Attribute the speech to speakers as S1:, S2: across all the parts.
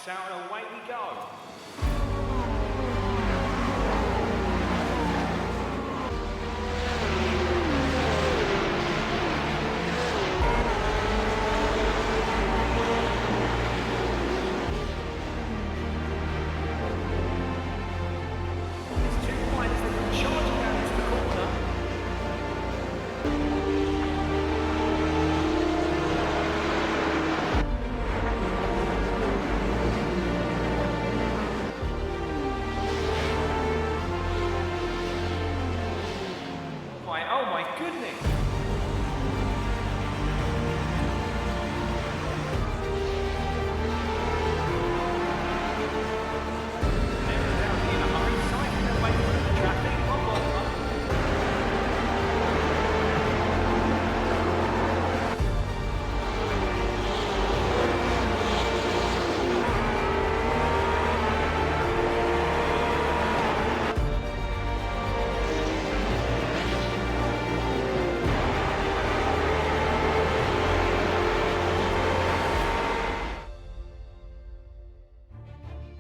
S1: Lights out and away we go. Oh my goodness!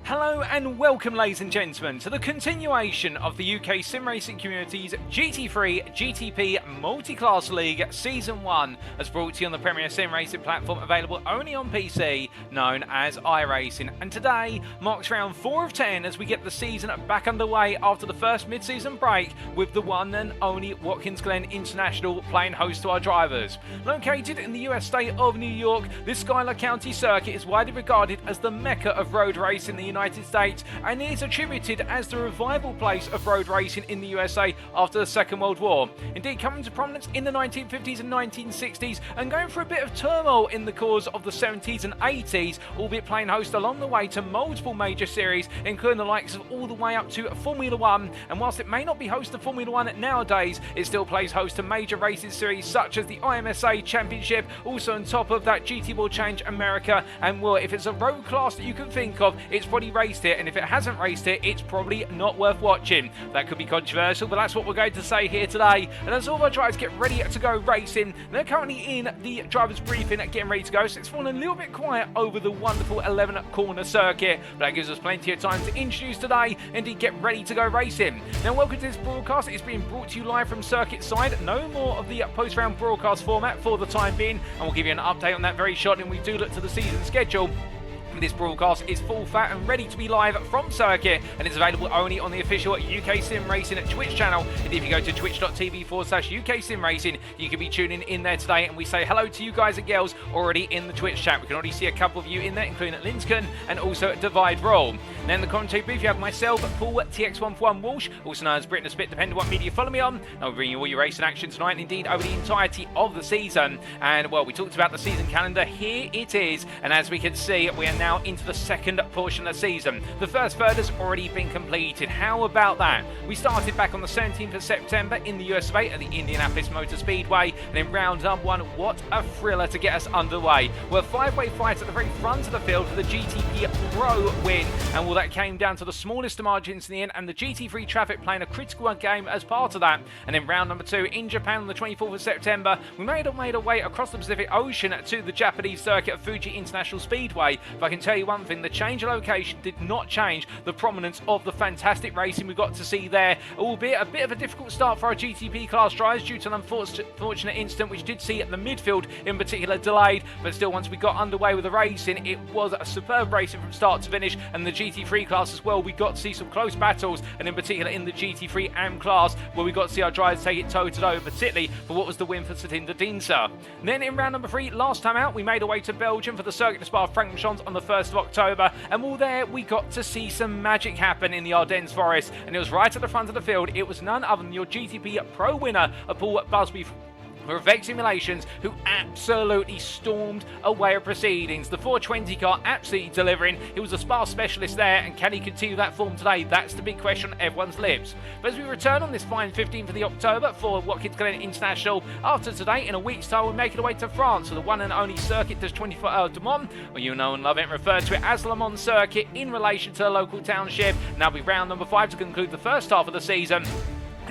S1: Hello and welcome, ladies and gentlemen, to the continuation of the UK sim racing community's GT3-GTP Multiclass League Season 1, as brought to you on the premier sim racing platform available only on PC, known as iRacing. And today marks round 4 of 10 as we get the season back underway after the first mid-season break, with the one and only Watkins Glen International playing host to our drivers. Located in the US state of New York, this Schuyler County circuit is widely regarded as the mecca of road racing in the United States, and is attributed as the revival place of road racing in the USA after the Second World War. Indeed, coming to prominence in the 1950s and 1960s, and going through a bit of turmoil in the course of the 70s and 80s, albeit playing host along the way to multiple major series, including the likes of all the way up to Formula 1. And whilst it may not be host to Formula 1 nowadays, it still plays host to major racing series such as the IMSA Championship, also on top of that GT World Challenge America. And well, if it's a road class that you can think of, it's probably raced it, and if it hasn't raced it, it's probably not worth watching. That could be controversial, but that's what we're going to say here today. And as all of our drivers get ready to go racing, they're currently in the driver's briefing, getting ready to go, so it's fallen a little bit quiet over the wonderful 11 corner circuit, but that gives us plenty of time to introduce today and to get ready to go racing. Now, welcome to this broadcast. It's being brought to you live from circuit side. No more of the post-round broadcast format for the time being, and we'll give you an update on that very shortly when we do look to the season schedule. This broadcast is full fat and ready to be live from circuit, and it's available only on the official UK Sim Racing Twitch channel. And if you go to twitch.tv/UK Sim Racing, you can be tuning in there today, and we say hello to you guys and girls already in the Twitch chat. We can already see a couple of you in there, including Linscon and also Divide Roll. And then in the commentary booth, you have myself, Paul TX141 Walsh, also known as Britain the Spit, depending on what media you follow me on. And I'll bring you all your racing action tonight, and indeed over the entirety of the season. And well, we talked about the season calendar. Here it is, and as we can see, we are now into the second portion of the season. The first third has already been completed. How about that? We started back on the 17th of September in the US of A at the Indianapolis Motor Speedway, and in round number 1, what a thriller to get us underway. We're a 5-way fight at the very front of the field for the GTP Pro win, and well, that came down to the smallest margins in the end, and the GT3 Traffic playing a critical game as part of that. And in round number 2 in Japan on the 24th of September, we made our way across the Pacific Ocean to the Japanese circuit of Fuji International Speedway. If I can tell you one thing, the change of location did not change the prominence of the fantastic racing we got to see there, albeit a bit of a difficult start for our GTP class drivers due to an unfortunate incident which did see the midfield in particular delayed, but still once we got underway with the racing, it was a superb racing from start to finish. And the GT3 class as well, we got to see some close battles, and in particular in the GT3 AM class, where we got to see our drivers take it toe to toe, particularly for what was the win for Satinder Dinsa. Then in round number 3, last time out, we made our way to Belgium for the Circuit de Spa Francorchamps on the 1st of October, and well, there we got to see some magic happen in the Ardennes Forest, and it was right at the front of the field. It was none other than your GTP Pro winner, Paul Busby for Vex Simulations, who absolutely stormed away at proceedings. The 420 car absolutely delivering. He was a Spa specialist there, and can he continue that form today? That's the big question on everyone's lips. But as we return on this fine 15th of October for Watkins Glen International, after today, in a week's time, we're making our way to France for the one and only Circuit des 24 Heures du Mans, or you know and love it, and refer to it as Le Mans Circuit in relation to the local township. And that'll be round number 5 to conclude the first half of the season.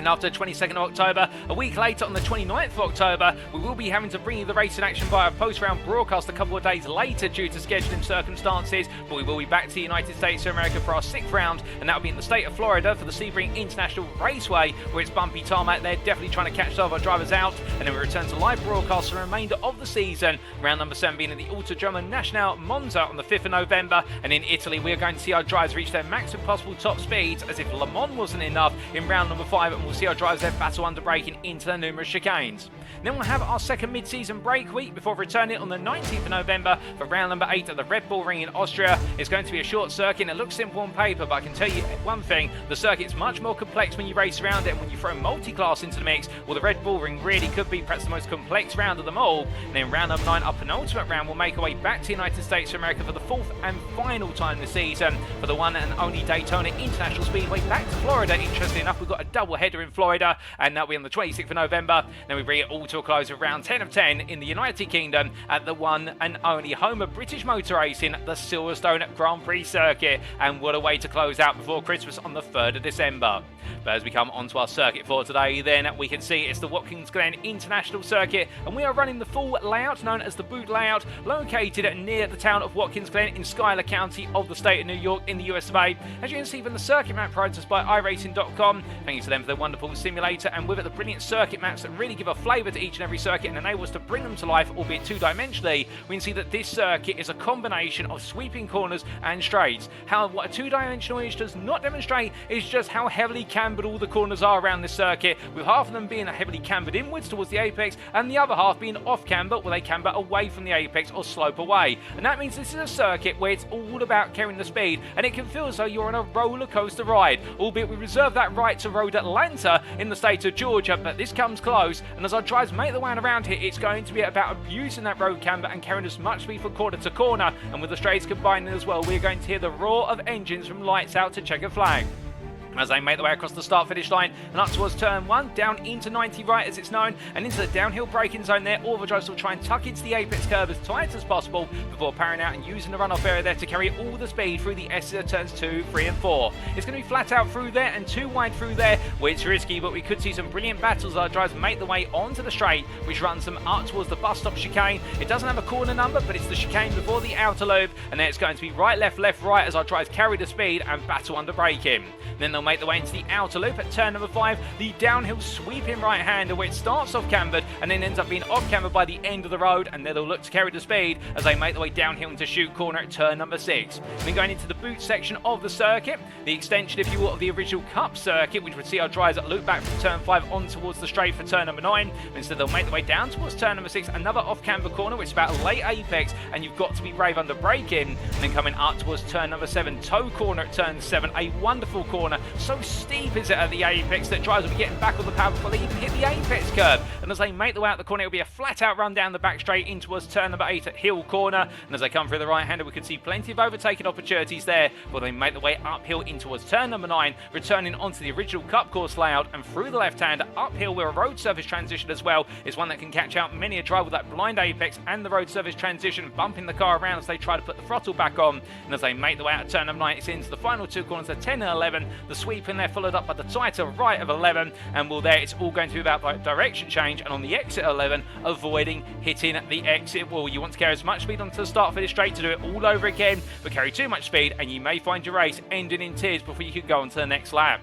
S1: And after 22nd of October, a week later on the 29th of October, we will be having to bring you the race in action via a post-round broadcast a couple of days later due to scheduling circumstances, but we will be back to the United States of America for our 6th round, and that will be in the state of Florida for the Sebring International Raceway, where it's bumpy tarmac. They're definitely trying to catch some of our drivers out, and then we return to live broadcast for the remainder of the season, round number 7 being at the Autodromo Nacional Monza on the 5th of November, and in Italy we are going to see our drivers reach their maximum possible top speeds, as if Le Mans wasn't enough, in round number 5, and we'll see our drivers then battle under braking into the numerous chicanes. Then we'll have our second mid-season break week before returning on the 19th of November for round number 8 at the Red Bull Ring in Austria. It's going to be a short circuit and it looks simple on paper, but I can tell you one thing, the circuit's much more complex when you race around it, and when you throw multi-class into the mix, well, the Red Bull Ring really could be perhaps the most complex round of them all. And then round number 9, our penultimate round, will make our way back to the United States of America for the 4th and final time this season for the one and only Daytona International Speedway back to Florida. Interestingly enough, we've got a double header in Florida, and that'll be on the 26th of November. Then we bring it all to a close of round 10 of 10 in the United Kingdom at the one and only home of British motor racing, the Silverstone Grand Prix circuit. And what a way to close out before Christmas on the 3rd of December. But as we come onto our circuit for today, then we can see it's the Watkins Glen International Circuit, and we are running the full layout known as the boot layout, located near the town of Watkins Glen in Schuyler County of the state of New York in the US of A. As you can see from the circuit map provided to us by iRacing.com, thank you to them for their wonderful simulator, and with it the brilliant circuit maps that really give a flavour to each and every circuit and enable us to bring them to life, albeit two-dimensionally. We can see that this circuit is a combination of sweeping corners and straights. However, what a two-dimensional image does not demonstrate is just how heavily cambered all the corners are around this circuit, with half of them being heavily cambered inwards towards the apex and the other half being off camber, where they camber away from the apex or slope away. And that means this is a circuit where it's all about carrying the speed, and it can feel as though you're on a roller coaster ride, albeit we reserve that right to Road Atlanta in the state of Georgia, but this comes close, and as our drivers make their way around here, it's going to be about abusing that road camber and carrying as much speed from corner to corner, and with the straights combining as well, we're going to hear the roar of engines from lights out to checkered flag. As they make their way across the start-finish line and up towards turn 1, down into 90 right as it's known, and into the downhill braking zone there, all the drivers will try and tuck into the apex curve as tight as possible before powering out and using the runoff area there to carry all the speed through the S's of turns 2, 3 and 4. It's going to be flat out through there and too wide through there, where it's risky, but we could see some brilliant battles as our drivers make their way onto the straight, which runs them up towards the bus stop chicane. It doesn't have a corner number, but it's the chicane before the outer loop, and then it's going to be right, left, right as our drivers carry the speed and battle under braking. Then they'll make their way into the outer loop at turn number 5, the downhill sweeping right-hander, where it starts off cambered and then ends up being off cambered by the end of the road, and then they'll look to carry the speed as they make their way downhill into chute corner at turn number 6. Then going into the boot section of the circuit, the extension, if you will, of the original Cup circuit, which would see our drivers loop back from turn 5 on towards the straight for turn number 9. Instead, they'll make their way down towards turn number 6, another off-camber corner, which is about a late apex, and you've got to be brave under braking. And then coming up towards turn number 7, toe corner at turn 7, a wonderful corner. So steep is it at the apex that drivers will be getting back on the power before they even hit the apex curve. And as they make their way out the corner, it'll be a flat-out run down the back straight in towards turn number 8 at hill corner. And as they come through the right-hander, we can see plenty of overtaking opportunities there, before they make their way uphill in towards turn number 9, returning onto the original Cup course layout, and through the left-hander uphill, where a road surface transition as well is one that can catch out many a driver with that blind apex and the road surface transition, bumping the car around as they try to put the throttle back on. And as they make their way out of turn number 9, it's into the final two corners at 10 and 11. The sweep in there followed up by the tighter right of 11, and well, there it's all going to be about direction change, and on the exit 11, avoiding hitting the exit wall. You want to carry as much speed onto the start finish straight to do it all over again, but carry too much speed and you may find your race ending in tears before you could go on to the next lap.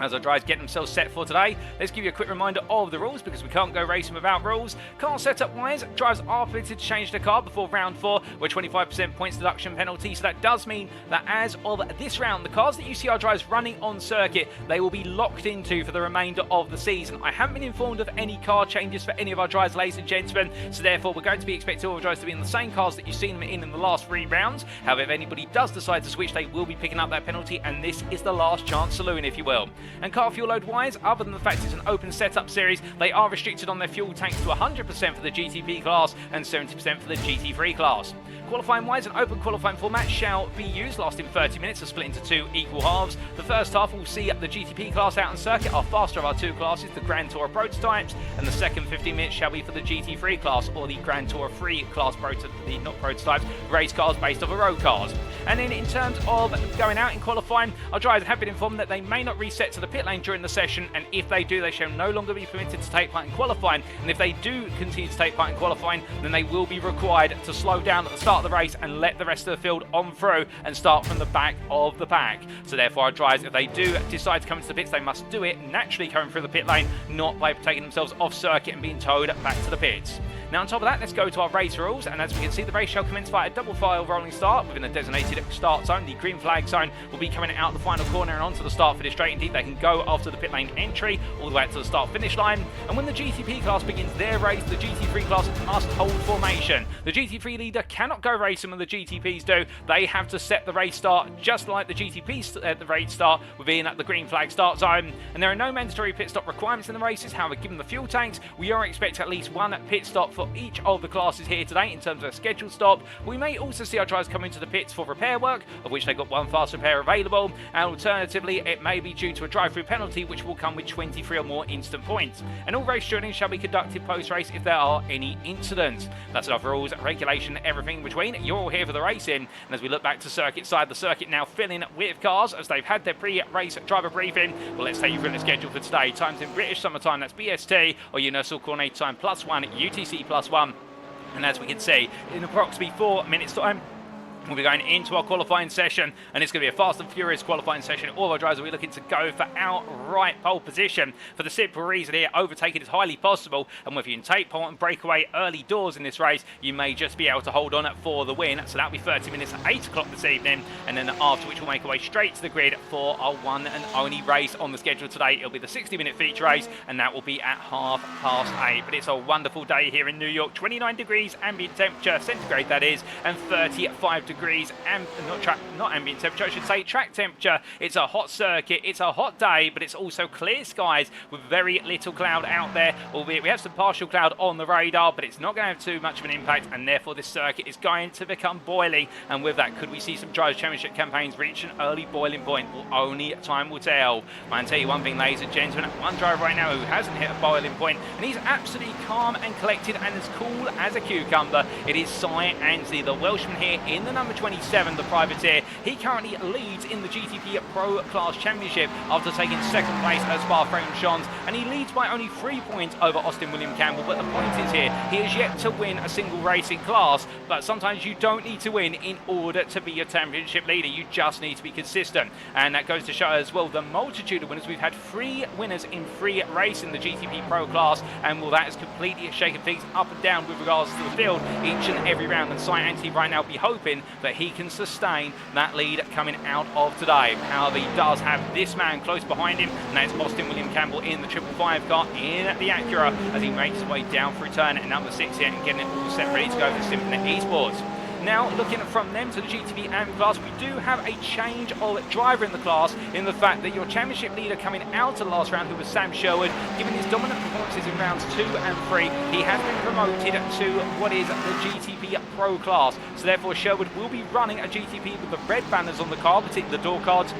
S1: As our drivers get themselves set for today, let's give you a quick reminder of the rules, because we can't go racing without rules. Car setup wise, drivers are permitted to change the car before round 4 with 25% points deduction penalty, so that does mean that as of this round, the cars that you see our drivers running on circuit, they will be locked into for the remainder of the season. I haven't been informed of any car changes for any of our drivers, ladies and gentlemen, so therefore we're going to be expecting all our drivers to be in the same cars that you've seen them in the last 3 rounds. However, if anybody does decide to switch, they will be picking up that penalty, and this is the last chance saloon, if you will. And car fuel load wise, other than the fact it's an open setup series, they are restricted on their fuel tanks to 100% for the GTP class and 70% for the GT3 class. Qualifying wise, an open qualifying format shall be used, lasting 30 minutes, and split into 2 equal halves. The first half will see the GTP class out on circuit, our faster of our 2 classes, the Grand Tour prototypes, and the second 15 minutes shall be for the GT3 class, or the Grand Tour 3 class, not prototypes, race cars based off of road cars. And then in terms of going out in qualifying, our drivers have been informed that they may not reset to the pit lane during the session, and if they do, they shall no longer be permitted to take part in qualifying. And if they do continue to take part in qualifying, then they will be required to slow down at the start of the race and let the rest of the field on through and start from the back of the pack. So therefore, our drivers, if they do decide to come into the pits, they must do it naturally coming through the pit lane, not by taking themselves off circuit and being towed back to the pits. Now on top of that, let's go to our race rules, and as we can see, the race shall commence by a double file rolling start within a designated start zone. The green flag zone will be coming out the final corner and onto the start finish straight. Indeed, they can go after the pit lane entry all the way up to the start finish line. And when the GTP class begins their race, the GT3 class must hold formation. The GT3 leader cannot go racing when the GTPs do. They have to set the race start just like the GTPs at the race start within the green flag start zone. And there are no mandatory pit stop requirements in the races. However, given the fuel tanks, we are expecting at least one pit stop for each of the classes here today in terms of a scheduled stop. We may also see our drivers come into the pits for repair work, of which they've got one fast repair available, and alternatively it may be due to a drive-through penalty which will come with 23 or more instant points. And all race journeys shall be conducted post-race if there are any incidents. That's enough rules, regulation, everything in between. You're all here for the racing, and as we look back to circuit side, the circuit now filling with cars as they've had their pre-race driver briefing. Well, let's take you through the schedule for today. Times in British Summer Time, that's BST, or Universal Coordinated Time +1, UTC +1. And as we can see, in approximately 4 minutes time, we'll be going into our qualifying session, and it's going to be a fast and furious qualifying session. All of our drivers will be looking to go for outright pole position for the simple reason here, overtaking is highly possible, and whether you can take pole and break away early doors in this race, you may just be able to hold on for the win. So that'll be 30 minutes at 8 o'clock this evening, and then after which we'll make our way straight to the grid for our one and only race on the schedule today. It'll be the 60-minute feature race, and that will be at 8:30. But it's a wonderful day here in New York. 29 degrees ambient temperature, centigrade that is, and 35 degrees, and not ambient temperature, I should say, track temperature. It's a hot circuit, it's a hot day, but it's also clear skies with very little cloud out there, albeit we have some partial cloud on the radar, but it's not going to have too much of an impact, and therefore this circuit is going to become boiling. And with that, could we see some Drivers' Championship campaigns reach an early boiling point? Well, only time will tell. But I can tell you one thing, ladies and gentlemen, one driver right now who hasn't hit a boiling point, and he's absolutely calm and collected and as cool as a cucumber. It is Cy Ansley, the Welshman here in the number 27, the privateer. He currently leads in the GTP Pro Class Championship after taking second place at Spa-Francorchamps, and he leads by only 3 points over Austin William Campbell. But the point is here, he has yet to win a single race in class, but sometimes you don't need to win in order to be a championship leader. You just need to be consistent, and that goes to show as well the multitude of winners. We've had 3 winners in 3 races in the GTP Pro Class, and well, that has completely shaken things up and down with regards to the field each and every round. And Cy Ansley right now be hoping that he can sustain that lead coming out of today. However, he does have this man close behind him, and that's Austin William Campbell in the 555 car in the Acura as he makes his way down through turn number 6 here and getting it all set ready to go for Symphony Esports. Now, looking from them to the GTP AM class, we do have a change of driver in the class, in the fact that your championship leader coming out of the last round, who was Sam Sherwood, given his dominant performances in rounds 2 and 3, he has been promoted to what is the GTP Pro class. So therefore, Sherwood will be running a GTP with the red banners on the car, particularly the door cards,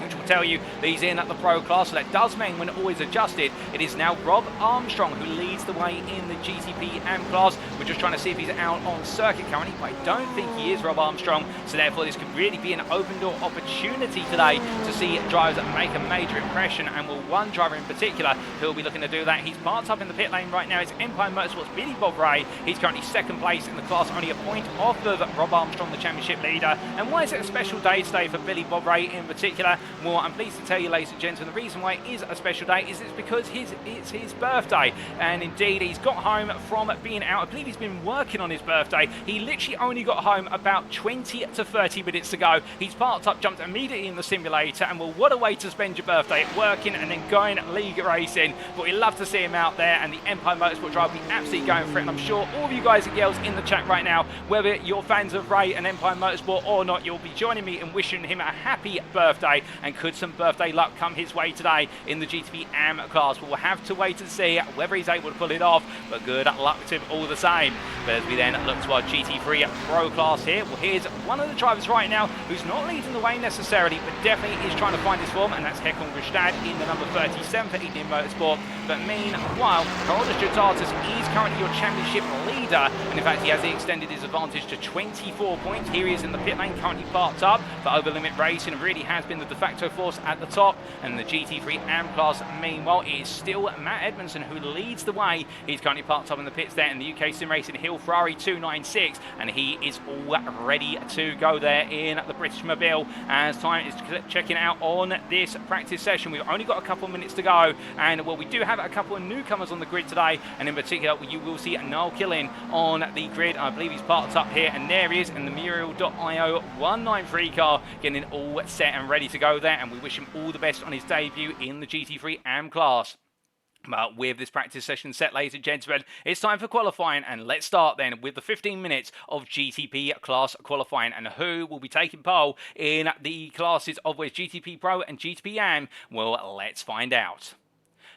S1: which will tell you that he's in at the Pro class. So that does mean when all is adjusted, it is now Rob Armstrong who leads the way in the GTP AM class. We're just trying to see if he's out on circuit currently, but I don't think he is, Rob Armstrong. So therefore, this could really be an open door opportunity today to see drivers that make a major impression. And will one driver in particular who will be looking to do that? He's parked up in the pit lane right now. It's Empire Motorsports' Billy Bob Ray. He's currently second place in the class, only a point off of Rob Armstrong, the championship leader. And why is it a special day today for Billy Bob Ray in particular? Well, I'm pleased to tell you, ladies and gentlemen, the reason why it is a special day is it's because it's his birthday. And indeed, he's got home from being out. I believe he's been working on his birthday. He literally only got home about 20 to 30 minutes ago. He's parked up, jumped immediately in the simulator, and well, what a way to spend your birthday, working and then going league racing. But we love to see him out there, and the Empire Motorsport driver will be absolutely going for it. And I'm sure all of you guys and girls in the chat right now, whether you're fans of Ray and Empire Motorsport or not, you'll be joining me in wishing him a happy birthday. And could some birthday luck come his way today in the GTP AM class? We'll have to wait and see whether he's able to pull it off, but good luck to him all the same. But as we then look to our GT3 Pro class here, well, here's one of the drivers right now who's not leading the way necessarily, but definitely is trying to find his form, and that's Hekon Gristad in the number 37 for Indian Motorsport. But meanwhile, Carolus Jotatis is currently your championship leader, and in fact he has extended his advantage to 24 points. Here he is in the pit lane, currently parked up for Over Limit Racing, and really has been the de facto force at the top. And the GT3 AM class, meanwhile, it is still Matt Edmondson who leads the way. He's currently parked up in the pits there in the UK Sim Racing Hill Ferrari 296, and he is all ready to go there in the British Mobile as time is checking out on this practice session. We've only got a couple of minutes to go, and well, we do have a couple of newcomers on the grid today, and in particular you will see Noel Killen on the grid. I believe he's parked up here, and there he is in the Muriel.io 193 car, getting all set and ready to go there, and we wish him all the best on his debut in the GT3 AM class. But with this practice session set, ladies and gentlemen, it's time for qualifying, and let's start then with the 15 minutes of GTP class qualifying, and who will be taking pole in the classes of which GTP Pro and GTP AM. Well, let's find out.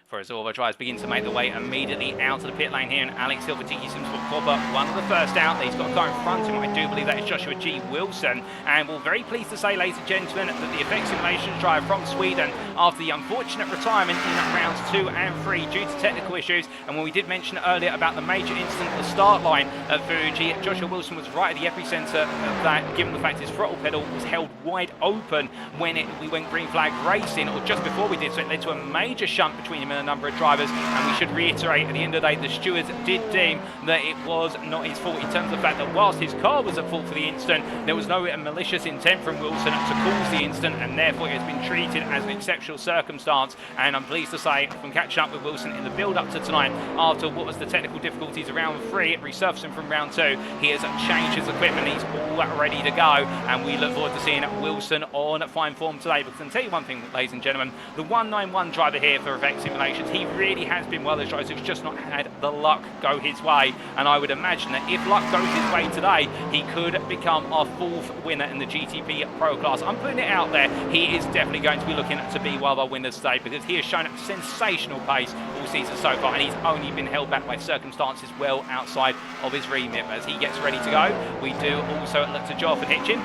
S1: For as all of our drivers begin to make their way immediately out of the pit lane here, and Alex Silva, Tiki Simsport Copper, one of the first out. He's got a car in front of him. I do believe that is Joshua G. Wilson, and we're very pleased to say, ladies and gentlemen, that the Effect Simulations driver from Sweden, after the unfortunate retirement in rounds 2 and 3 due to technical issues, and when we did mention earlier about the major incident at the start line at Fuji, Joshua Wilson was right at the epicentre of that, given the fact his throttle pedal was held wide open when we went green flag racing, or just before we did, so it led to a major shunt between him and a number of drivers. And we should reiterate, at the end of the day, the stewards did deem that it was not his fault, in terms of the fact that whilst his car was at fault for the incident, there was no malicious intent from Wilson to cause the incident, and therefore it has been treated as an exceptional circumstance. And I'm pleased to say, from catching up with Wilson in the build-up to tonight, after what was the technical difficulties of round 3, resurfacing from round 2, he has changed his equipment, he's all ready to go, and we look forward to seeing Wilson on fine form today. Because I can tell you one thing, ladies and gentlemen, the 191 driver here for Effect Simulations, he really has been one of those drivers who's just not had the luck go his way, and I would imagine that if luck goes his way today, he could become our 4th winner in the GTP Pro class. I'm putting it out there, he is definitely going to be looking to be one of our winners today, because he has shown a sensational pace all season so far, and he's only been held back by circumstances well outside of his remit. As he gets ready to go, we do also look to Jofford Hitchin,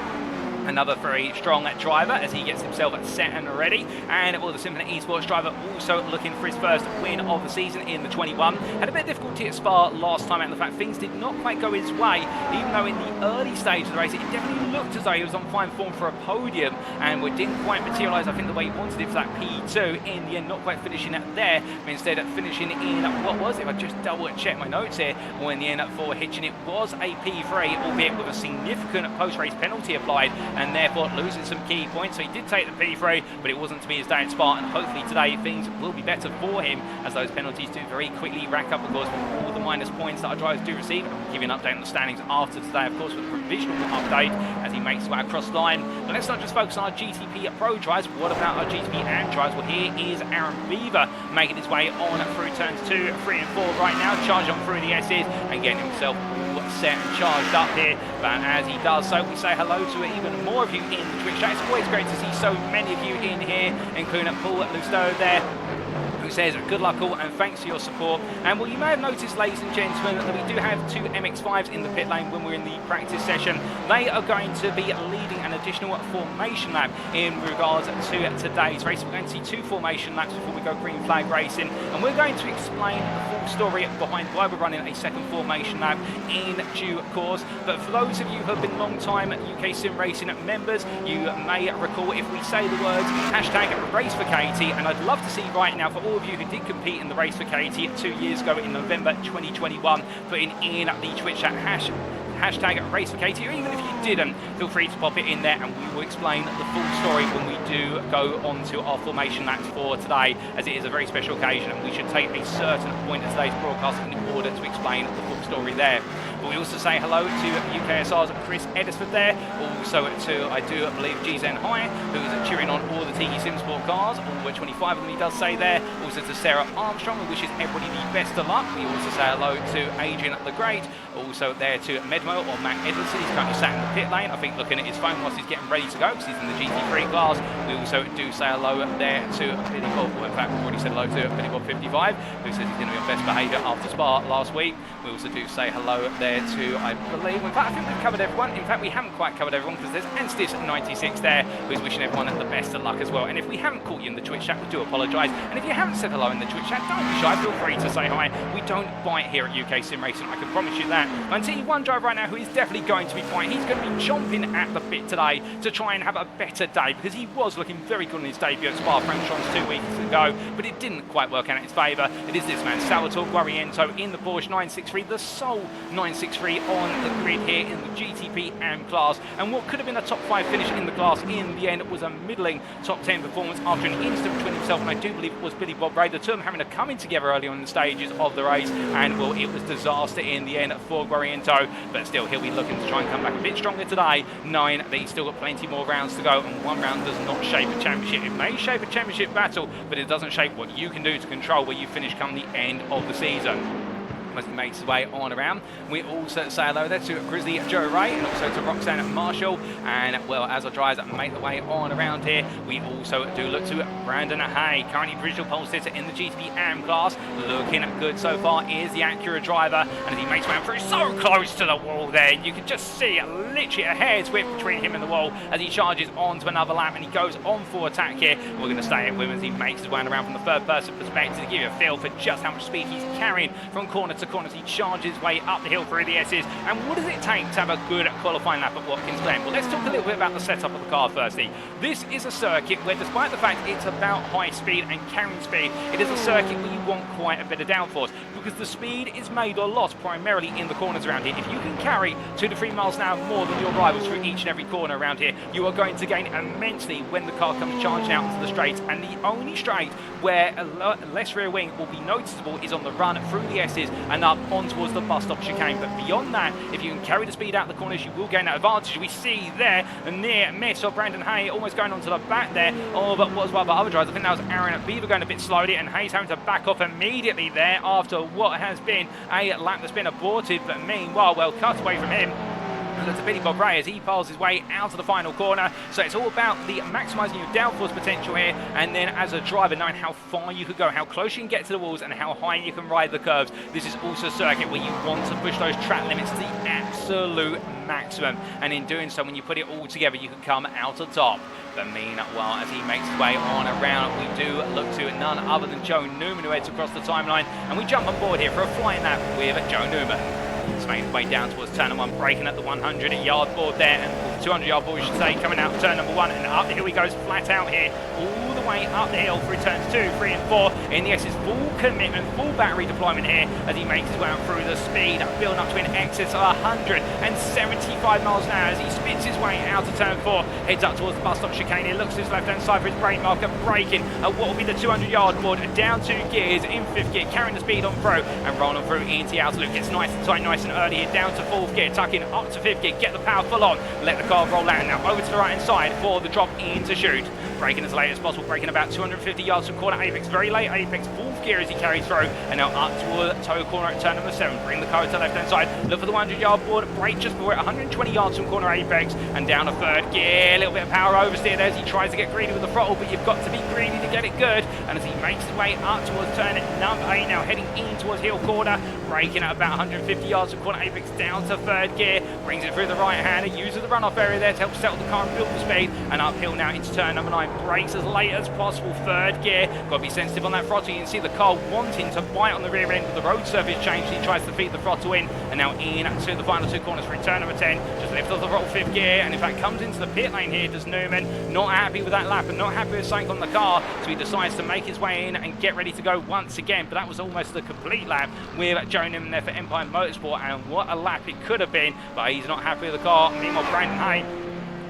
S1: another very strong driver, as he gets himself set and ready. And well, the Symphony Esports driver also looking for his first win of the season in the 21. Had a bit of difficulty at Spa last time, and the fact things did not quite go his way, even though in the early stage of the race it definitely looked as though he was on fine form for a podium, and it didn't quite materialise, I think, the way he wanted it for that P2. In the end, not quite finishing it there, but instead finishing in, what was it, if I just double check my notes here, well, in the end for Hitchin it was a P3, albeit with a significant post-race penalty applied, and therefore losing some key points. So he did take the P3, but it wasn't to be his day at Spa, and hopefully today things will be better for him, as those penalties do very quickly rack up, of course, with all the minus points that our drivers do receive. And we'll give you an update on the standings after today, of course, with a provisional update as he makes his way across the line. But let's not just focus on our GTP Pro drivers. What about our GTP AM drivers? Well, here is Aaron Beaver making his way on through turns 2, 3 and 4 right now, charging on through the S's and getting himself all set and charged up here. But as he does so, we say hello to even more of you in the Twitch chat. It's always great to see so many of you in here, including Paul Lustow there, who says good luck all and thanks for your support. And well, you may have noticed, ladies and gentlemen, that we do have 2 MX-5s in the pit lane when we're in the practice session. They are going to be leading an additional formation lap in regards to today's race. We're going to see 2 formation laps before we go green flag racing, and we're going to explain the full story behind why we're running a second formation lap in due course. But for those of you who have been long time UK Sim Racing members, you may recall if we say the words hashtag race for Katie, and I'd love to see right now, for all of you who did compete in the race for Katie 2 years ago in November 2021, putting in the Twitch chat hashtag race for Katie, or even if you didn't, feel free to pop it in there and we will explain the full story when we do go on to our formation laps for today, as it is a very special occasion and we should take a certain point of today's broadcast in order to explain the full story there. But we also say hello to UKSR's Chris Edisford there. Also to, I do believe, GZen High, who is cheering on all the Tiki Sim Sport cars, all 25 of them he does say there. Also to Sarah Armstrong, who wishes everybody the best of luck. We also say hello to Adrian the Great. Also there to Medmo or Matt Edwardson. He's currently sat in the pit lane, I think looking at his phone whilst he's getting ready to go because he's in the GT3 class. We also do say hello there to Billy Bob, well, in fact we've already said hello to Billy Bob 55, who says he's going to be on best behaviour after Spa last week. We also do say hello there to, I believe, in fact I think we've covered everyone. In fact we haven't quite covered everyone because there's Anstis96 there who's wishing everyone the best of luck as well. And if we haven't caught you in the Twitch chat, we do apologise. And if you haven't said hello in the Twitch chat, don't be shy, feel free to say hi. We don't bite here at UK Sim Racing, I can promise you that. I see one driver right now who is definitely going to be biting. He's going to be chomping at the bit today to try and have a better day because he was looking very good on his debut at Spa-Francorchamps 2 weeks ago, but it didn't quite work out in his favour. It is this man, Salvatore Guariento, in the Porsche 963, the sole 963 on the grid here in the GTP AM class. And what could have been a top 5 finish in the class in the end was a middling top 10 performance after an instant between himself and I do believe it was Billy Bob Ray. The two of them having to come in together early on in the stages of the race, and well, it was disaster in the end for Guariento, but still he'll be looking to try and come back a bit stronger today, knowing that he's still got plenty more rounds to go, and one round does not shape a championship. It may shape a championship battle, but it doesn't shape what you can do to control where you finish come the end of the season. As he makes his way on around, we also say hello there to Grizzly Joe Ray and also to Roxanne Marshall. And well, as our drivers make their way on around here, we also do look to Brandon Hay, currently provisional pole sitter in the GTP AM class. Looking good so far is the Acura driver, and as he makes his way through so close to the wall there, you can just see literally a hair's width between him and the wall as he charges on to another lap and he goes on for attack here. We're going to stay with him as he makes his way around from the third person perspective to give you a feel for just how much speed he's carrying from corner to corner as he charges his way up the hill through the S's. And what does it take to have a good qualifying lap at Watkins Glen? Well, let's talk a little bit about the setup of the car firstly. This is a circuit where, despite the fact it's about high speed and carrying speed, it is a circuit where you want quite a bit of downforce because the speed is made or lost primarily in the corners around here. If you can carry 2 to 3 miles an hour more than your rivals through each and every corner around here, you are going to gain immensely when the car comes charging out into the straights. And the only straight where less rear wing will be noticeable is on the run through the S's and up on towards the bus stop chicane. But beyond that, if you can carry the speed out the corners, you will gain that advantage. We see there a near miss of Brandon Hay almost going onto the back there. Oh, but what was one of the other drivers? I think that was Aaron Beaver going a bit slowly, and Hayes having to back off immediately there after what has been a lap that's been aborted. But meanwhile, well, cut away from him. Look to Billy Bob Ray as he piles his way out of the final corner. So it's all about the maximising your downforce potential here, and then as a driver knowing how far you could go, how close you can get to the walls and how high you can ride the curves. This is also a circuit where you want to push those track limits to the absolute maximum, and in doing so, when you put it all together, you can come out on top. But meanwhile, as he makes his way on around, we do look to none other than Joe Newman, who heads across the timeline, and we jump on board here for a flying lap with Joe Newman. It's made his way down towards turn number 1, breaking at the 100-yard board there, and 200-yard board, we should say, coming out of turn number 1, and up the hill he goes flat out here, all the way up the hill through turns 2, 3 and 4, in the S's full commitment, full battery deployment here, as he makes his way out through the speed, building up to an excess of 175 miles an hour, as he spits his way out of turn 4, heads up towards the bus stop chicane, he looks to his left-hand side for his brake marker, braking at what will be the 200-yard board, down 2 gears, in 5th gear, carrying the speed on through, and rolling through into the outer loop, gets nice and tight, nice and early here, down to 4th gear, tucking up to 5th gear, get the power full on, let the car roll out, now over to the right-hand side for the drop into chute, braking as late as possible, braking about 250 yards from corner apex, very late apex, 4th gear as he carries through, and now up toward toe corner at turn number 7, bring the car to the left-hand side, look for the 100-yard board, brake just before it, 120 yards from corner apex, and down to 3rd gear, a little bit of power oversteer there as he tries to get greedy with the throttle, but you've got to be greedy to get it good, and as he makes his way up towards turn number 8, now heading in towards hill corner, braking at about 150 yards from corner apex, down to 3rd gear, brings it through the right-hander, uses the runoff area there to help settle the car and build the speed, and uphill now into turn number 9, brakes as late as possible, 3rd gear, got to be sensitive on that throttle, you can see the car wanting to bite on the rear end with the road surface change, he tries to feed the throttle in, and now in to the final 2 corners for turn number 10, just lifts off the throttle 5th gear, and in fact comes into the pit lane here, does Newman, not happy with that lap and not happy with something on the car, so he decides to make his way in and get ready to go once again, but that was almost a complete lap with Joe Newman there for Empire Motorsport, and what a lap it could have been, but he's not happy with the car. Meanwhile, Brandon Hay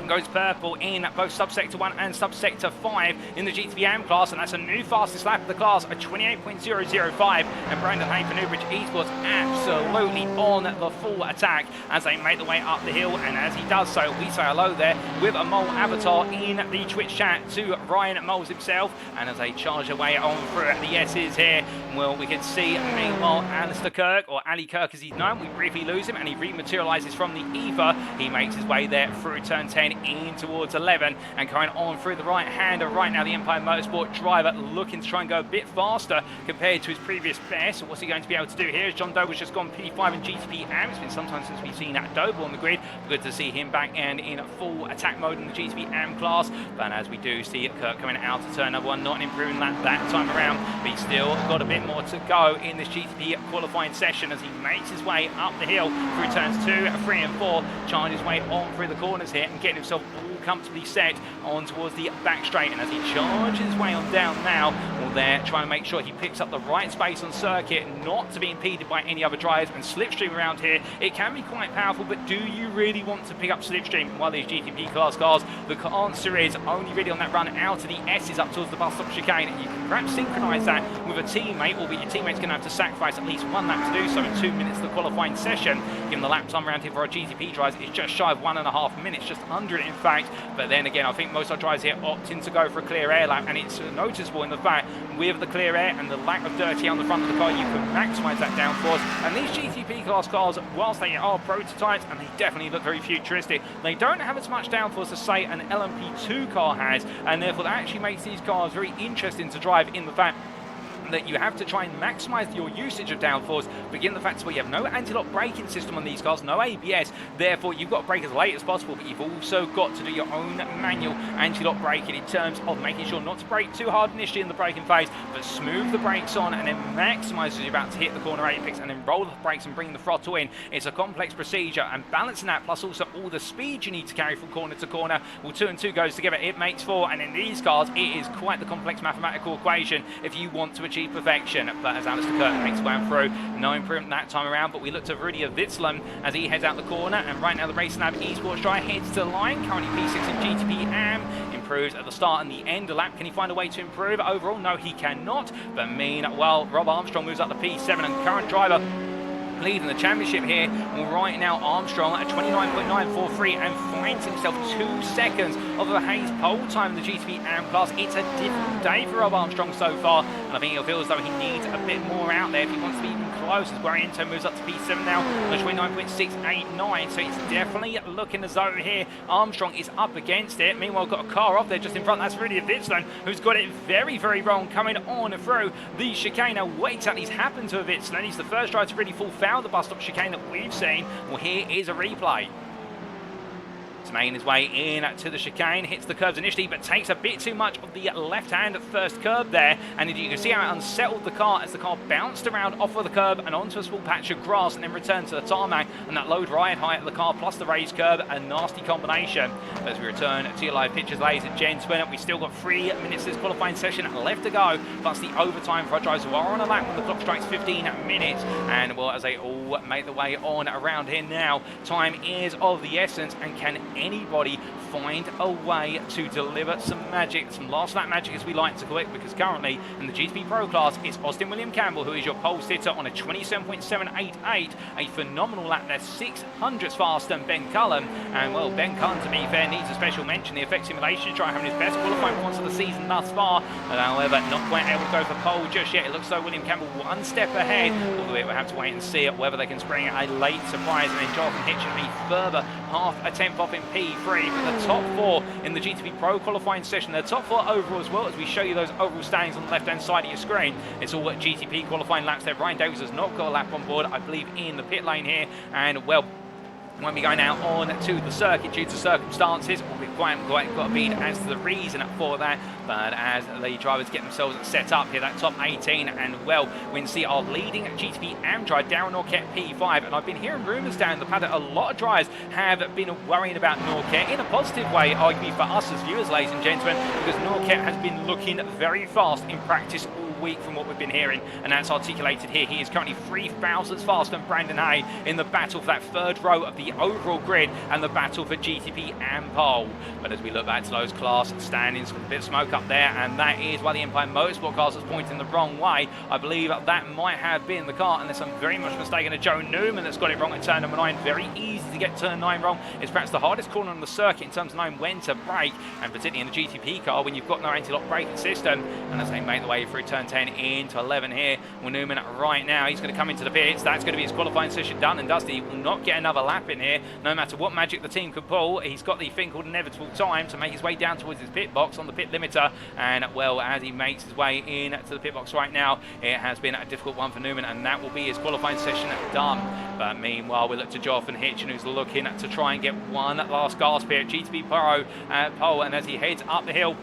S1: goes purple in both subsector 1 and subsector 5 in the GTP AM class, and that's a new fastest lap of the class, a 28.005. And Brandon Hay for Newbridge Esports absolutely on the full attack as they make the way up the hill. And as he does so, we say hello there with a Mole avatar in the Twitch chat to Ryan Moles himself. And as they charge away on through the S's here, well, we can see meanwhile Alistair Kirk, or Ali Kirk as he's known, we briefly lose him and he rematerializes from the ether. He makes his way there through turn 10 in towards 11 and going on through the right hander. Right now the Empire Motorsport driver looking to try and go a bit faster compared to his previous best. So what's he going to be able to do here? As John Doble's just gone P5 in GTP AM. It's been some time since we've seen that Doble on the grid. Good to see him back and in full attack mode in the GTP AM class. But as we do see Kirk coming out to turn number 1, not an improving lap that time around, but he's still got a bit more to go in this GTP qualifying session as he makes his way up the hill through turns 2, 3 and 4, charging his way on through the corners here and getting himself all comfortably set on towards the back straight. And as he charges his way on down now, well, they're trying to make sure he picks up the right space on circuit, not to be impeded by any other drivers. And slipstream around here, it can be quite powerful, but do you really want to pick up slipstream while these GTP class cars? The answer is only really on that run out of the S's up towards the bus stop chicane. And you can perhaps synchronise that with a teammate, albeit your teammate's going to have to sacrifice at least 1 lap to do so in 2 minutes of the qualifying session. Given the lap time around here for our GTP drivers, it's just shy of 1.5 minutes, just under it in fact. But then again, I think most of our drivers here opt in to go for a clear air lap, and it's noticeable in the fact with the clear air and the lack of dirty on the front of the car, you can maximise that downforce. And these GTP class cars, whilst they are prototypes and they definitely look very futuristic, they don't have as much downforce as say an LMP2 car has, and therefore that actually makes these cars very interesting to drive in the fact that you have to try and maximise your usage of downforce, begin the fact where you have no anti-lock braking system on these cars, no ABS, therefore you've got to brake as late as possible, but you've also got to do your own manual anti-lock braking in terms of making sure not to brake too hard initially in the braking phase, but smooth the brakes on and then maximise as you're about to hit the corner apex and then roll the brakes and bring the throttle in. It's a complex procedure, and balancing that plus also all the speed you need to carry from corner to corner, well, 2 and 2 goes together, it makes 4, and in these cars it is quite the complex mathematical equation if you want to achieve perfection. But as Alistair Kirk makes way through, no improvement that time around, but we look to Rudy Witzlam as he heads out the corner, and right now the Racing Lab Esports driver heads to the line, currently P6 in GTP AM, improves at the start and the end of the lap. Can he find a way to improve overall? No, he cannot, but meanwhile Rob Armstrong moves up the P7 and current driver leading the championship here. Well, right now Armstrong at 29.943 and finds himself 2 seconds of the Hayes pole time in the GTP AM class. It's a different day for Rob Armstrong so far, and I think he'll feel as though he needs a bit more out there if he wants to be even close, as Guariento moves up to P7 now on 29.689, so it's definitely looking as though here Armstrong is up against it. Meanwhile, got a car off there just in front. That's really a Witzland who's got it very, very wrong coming on through the chicane. Now, what exactly's happened to a Witzland? He's the first driver to really fall foul the bus stop chicane that we've seen. Well, here is a replay. Making his way in to the chicane, hits the curves initially, but takes a bit too much of the left-hand first curb there, and you can see how it unsettled the car as the car bounced around off of the curb and onto a small patch of grass and then returned to the tarmac, and that low ride height of the car plus the raised curb, a nasty combination. But as we return to your live pictures, ladies and gentlemen, we've still got 3 minutes of this qualifying session left to go, plus the overtime for our drivers who are on a lap when the clock strikes 15 minutes, and well, as they all make their way on around here now, time is of the essence, and can anybody find a way to deliver some magic, some last lap magic as we like to call it, because currently in the GTP Pro class it's Austin William Campbell who is your pole sitter on a 27.788, a phenomenal lap there, 600ths faster than Ben Cullen. And well, Ben Cullen, to be fair, needs a special mention. The effect simulation try having his best qualifying performance of the season thus far, but however not quite able to go for pole just yet. It looks like William Campbell 1 step ahead, although we'll have to wait and see whether they can spring a late surprise, and then Jonathan Hitchin a further half a tenth off in P3. But the top 4 in the GTP Pro qualifying session, the top 4 overall as well, as we show you those overall standings on the left hand side of your screen. It's all GTP qualifying laps there. Ryan Davis has not got a lap on board, I believe, in the pit lane here, and well, when we go now on to the circuit due to circumstances, we quite got a beat as to the reason for that. But as the drivers get themselves set up here, that top 18, and well, we can see our leading GTP AM driver, Darren Norquette, P5. And I've been hearing rumours down the paddock, a lot of drivers have been worrying about Norquette in a positive way, arguably for us as viewers, ladies and gentlemen, because Norquette has been looking very fast in practice all weak from what we've been hearing, and that's articulated here. He is currently 3 thousandths faster than Brandon Hay in the battle for that third row of the overall grid and the battle for GTP and pole. But as we look back to those class standings, a bit of smoke up there, and that is why the Empire Motorsport cars is pointing the wrong way. I believe that might have been the car, unless I'm very much mistaken, of Joe Newman that's got it wrong at turn number 9. Very easy to get turn 9 wrong. It's perhaps the hardest corner on the circuit in terms of knowing when to brake, and particularly in the GTP car when you've got no anti-lock braking system. And as they make the way through turn 10 into 11 here, well, Newman right now, he's going to come into the pits. That's going to be his qualifying session done and dusty. He will not get another lap in here, no matter what magic the team could pull. He's got the thing called inevitable time to make his way down towards his pit box on the pit limiter, and well, as he makes his way in to the pit box right now, it has been a difficult one for Newman, and that will be his qualifying session done. But meanwhile, we look to Joff and Hitchin, who's looking to try and get one last gasp here at GTP Pro pole, and as he heads up the hill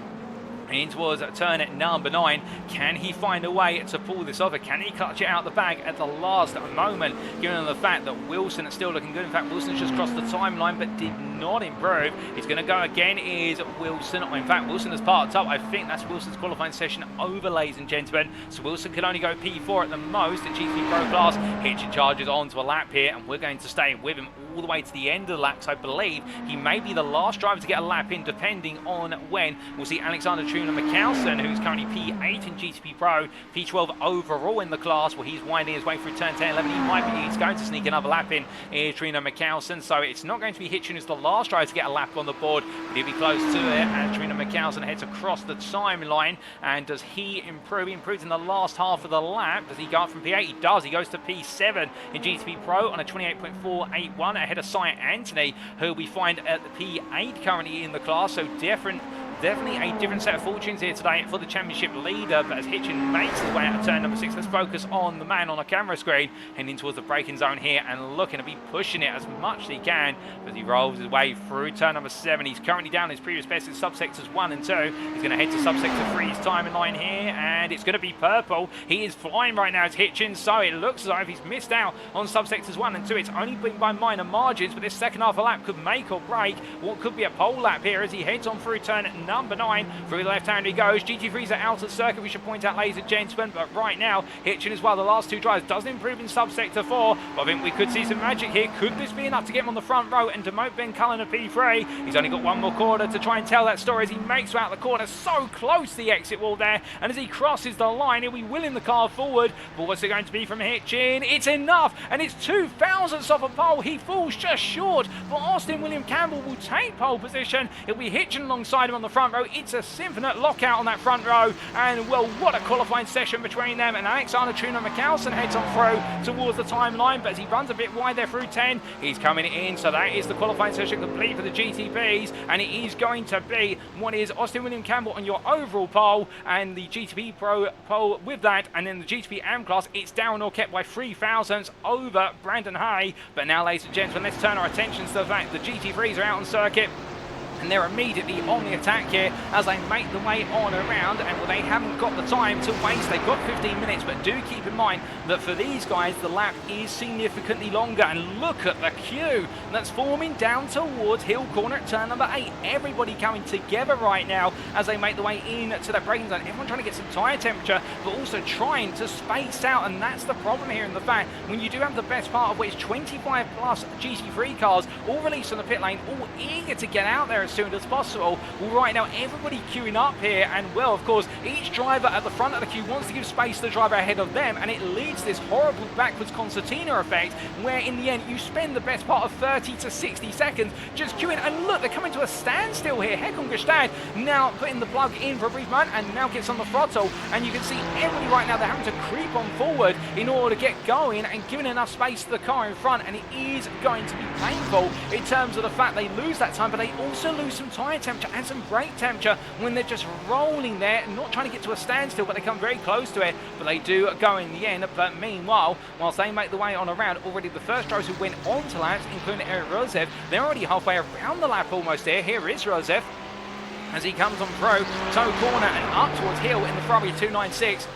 S1: in towards turn at number 9, can he find a way to pull this off? Or can he clutch it out the bag at the last moment, given the fact that Wilson is still looking good? In fact, Wilson's just crossed the timeline but did not improve. He's going to go again, is Wilson. In fact, Wilson has parked up. I think that's Wilson's qualifying session over, ladies and gentlemen. So Wilson can only go P4 at the most at GT Pro class. Hitchin charges on to a lap here, and we're going to stay with him all the way to the end of the lap. So I believe he may be the last driver to get a lap in, depending on when. We'll see Alexander McCalson, who's currently P8 in GTP Pro, P12 overall in the class. Well, he's winding his way through turn 10, 11. He's going to sneak another lap in, is Trino McCalson. So it's not going to be Hitchin who's the last driver to get a lap on the board, but he'll be close to it as Trino McCalson heads across the timeline. And does he improve? He improves in the last half of the lap. Does he go up from P8? He does. He goes to P7 in GTP Pro on a 28.481 ahead of Cy Anthony, who we find at the P8 currently in the class. So definitely a different set of fortunes here today for the championship leader. But as Hitchin makes his way out of turn number 6, let's focus on the man on a camera screen, heading towards the braking zone here and looking to be pushing it as much as he can as he rolls his way through turn number 7. He's currently down his previous best in subsectors 1 and 2. He's going to head to subsector 3's time in line here, and it's going to be purple. He is flying right now as Hitchin, so it looks as though if he's missed out on subsectors 1 and 2, it's only been by minor margins, but this second half of lap could make or break what could be a pole lap here as he heads on through turn number 9. Through the left hand he goes. GT3's are out of circuit, we should point out, ladies and gentlemen, but right now Hitchin is one of the last two drivers. Doesn't improve in subsector 4, but I think we could see some magic here. Could this be enough to get him on the front row and demote Ben Cullen to P3? He's only got one more corner to try and tell that story as he makes out the corner, so close to the exit wall there, and as he crosses the line, he'll be willing the car forward. But what's it going to be from Hitchin? It's enough, and it's 2 thousandths off a pole. He falls just short, but Austin William Campbell will take pole position. It'll be Hitchin alongside him on the front row. It's a infinite lockout on that front row, and well, what a qualifying session between them. And Alexander Trino McCalson heads on through towards the timeline, but as he runs a bit wide there through 10, he's coming in. So that is the qualifying session complete for the GTPs, and it is going to be what is Austin William Campbell on your overall pole, and the GTP Pro pole with that, and then the GTP AM class, it's down or kept by 3 thousandths over Brandon Hay. But now, ladies and gentlemen, let's turn our attention to the fact the GT3s are out on circuit, and they're immediately on the attack here as they make the way on around, and well, they haven't got the time to waste. They've got 15 minutes, but do keep in mind that for these guys the lap is significantly longer, and look at the queue that's forming down towards hill corner at turn number 8. Everybody coming together right now as they make the way in to that braking zone. Everyone trying to get some tyre temperature, but also trying to space out, and that's the problem here in the fact when you do have the best part of which 25 plus GT3 cars all released on the pit lane, all eager to get out there as soon as possible. Well, right now everybody queuing up here, and well, of course, each driver at the front of the queue wants to give space to the driver ahead of them, and it leads this horrible backwards concertina effect where in the end you spend the best part of 30 to 60 seconds just queuing. And look, they're coming to a standstill here. Hekon Gestad now putting the plug in for a brief moment and now gets on the throttle, and you can see everybody right now, they're having to creep on forward in order to get going and giving enough space to the car in front, and it is going to be painful in terms of the fact they lose that time, but they also lose some tyre temperature and some brake temperature when they're just rolling there, not trying to get to a standstill, but they come very close to it, but they do go in the end. But meanwhile, whilst they make the way on around, already the first drivers who went on to laps, including Eric Rosev, they're already halfway around the lap almost there. Here is Rosev as he comes on through toe corner and up towards hill in the Ferrari 296.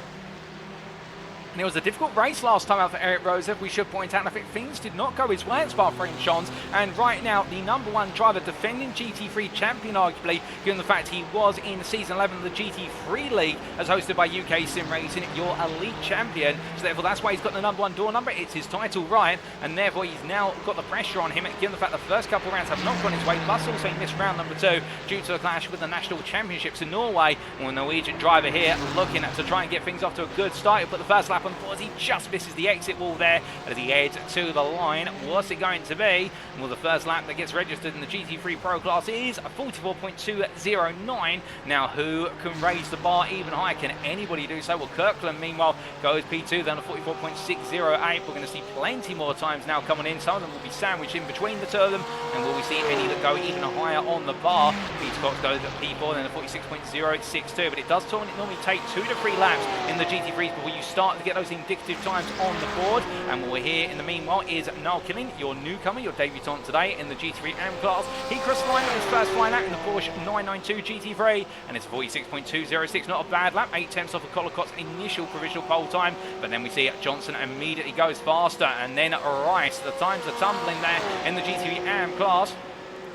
S1: And it was a difficult race last time out for Eric Rosev, we should point out. I think things did not go his way at Spa-Francorchamps, and right now the #1 driver, defending GT3 champion arguably, given the fact he was in season 11 of the GT3 League as hosted by UK Sim Racing, your elite champion. So therefore that's why he's got the #1 door number, it's his title right, and therefore he's now got the pressure on him, given the fact the first couple of rounds have not gone his way, plus also he missed round number 2 due to a clash with the National Championships in Norway. Well, Norwegian driver here looking to try and get things off to a good start. He'll put the first lap on the board. He just misses the exit wall there as he heads to the line. What's it going to be? Well, the first lap that gets registered in the GT3 Pro class is a 44.209. Now, who can raise the bar even higher? Can anybody do so? Well, Kirkland, meanwhile, goes P2 down to 44.608. We're going to see plenty more times now coming in. Some of them will be sandwiched in between the two of them, and will we see any that go even higher on the bar? Peter Cox goes at P4, then a 46.062. But it does normally take 2 to 3 laps in the GT3s before you start to get those indicative times on the board. And what we're here in the meanwhile is Noel Killing, your newcomer, your debutant today in the GT3 AM class. He crossed the line with his first flying lap in the Porsche 992 GT3, and it's 46.206. Not a bad lap, 8 tenths off of Collicott's initial provisional pole time. But then we see Johnson immediately goes faster, and then Rice. The times are tumbling there in the GT3 AM class.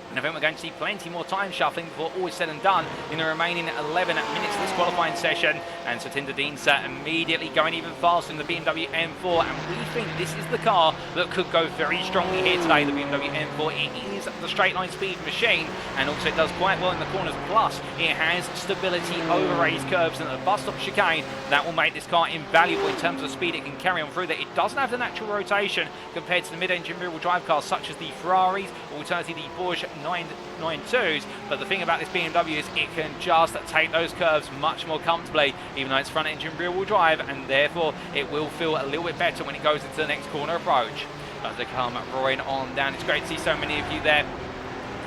S1: And I think we're going to see plenty more time shuffling before all is said and done in the remaining 11 minutes of this qualifying session. And Satinder Deansa immediately going even faster in the BMW M4. And we think this is the car that could go very strongly here today, the BMW M4. It is the straight line speed machine, and also it does quite well in the corners. Plus, it has stability over raised curves, and at the bus stop chicane, that will make this car invaluable in terms of speed it can carry on through that. It doesn't have the natural rotation compared to the mid-engine rear-wheel drive cars such as the Ferraris, or alternatively the Porsche 992s, but the thing about this BMW is it can just take those curves much more comfortably, even though it's front engine rear wheel drive, and therefore it will feel a little bit better when it goes into the next corner approach. As they come roaring on down, it's great to see so many of you there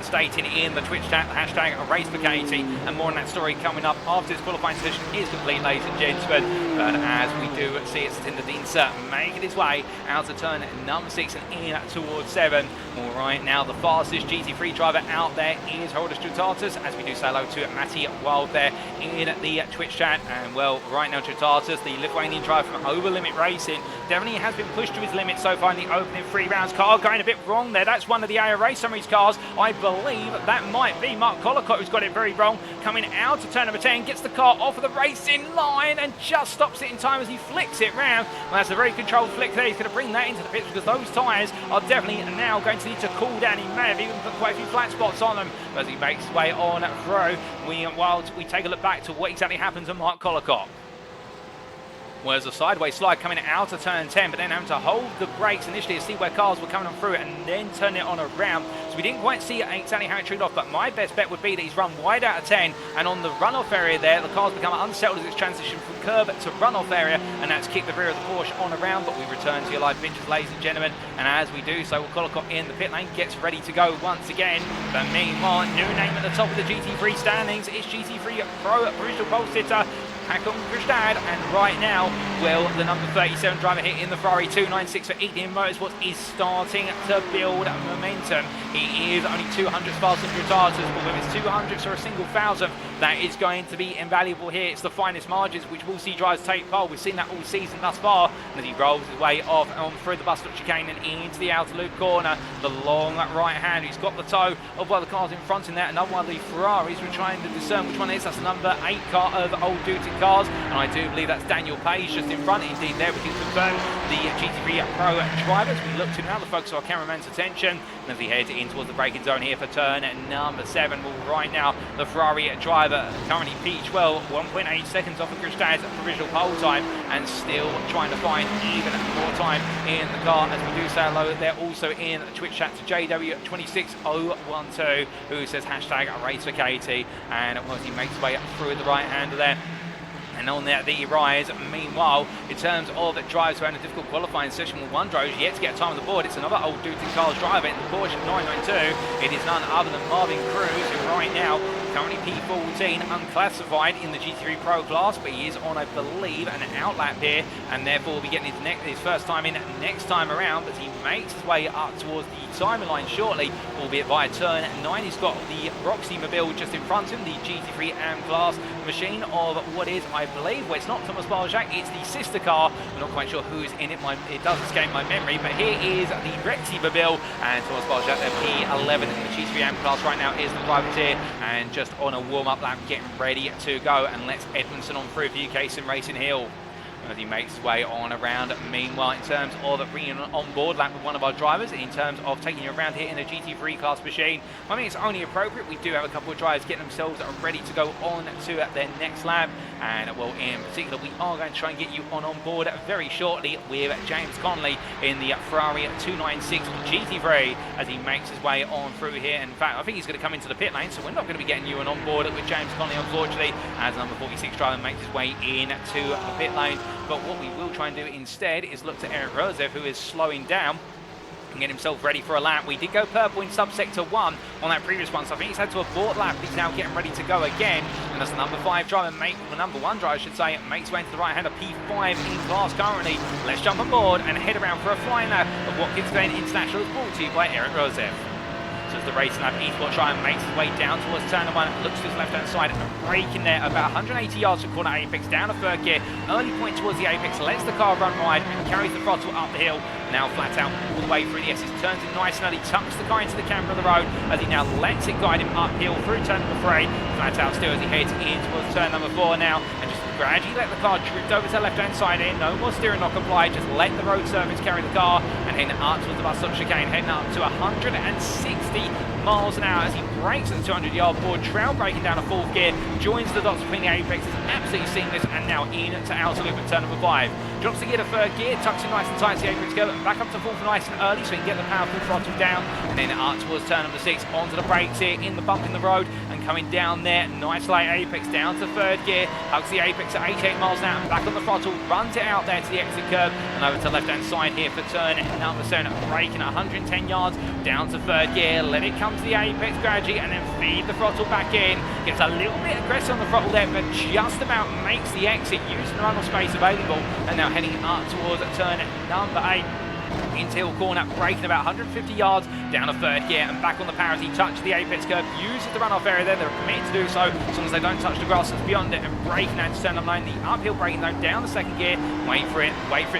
S1: stating in the Twitch chat, the hashtag #RaceForKatie, and more on that story coming up after this qualifying session is complete, ladies and gentlemen. But as we do see it, Satinder Deansa making his way out of turn number 6 and in towards 7. Well, right now the fastest GT3 driver out there is Holders Tritatus, as we do say hello to Matty Wild there in the Twitch chat. And well, right now Tritatus, the Lithuanian driver from Over Limit Racing, definitely has been pushed to his limit so far in the opening 3 rounds. Car going a bit wrong there. That's one of the ARA Summaries cars. I believe that might be Mark Collicott who's got it very wrong. Coming out of turn number 10, gets the car off of the racing line and just stops it in time as he flicks it round. Well, that's a very controlled flick there. He's going to bring that into the pits because those tyres are definitely now going to need to cool down. He may have even put quite a few flat spots on them as he makes his way on through. While we take a look back to what exactly happened to Mark Collicott. Well, there's a sideways slide coming out of turn 10, but then having to hold the brakes initially to see where cars were coming on through it and then turn it on around. So we didn't quite see exactly how it treated off, but my best bet would be that he's run wide out of 10, and on the runoff area there, the car's become unsettled as it's transitioned from curb to runoff area, and that's kicked the rear of the Porsche on around. But we return to your live pictures, ladies and gentlemen, and as we do so, Collicott in the pit lane gets ready to go once again. But meanwhile, new name at the top of the GT3 standings is GT3 Pro Provisional Pole Sitter Hakon Kristad, and right now, well, the number 37 driver here in the Ferrari 296 for EDM Motorsports is starting to build momentum. He is only 200 faster than Tritatus, but with his 200s or a single thousandth, that is going to be invaluable here. It's the finest margins which we'll see drivers take pole. We've seen that all season thus far, and as he rolls his way off through the bus stop chicane and into the outer loop corner, the long right hand, he's got the toe of one of the cars in front in there, another one of the Ferraris. We're trying to discern which one it is. That's the number 8 car of Old Duty Cars, and I do believe that's Daniel Page just in front. Indeed, there we can confirm the GT3 Pro drivers. We look to now the focus of our cameraman's attention, and as we head in towards the braking zone here for turn number 7. Well, right now the Ferrari driver currently P12, 1.8 seconds off of Kristad's provisional pole time, and still trying to find even more time in the car. As we do say hello, they're also in the Twitch chat to JW26012, who says hashtag #RaceForKatie, and once he makes his way through the right hander there. And on there, the rise. Meanwhile, in terms of drives around a difficult qualifying session, with one driver yet to get a time on the board, it's another Old Duty Cars driver in the Porsche 992. It is none other than Marvin Cruz, who right now currently P14 unclassified in the GT3 Pro class, but he is on, I believe, an outlap here, and therefore will be getting his first time in next time around, but he makes his way up towards the timing line shortly, albeit via turn 9. He's got the Roxy Mobile just in front of him, the GT3 AM class machine of what is, I believe, well, it's not Thomas Barjac, it's the sister car. I'm not quite sure who's in it, it does escape my memory, but here is the Rexy Mobile, and Thomas Barjac, their P11 in the GT3 AM class right now is the privateer, and just on a warm-up lap, getting ready to go, and let's Edmondson on through for UK Sim Racing Hill as he makes his way on around. Meanwhile, in terms of bringing an on-board lap with one of our drivers, in terms of taking you around here in a GT3 class machine, I think it's only appropriate. We do have a couple of drivers getting themselves ready to go on to their next lap, and well, in particular, we are going to try and get you on board very shortly with James Conley in the Ferrari 296 GT3 as he makes his way on through here. In fact, I think he's going to come into the pit lane, so we're not going to be getting you on board with James Conley, unfortunately, as number 46 driver makes his way into the pit lane. But what we will try and do instead is look to Eric Rosev, who is slowing down and get himself ready for a lap. We did go purple in subsector 1 on that previous one, so I think he's had to abort lap. He's now getting ready to go again, and as the number 5 driver, the number 1 driver, I should say, makes way into the right hand of P5 in class currently. Let's jump on board and head around for a flying lap of Watkins Glen International, is brought to you by Eric Rosev. So as the racing lap esports driver makes his way down towards turn 1, looks to his left-hand side, and braking there about 180 yards from corner apex, down to third gear, early point towards the apex, lets the car run wide and carries the throttle up the hill, now flat out all the way through the S's, turns it nice and early, tucks the car into the camber of the road as he now lets it guide him uphill through turn number 3, flat out still as he heads in towards turn number 4 now, and just gradually let the car drift over to the left-hand side here, no more steering lock applied, just let the road surface carry the car, and heading up towards the bus stop chicane, heading up to 160 miles an hour as he brakes at the 200-yard board, trail braking down a 4th gear, joins the dots between the apexes, absolutely seamless, and now in to outer loop at turn number 5. Drops the gear to 3rd gear, tucks it nice and tight to the apex curve, and back up to 4th nice and early so he can get the powerful throttle down, and then up towards turn number 6, onto the brakes here, in the bump in the road, and coming down there, nice light apex, down to 3rd gear, hugs the apex at 88 miles an hour, and back on the throttle, runs it out there to the exit curve, and over to the left-hand side here for turn number 7, braking at 110 yards, down to 3rd gear, let it come to the apex gradually, and then feed the throttle back in, gets a little bit aggressive on the throttle there, but just about makes the exit, using the runoff space available, and now heading up towards turn number 8. Into hill corner, braking about 150 yards, down to 3rd gear and back on the parity, touch the apex curve, uses the runoff area there, they're permitted to do so, as long as they don't touch the grass that's beyond it, and braking out to turn number 9, the uphill braking though, down the 2nd gear, wait for it,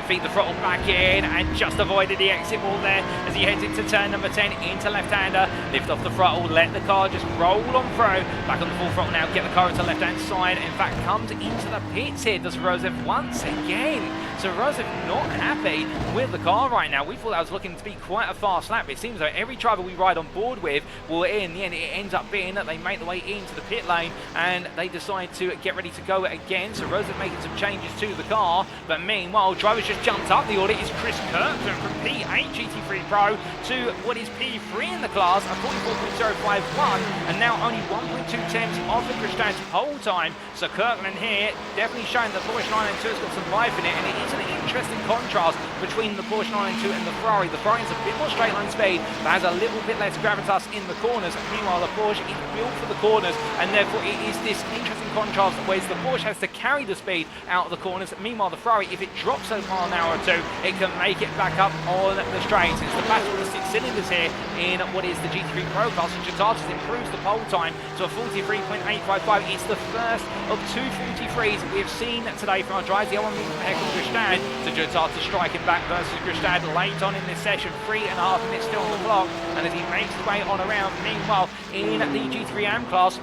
S1: feed the throttle back in, and just avoided the exit wall there, as he heads into turn number 10, into left-hander, lift off the throttle, let the car just roll on through, back on the full throttle now, get the car into the left-hand side, in fact comes into the pits here, does Rosev once again, so Rosev not happy with the car right now. We thought that was looking to be quite a fast lap. It seems like every driver we ride on board with will, in the end, it ends up being that they make the way into the pit lane and they decide to get ready to go again. So Rosev making some changes to the car, but meanwhile, drivers just jumped up the order. It's Chris Kirkland from P8 GT3 Pro to what is P3 in the class, a 44.051, and now only 1.2 tenths of the Christian's whole time. So Kirkland here definitely showing that Porsche 992 has got some life in it, and it is an interesting contrast between the Porsche 992 and the Ferrari. The Ferrari is a bit more straight line speed, but has a little bit less gravitas in the corners. Meanwhile, the Porsche is built for the corners, and therefore it is this interesting contrast where the Porsche has to carry the speed out of the corners. Meanwhile, the Ferrari, if it drops a mile an hour or two, it can make it back up on the straights. It's the battle of the 6 cylinders here in what is the GT3 Pro class, and Jatatis improves the pole time to a 43.855. It's the first of 2 43s we have seen today from our drivers. The other one being from Heckle Gristad, so Jatatis striking back versus Gristad late on in this session, 3.5 minutes still on the clock, and as he makes his way on around, meanwhile in the GT3 AM class,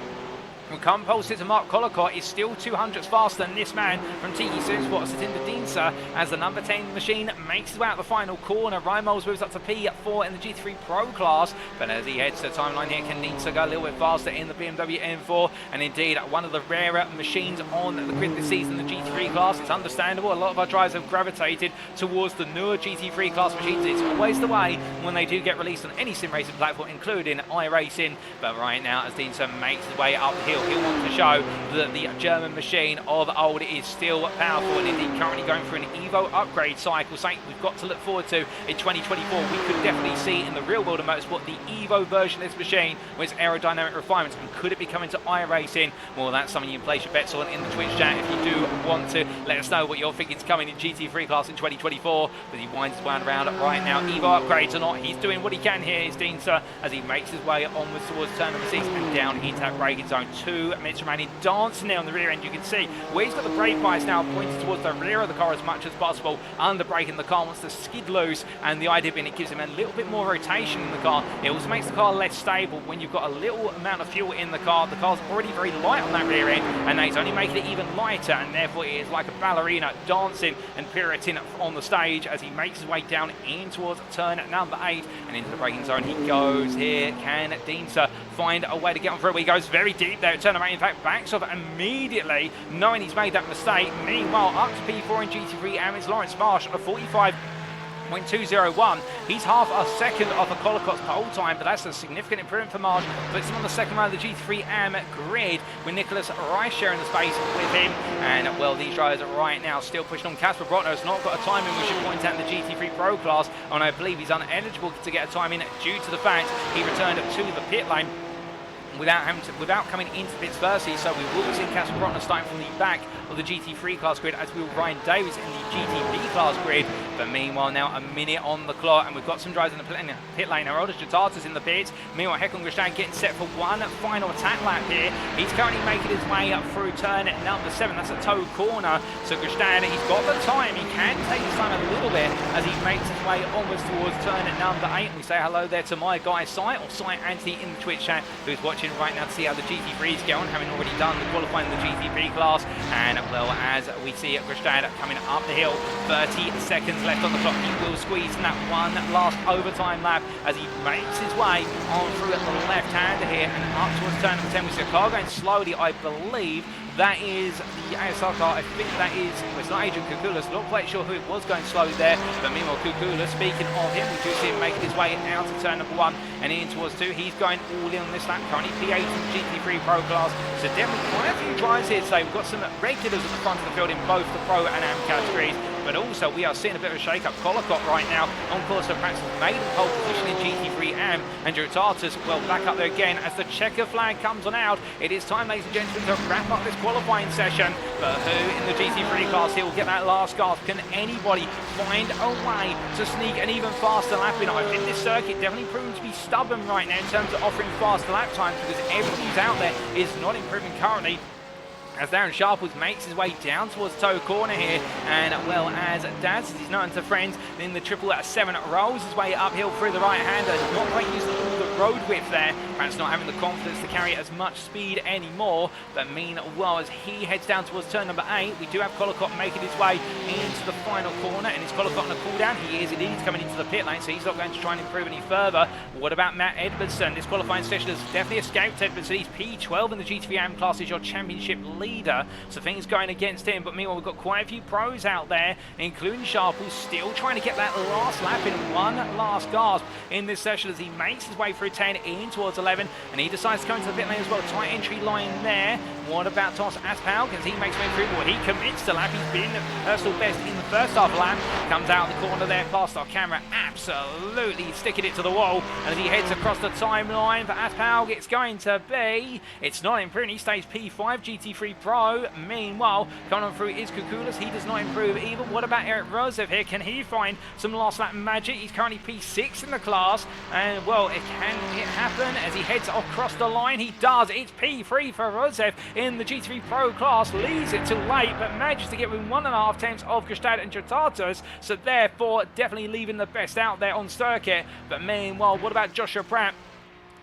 S1: from Compole to Mark Collicott is still 200s faster than this man from Tiki Supersport, Satinder Dinsa, as the number 10 machine makes his way out the final corner. Ryan Moles moves up to P4 in the GT3 Pro class, but as he heads to the timeline here, can Dinsa go a little bit faster in the BMW M4, and indeed one of the rarer machines on the grid this season, the GT3 class. It's understandable, a lot of our drivers have gravitated towards the newer GT3 class machines. It's always the way when they do get released on any sim racing platform, including iRacing, but right now as Dinsa makes his way up the hill hill. He'll want to show that the German machine of old is still powerful and indeed currently going through an Evo upgrade cycle, something we've got to look forward to in 2024. We could definitely see in the real world of motorsport the Evo version of this machine with its aerodynamic refinements. And could it be coming to iRacing? Well, that's something you can place your bets on in the Twitch chat if you do want to. Let us know what you're thinking is coming in GT3 class in 2024. But he winds his way around right now. Evo upgrades or not, he's doing what he can here, is Dienster, as he makes his way onwards towards turn number 6 and down into that braking zone. 2 minutes remaining, dancing there on the rear end. You can see where he's got the brake bias now pointed towards the rear of the car as much as possible. Under braking, the car wants to skid loose, and the idea being it gives him a little bit more rotation in the car. It also makes the car less stable when you've got a little amount of fuel in the car. The car's already very light on that rear end, and he's only making it even lighter, and therefore it is like a ballerina dancing and pirouetting on the stage as he makes his way down in towards turn number 8 and into the braking zone. He goes here. Can Dienster find a way to get on through? He goes very deep there at turn number 8. In fact, backs off immediately, knowing he's made that mistake. Meanwhile, up to P4 in GT3, and it's Lawrence Marsh at 45.201. He's half a second off of Colicott's pole time, but that's a significant improvement for Marsh. Puts him on the second round of the GT3 AM grid with Nicholas Rice sharing the space with him. And well, these drivers are right now still pushing on. Casper Brotner has not got a time in, we should point out, in the GT3 Pro class, and I believe he's ineligible to get a time in due to the fact he returned to the pit lane without coming into pits firstly. So we will see Casper Brotner starting from the back of the GT3 class grid, as will Ryan Davies in the GTP class grid. But meanwhile, now a minute on the clock, and we've got some drivers in the pit lane. Herodas Jatatas in the pits. Meanwhile, Hekon Gristan getting set for one final attack lap here. He's currently making his way up through turn number 7. That's a toe corner. So Gristan, he's got the time. He can take his time a little bit as he makes his way onwards towards turn number 8. And we say hello there to my guy, Sai, or Sai Anthony in the Twitch chat, who's watching right now to see how the GT3 is going, having already done the qualifying in the GTP class. And well, as we see Gristan coming up the hill, 30 seconds left on the clock. He will squeeze in that one last overtime lap as he makes his way on through at the left-hander here and up towards turn number 10. We see a car going slowly, I believe. That is the ASR car. I think that is, well, it's not Adrian Kukulas, not quite sure who it was going slowly there. But meanwhile, Kukulas, speaking of him, we do see him making his way out to turn number 1 and in towards 2. He's going all in on this lap, currently P8 in the GT3 Pro class. So definitely quite a few drives here today. We've got some regulars at the front of the field in both the Pro and Am categories. But also, we are seeing a bit of a shake-up. Collicott right now on course for perhaps maiden pole position in GT3 AM. And Jatatas, well, back up there again as the checker flag comes on out. It is time, ladies and gentlemen, to wrap up this qualifying session. But who in the GT3 class here will get that last gasp? Can anybody find a way to sneak an even faster lap in? I think this circuit definitely proven to be stubborn right now in terms of offering faster lap times, because everything who's out there is not improving currently. As Darren Sharples makes his way down towards toe corner here, and well, as Daz, he's known to friends, in the 777 rolls his way uphill through the right-hander, not quite using all the road width there, perhaps not having the confidence to carry as much speed anymore. But meanwhile, as he heads down towards turn number 8, we do have Collicott making his way into the final corner, and is Collicott on a cooldown? He is indeed coming into the pit lane, so he's not going to try and improve any further. What about Matt Edmondson? This qualifying session has definitely escaped Edmondson. He's P12 in the GT3 AM class, is your championship leader, so things going against him. But meanwhile, we've got quite a few pros out there, including Sharple, still trying to get that last lap in, one last gasp in this session as he makes his way through 10 in towards 11, and he decides to go into the pit lane as well. Tight entry line there. What about Thomas Aspal? Because he makes way through. Well, he commits to lap. He's been personal best in the first half lap. Comes out the corner there past our camera, absolutely sticking it to the wall. And as he heads across the timeline for Aspal, it's going to be, it's not improving. He stays P5 GT3 Pro. Meanwhile, coming on through is Kukulas. He does not improve either. What about Eric Rosev here? Can he find some last lap magic? He's currently P6 in the class. And well, can it happen as he heads across the line? He does. It's P3 for Rosev in the GT3 Pro class. Leaves it till late, but manages to get within 1.5 tenths of Gestad and Jatatas. So therefore, definitely leaving the best out there on circuit. But meanwhile, what about Joshua Pratt?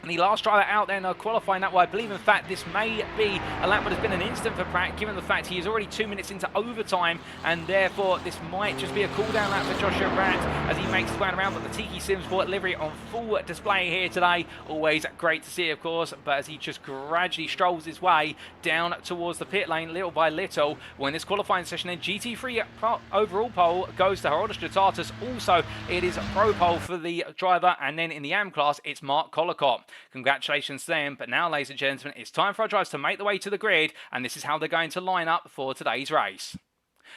S1: And the last driver out there now qualifying that way. I believe, in fact, this may be a lap that has been an instant for Pratt, given the fact he is already 2 minutes into overtime, and therefore this might just be a cool-down lap for Joshua Pratt as he makes his way around. But the Tiki Sim Sport livery on full display here today. Always great to see, of course, but as he just gradually strolls his way down towards the pit lane, little by little, when this qualifying session in GT3 overall pole goes to Herodas Jatatas. Also, it is pro pole for the driver, and then in the AM class, it's Mark Collicott. Congratulations to them, but now, ladies and gentlemen, it's time for our drivers to make their way to the grid, and this is how they're going to line up for today's race.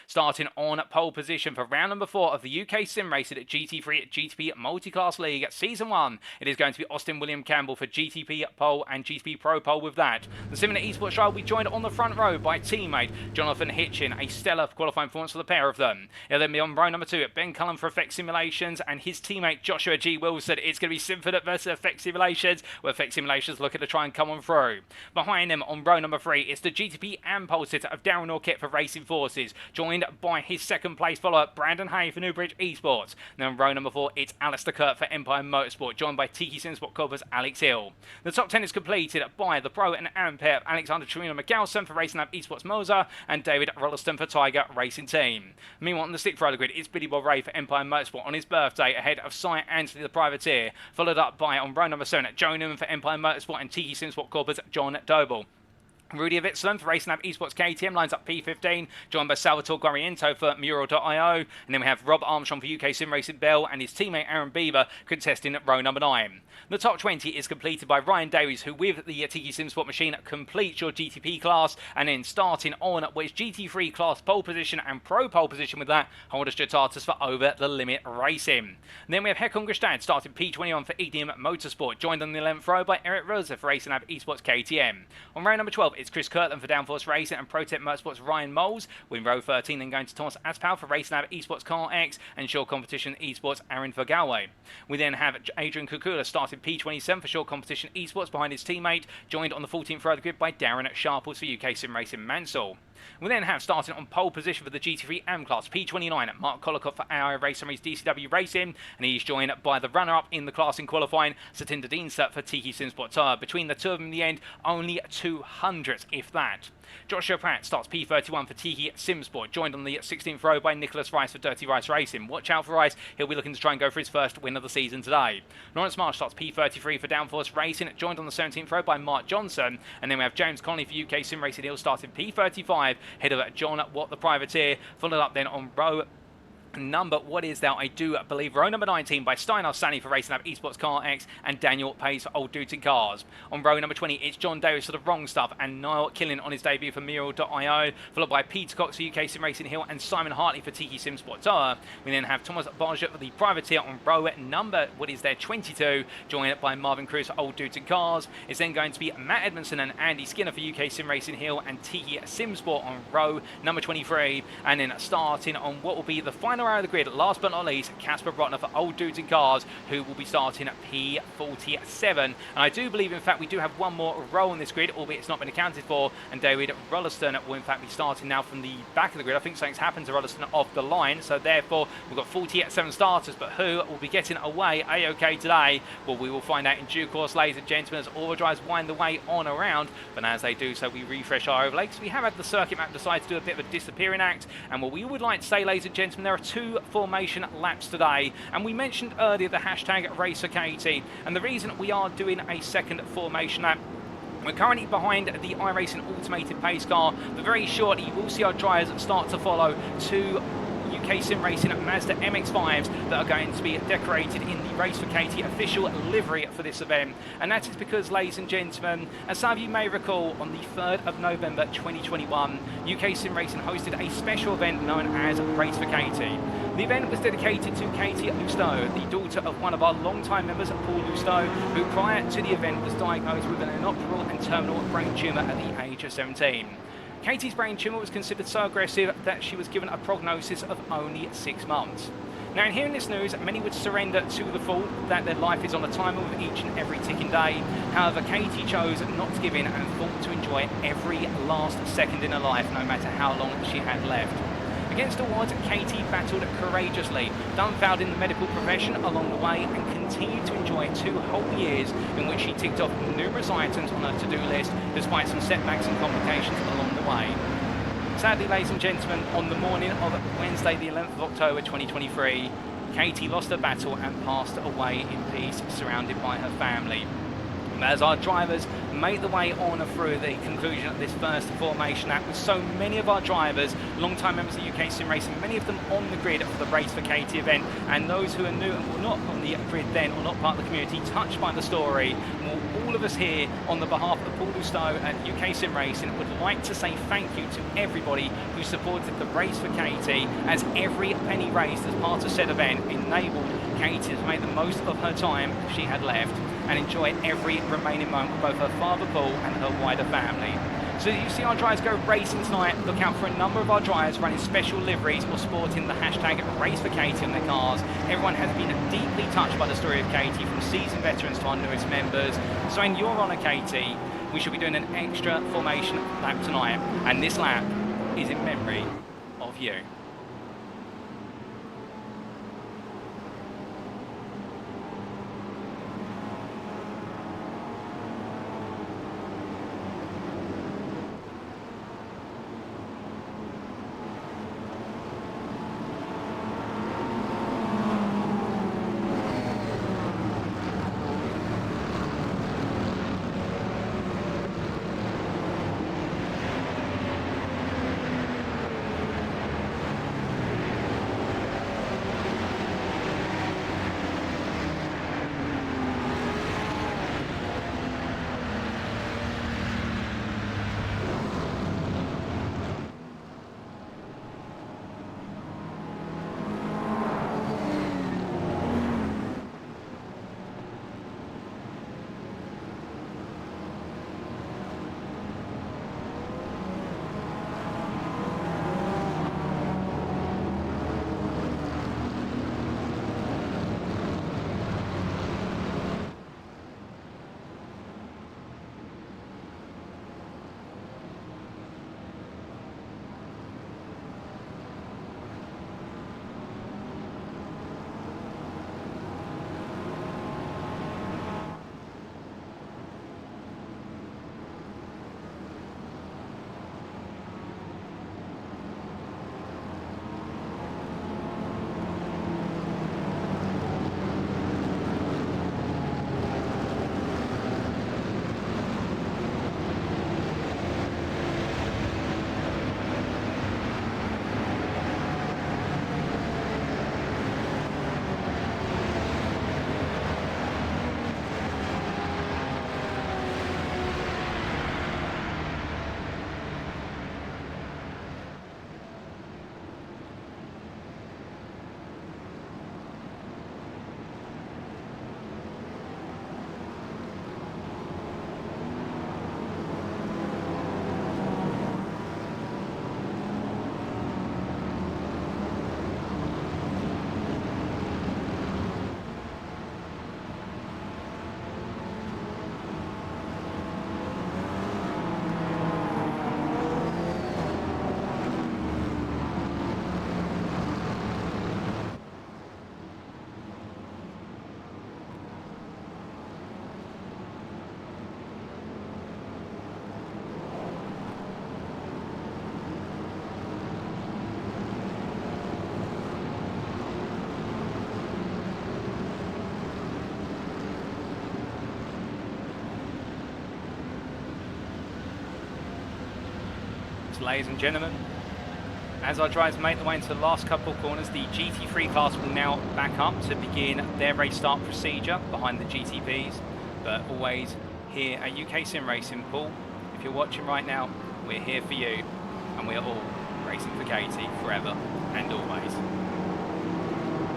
S1: Starting on pole position for round number 4 of the UK Sim Racing at GT3-GTP Multiclass League Season 1, it is going to be Austin William Campbell for GTP Pole and GTP Pro Pole with that. The Sim Esports driver will be joined on the front row by teammate Jonathan Hitchin, a stellar qualifying performance for the pair of them. It'll then be on row number 2 at Ben Cullen for Effect Simulations and his teammate Joshua G. Wilson. It's going to be Simford versus Effect Simulations, where Effect Simulations looking to try and come on through. Behind them on row number 3, it's the GTP and pole sitter of Darren Orkett for Racing Forces, joined by his second place follower Brandon Hay for Newbridge Esports. Now in row number 4, it's Alistair Kurt for Empire Motorsport, joined by Tiki Simsport Corpus Alex Hill. The top 10 is completed by the pro and AM pair of Alexander Trino McGalson for Racing Lab Esports Moser and David Rolliston for Tiger Racing Team. Meanwhile, on the stick for the grid, it's Billy Bob Ray for Empire Motorsport on his birthday, ahead of Cy Anthony the Privateer, followed up by on row number 7 Joe Newman for Empire Motorsport and Tiki Simsport Corpus John Doble. Rudy Vitzland for Racing Lab Esports KTM lines up P15, joined by Salvatore Guariento for Mural.io. And then we have Rob Armstrong for UK Sim Racing Bell and his teammate Aaron Beaver contesting row number 9. The top 20 is completed by Ryan Davies, who with the Tiki Sim Sport machine completes your GTP class, and then starting on which GT3 class pole position and pro pole position with that, Holder Stratatus for Over the Limit Racing. And then we have Hekon Gustad starting P21 for EDM Motorsport, joined on the 11th row by Eric Rosa for Racing Lab Esports KTM. On row number 12, it's Chris Kirtland for Downforce Racing and ProTech Motorsports Ryan Moles. With row 13 then going to Thomas Aspal for Racing Lab Esports Car X and Short Competition Esports Aaron Vergalway. We then have Adrian Kukula starting P27 for Short Competition Esports behind his teammate, joined on the 14th row of the grid by Darren Sharples for UK Sim Racing Mansell. We then have starting on pole position for the GT3 AM class P29 at Mark Kolokov for AI Race Summaries DCW Racing, and he's joined by the runner-up in the class in qualifying, Satinder Deansett for Tiki Simsport Tire. Between the two of them in the end, only 200, if that. Joshua Pratt starts P31 for Tiki Simsport, joined on the 16th row by Nicholas Rice for Dirty Rice Racing. Watch out for Rice, he'll be looking to try and go for his first win of the season today. Lawrence Marsh starts P33 for Downforce Racing, joined on the 17th row by Mark Johnson. And then we have James Connolly for UK Sim Racing Hill starting P35, head of John Watt the Privateer, followed up then on row number, I do believe, row number 19 by Steinar Sani for Racing Lab Esports Car X and Daniel Pace for Old Dudes in Cars. On row number 20, it's John Davis for The Wrong Stuff and Niall Killen on his debut for Mural.io, followed by Peter Cox for UK Sim Racing Hill and Simon Hartley for Tiki Sim Sport Tower. We then have Thomas Barger for the Privateer on row number, 22, joined by Marvin Cruz for Old Dudes in Cars. It's then going to be Matt Edmondson and Andy Skinner for UK Sim Racing Hill and Tiki Sim Sport on row number 23, and then starting on what will be the final row of the grid, last but not least, Casper Brotner for Old Dudes in Cars, who will be starting at P47. And I do believe, in fact, we do have one more row on this grid, albeit it's not been accounted for, and David Rolliston will, in fact, be starting now from the back of the grid. I think something's happened to Rolliston off the line, so therefore we've got 47 starters, but who will be getting away A-OK today? Well, we will find out in due course, ladies and gentlemen, as all the drivers wind the way on around. But as they do so, we refresh our overlay, because we have had the circuit map decide to do a bit of a disappearing act. And what we would like to say, ladies and gentlemen, there are 2 formation laps today, and we mentioned earlier the hashtag Race for Katie, and the reason we are doing a second formation lap, we're currently behind the iRacing automated pace car, but very shortly you will see our drivers start to follow 2 UK Sim Racing Mazda MX-5s that are going to be decorated in the Race for Katie official livery for this event. And that is because, ladies and gentlemen, as some of you may recall, on the 3rd of November 2021, UK Sim Racing hosted a special event known as Race for Katie. The event was dedicated to Katie Lousteau, the daughter of one of our long-time members, Paul Lousteau, who prior to the event was diagnosed with an inoperable and terminal brain tumour at the age of 17. Katie's brain tumour was considered so aggressive that she was given a prognosis of only 6 months. Now, in hearing this news, many would surrender to the thought that their life is on a timer with each and every ticking day. However, Katie chose not to give in and thought to enjoy every last second in her life, no matter how long she had left. Against all odds, Katie battled courageously, dumbfounded in the medical profession along the way, and continued to enjoy 2 whole years in which she ticked off numerous items on her to-do list, despite some setbacks and complications along the way. Sadly, ladies and gentlemen, on the morning of Wednesday, the 11th of October 2023, Katie lost her battle and passed away in peace, surrounded by her family. As our drivers make the way on through the conclusion of this first formation lap, with so many of our drivers, long-time members of UK Sim Racing, many of them on the grid for the Race for Katie event, and those who are new and were not on the grid then or not part of the community touched by the story will of us here on the behalf of Paul Lustow and UK Sim Racing would like to say thank you to everybody who supported the race for Katie, as every penny raised as part of said event enabled Katie to make the most of her time she had left and enjoy every remaining moment with both her father Paul and her wider family. So as you see our drivers go racing tonight, look out for a number of our drivers running special liveries or sporting the hashtag Race for Katie on their cars. Everyone has been deeply touched by the story of Katie, from seasoned veterans to our newest members. So in your honour, Katie, we shall be doing an extra formation lap tonight, and this lap is in memory of you. Ladies and gentlemen, as our drivers make their way into the last couple of corners, the GT3 class will now back up to begin their race start procedure behind the GTPs. But always here at UK Sim Racing, Paul, if you're watching right now, we're here for you, and we are all racing for Katie forever and always.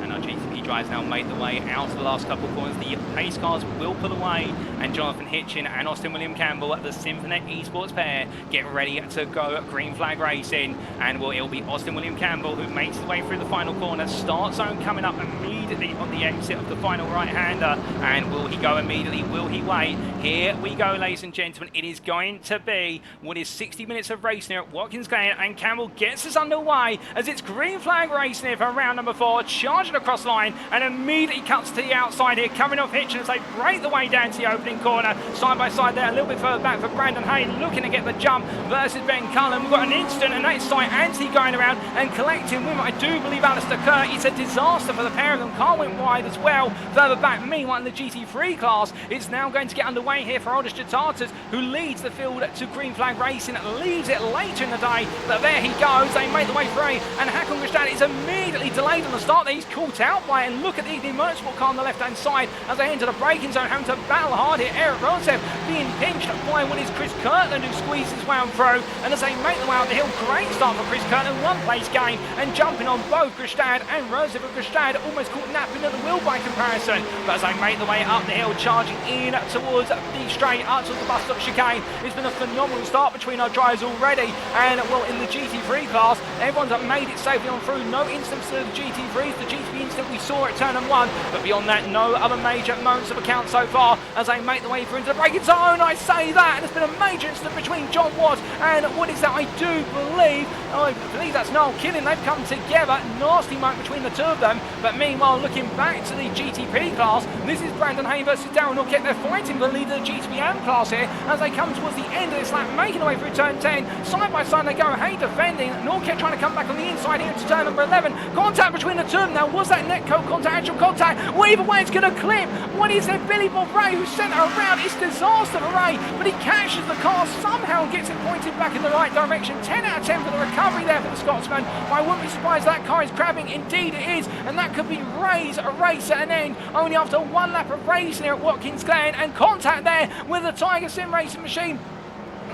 S1: And our GTP drivers now make the way out of the last couple of corners. The pace cars will pull away, and Jonathan Hitchin and Austin William Campbell, the Symphonet Esports pair, get ready to go green flag racing. And it'll be Austin William Campbell who makes his way through the final corner. Start zone coming up immediately on the exit of the final right-hander. And will he go immediately? Will he wait? Here we go, ladies and gentlemen. It is going to be what is 60 minutes of racing here at Watkins, Glen, and Campbell gets us underway as it's green flag racing here for round number 4, charging across line and immediately cuts to the outside here, coming off Hitchin as they break the way down to the opening corner. Side by side there, a little bit further back for Brandon Hay, looking to get the jump versus Ben Cullen. We've got an instant, and that's Sai Anthony going around and collecting with, I do believe, Alistair Kerr. It's a disaster for the pair of them. Car went wide as well. Further back, meanwhile, in the GT3 class, it's now going to get underway here for Aldous Jatatas, who leads the field to green flag racing, leaves it later in the day, but there he goes. They make the way free, and Hakon Gestad is immediately delayed on the start. He's caught caught out by it. And look at the Igni Motorsport car on the left-hand side as they enter the braking zone, having to battle hard here. Eric Rosev being pinched by what is Chris Kirtland, who squeezes his way on through. And as they make the way out the hill, great start for Chris Kirtland, one-place gain, and jumping on both Gristad and Rosev. And Gristad almost caught napping at the wheel by comparison. But as they make the way up the hill, charging in towards the straight, up towards the bus stop chicane, it's been a phenomenal start between our drivers already. And well, in the GT3 class, everyone's made it safely on through. No instance of the GT3s, the GTP incident we saw at turn 1, but beyond that, no other major moments of account so far as they make the way through into the braking zone. I say that, and it's been a major incident between John Watt and what is that? I believe that's Noel Killing. They've come together, nasty moment between the two of them. But meanwhile, looking back to the GTP class, this is Brandon Hay versus Darren Norquette. They're fighting for the lead of the GTP class here as they come towards the end of this lap, making their way through turn 10. Side by side they go, Hay defending, Norquette trying to come back on the inside here into turn number 11. Contact between the two of them. Now, was that net coat contact, actual contact? Well, either way, it's going to clip. What is it? Billy Bob Ray, who sent her around. It's disaster for Ray, but he catches the car, somehow gets it pointed back in the right direction. 10 out of 10 for the recovery there for the Scotsman. I wouldn't be surprised that car is crabbing. Indeed it is, and that could be Ray's race at an end, only after one lap of racing here at Watkins Glen. And contact there with the Tiger Sim Racing machine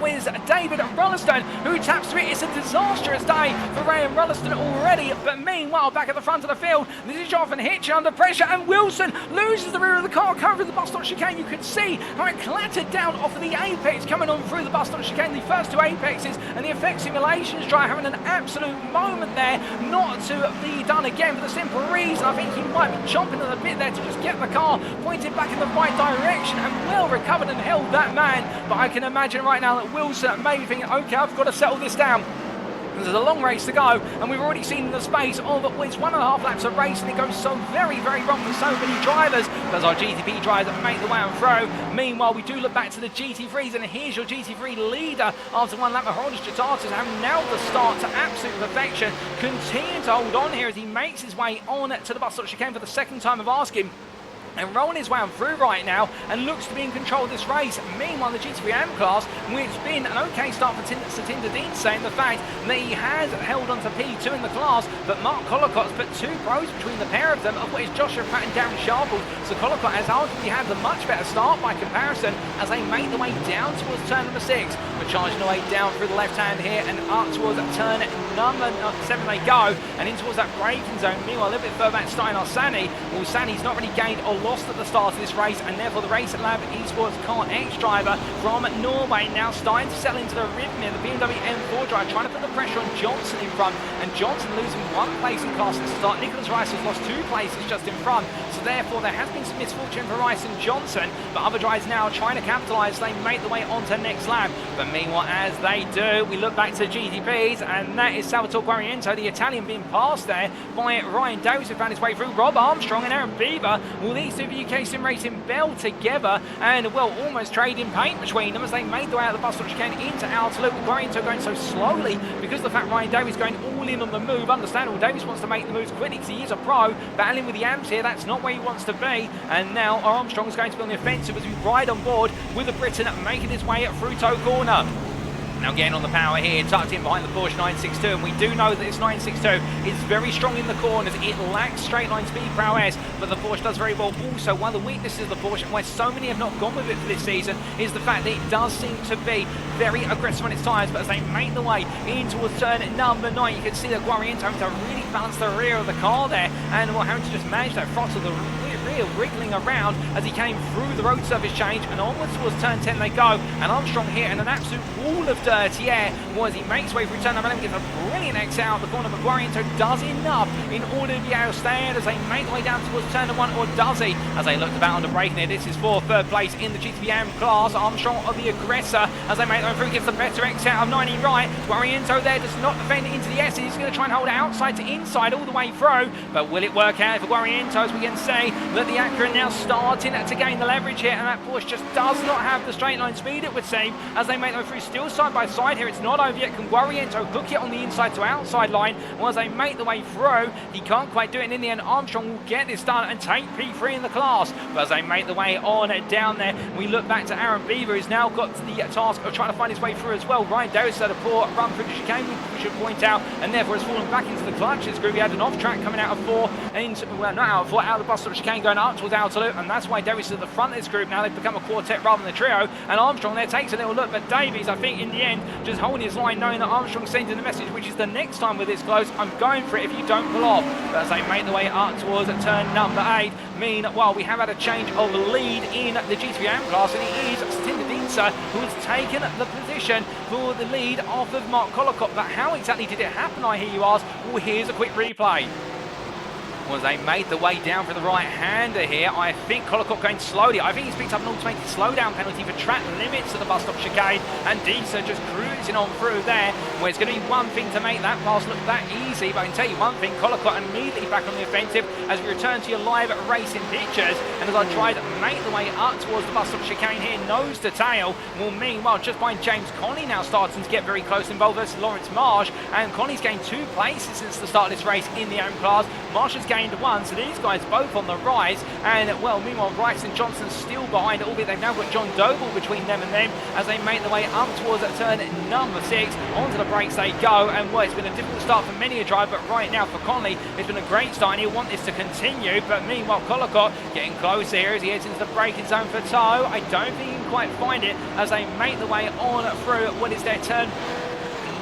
S1: with David Rolliston, who taps through it. It's a disastrous day for Ray and Rolliston already, but meanwhile, back at the front of the field, this is Jonathan Hitch under pressure, and Wilson loses the rear of the car, covering the bus stop chicane. You can see how it clattered down off of the apex, coming on through the bus stop chicane, the first two apexes, and the effect simulations driver having an absolute moment there, not to be done again for the simple reason I think he might be chomping at the bit there to just get the car pointed back in the right direction, and well recovered and held that man. But I can imagine right now that Wilson may be thinking, okay, I've got to settle this down. There's a long race to go, and we've already seen in the space of it's 1.5 laps of race, and it goes so very, very wrong for so many drivers because our GTP drivers make the way on through. Meanwhile, we do look back to the GT3s, and here's your GT3 leader after one lap of Hornish Jatatas, having nailed the start to absolute perfection. Continue to hold on here as he makes his way on to the bus stop chicane for the second time of asking, and rolling his way on through right now, and looks to be in control of this race. Meanwhile, the GT3 class, which has been an okay start for Satinder Dean, saying the fact that he has held on to P2 in the class, but Mark Collicott's put two pros between the pair of them, of which Joshua Pratt and Darren Sharple. So Collicott has arguably had the much better start by comparison as they make the way down towards turn number 6. We're charging away down through the left hand here and up towards turn number 7 they go, and in towards that braking zone. Meanwhile, a little bit further back, Steinar Sani. Well, Sani's not really gained or lost at the start of this race, and therefore the Race Lab Esports Car X driver from Norway now starting to settle into the rhythm here. The BMW M4 driver trying to put the pressure on Johnson in front, and Johnson losing one place in class at the start. Nicholas Rice has lost 2 places just in front, so therefore there has been some misfortune for Rice and Johnson, but other drivers now trying to capitalise. They make the way onto the next lap, but meanwhile, as they do, we look back to the GTPs, and that is Salvatore Guariento, the Italian, being passed there by Ryan Davis, who found his way through. Rob Armstrong and Aaron Beaver, well, these two UK Sim Racing Bell together, and well, almost trading paint between them as they made their way out of the bus stop chicane into Alta. Guariento going so slowly because of the fact Ryan Davis going all in on the move. Understandable, Davis wants to make the moves quickly because he is a pro, battling with the amps here. That's not where he wants to be, and now Armstrong's going to be on the offensive as we ride on board with the Briton making his way at Fruto Corner. Now getting on the power here, tucked in behind the Porsche 962, and we do know that this 962 is very strong in the corners. It lacks straight line speed prowess, but the Porsche does very well. Also, one of the weaknesses of the Porsche, and why so many have not gone with it for this season, is the fact that it does seem to be very aggressive on its tyres. But as they make the way in towards turn number 9, you can see that Guariento having to really balance the rear of the car there, and we're having to just manage that throttle, the rear wriggling around as he came through the road surface change, and onwards towards turn 10 they go. And Armstrong here in an absolute wall of dirty air as he makes way through turn number 11, gets a brilliant exit out the corner, but Guariento does enough in order to be able to stay out as they make their way down towards turn number 1, or does he? As they look about on the braking here, this is for third place in the GTP class. Armstrong of the aggressor as they make their way through, gets the better exit out of 90 right. Guariento there does not defend it into the S. He's going to try and hold it outside to inside all the way through, but will it work out for Guariento? As we can say, the but the Acura now starting to gain the leverage here, and that Porsche just does not have the straight line speed, it would seem, as they make their way through still side by side here. It's not over yet. Can Guariento hook it on the inside to outside line? Well, as they make the way through, he can't quite do it, and in the end, Armstrong will get this done and take P3 in the class. But as they make the way on down there, we look back to Aaron Beaver, who's now got the task of trying to find his way through as well. Ryan Darius had a poor run through the chicane, we should point out, and therefore has fallen back into the clutch. This group, he had an off track coming out of 4, well, not out of 4, out of the bus stop chicane going up towards outer loop, and that's why Darius is at the front of this group now. They've become a quartet rather than a trio, and Armstrong there takes a little look, but Davies, I think in the end, just holding his line, knowing that Armstrong sending the message, which is the next time we're this close, I'm going for it if you don't pull off. But as they make the way up towards turn number 8, meanwhile, we have had a change of lead in the GT3 AM class, and it is Stinder Dinsa who has taken the position for the lead off of Mark Collicott. But how exactly did it happen, I hear you ask? Well, here's a quick replay. As they made the way down for the right-hander here, I think Collicott going slowly. I think he's picked up an automated slowdown penalty for track limits at the bus stop chicane, and Dinsa just cruising on through there, where it's going to be one thing to make that pass look that easy, but I can tell you one thing, Collicott immediately back on the offensive as we return to your live racing pictures, and as I try to make the way up towards the bus stop chicane here, nose to tail, well, meanwhile, just behind James Connie now starting to get very close involved versus Lawrence Marsh, and Connie's gained 2 places since the start of this race in the AM class. Marsh has gained 1, so these guys both on the rise, and well, meanwhile Bryson Johnson's still behind, albeit they've now got John Doble between them and them as they make the way up towards turn number 6. Onto the brakes they go, and well, it's been a difficult start for many a driver, but right now for Conley it's been a great start, and he'll want this to continue. But meanwhile, Collicott getting close here as he heads into the braking zone for toe. I don't think he can quite find it as they make the way on through what is their turn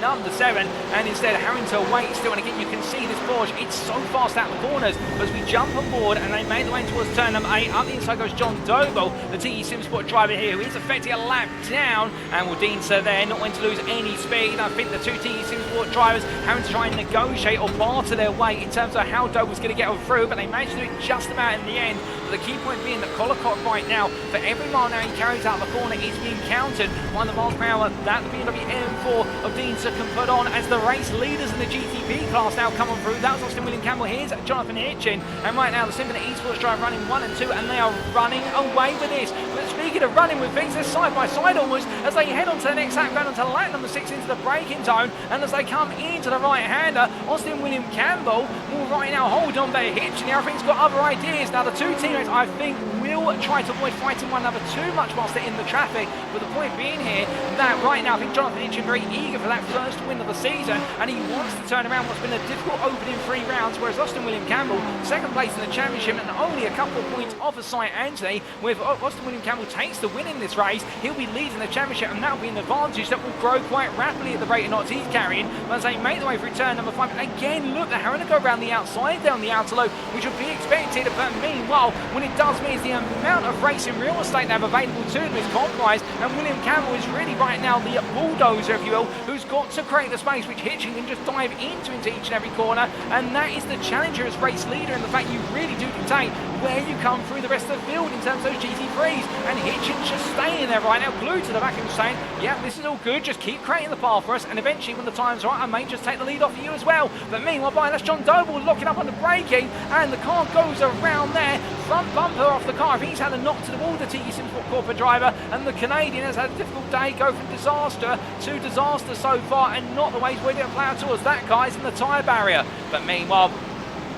S1: number 7, and instead having to wait still. And again, you can see this Porsche, it's so fast out the corners, but as we jump on board and they make the way towards turn number 8, up the inside goes John Doble, the TE Sim Sport driver here, who is effectively a lap down, and will Dinsa there not want to lose any speed. I think the 2 TE Sim Sport drivers having to try and negotiate or barter their way in terms of how Doble's going to get through, but they managed to do it just about in the end. But the key point being that Collicott right now, for every mile now he carries out the corner, it's being countered by the miles per hour that the BMW M4 of Dinsa can put on as the race leaders in the GTP class now come on through. That was Austin William Campbell. Here's Jonathan Hitchin, and right now the Symphony Esports drive running 1 and 2, and they are running away with this. But speaking of running with things, they're side by side almost as they head on to the next lap, going on to lap number 6 into the braking zone, and as they come into the right-hander, Austin William Campbell will right now hold on by Hitchin. I think he's got other ideas. Now the 2 teammates, I think, will try to avoid fighting one another too much whilst they're in the traffic, but the point being here that right now I think Jonathan Hitchin very eager for that first win of the season, and he wants to turn around what's been a difficult opening 3 rounds, whereas Austin William Campbell, 2nd place in the championship and only a couple of points off of Cy Anthony. With Austin William Campbell takes the win in this race, he'll be leading the championship, and that'll be an advantage that will grow quite rapidly at the rate of knots he's carrying. But as they make the way through turn number 5, again, look, they're having to go around the outside there on the outer loop, which would be expected, but meanwhile, when it does mean the amount of racing real estate they have available to them is compromised, and William Campbell is really right now the bulldozer, if you will, who's got to create the space which Hitchin can just dive into each and every corner, and that is the challenger as race leader, and the fact you really do dictate where you come through the rest of the field in terms of those GT3s, and Hitchin's just staying there right now, glued to the back and saying, yeah, this is all good, just keep creating the path for us, and eventually when the time's right, I may just take the lead off of you as well. But meanwhile, that's John Doble locking up on the braking, and the car goes around there, front bumper off the car. I think he's had a knock to the wall, the TE Simsport corporate driver, and the Canadian has had a difficult day, go from disaster to disaster so far, and not the way he's willing to play towards that guy's in the tyre barrier. But meanwhile,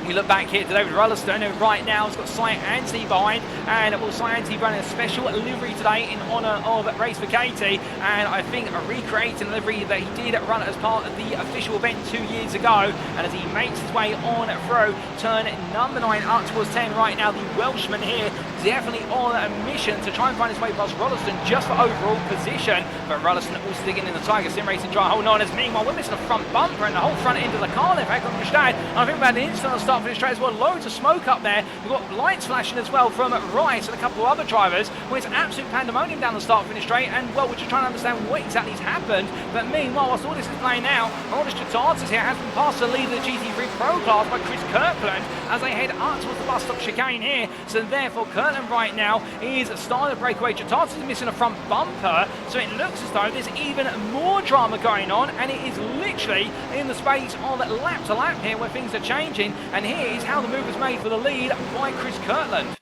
S1: we look back here to David Rulliston, who right now has got Cy Anthony behind, and well, Cy Anthony running a special livery today in honour of Race for Katie, and I think recreating the livery that he did run as part of the official event 2 years ago. And as he makes his way on through turn number 9 up towards 10 right now, the Welshman here definitely on a mission to try and find his way past Rulliston just for overall position. But Rulliston also digging in the Tiger Sim Racing drive, holding on, as meanwhile we're missing a front bumper and the whole front end of the car there, back on the stand. And I think about an instant start for this straight as well, loads of smoke up there. We've got lights flashing as well from Rice and a couple of other drivers. Well, it's absolute pandemonium down the start finish straight, and well, we're just trying to understand what exactly has happened. But meanwhile, whilst all this is playing out, Aldous Chatartis here has been passed to lead the GT3 Pro class by Chris Kirkland as they head up towards the bus stop chicane here. So therefore, Kirkland right now is starting to break away. Chatartis is missing a front bumper, so it looks as though there's even more drama going on, and it is literally in the space of lap to lap here where things are changing. And here is how the move was made for the lead by Chris Kirkland.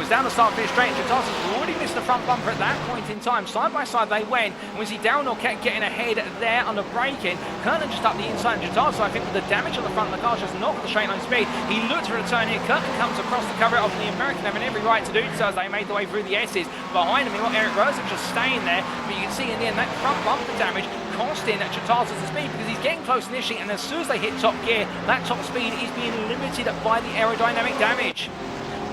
S1: was down the start finish straight. Chatasa's already missed the front bumper at that point in time. Side by side they went. And we see Darren Orkett getting ahead there on the braking. Curtin just up the inside, and Chataza, I think, with the damage on the front of the car, just not with the straight line speed. He looked for a turn here. Curtin comes across to cover it off, and the American having every right to do so as they made their way through the S's. Behind him, Eric Rosa just staying there. But you can see in the end that front bumper damage costing Chataza the speed, because he's getting close initially, and as soon as they hit top gear, that top speed is being limited by the aerodynamic damage.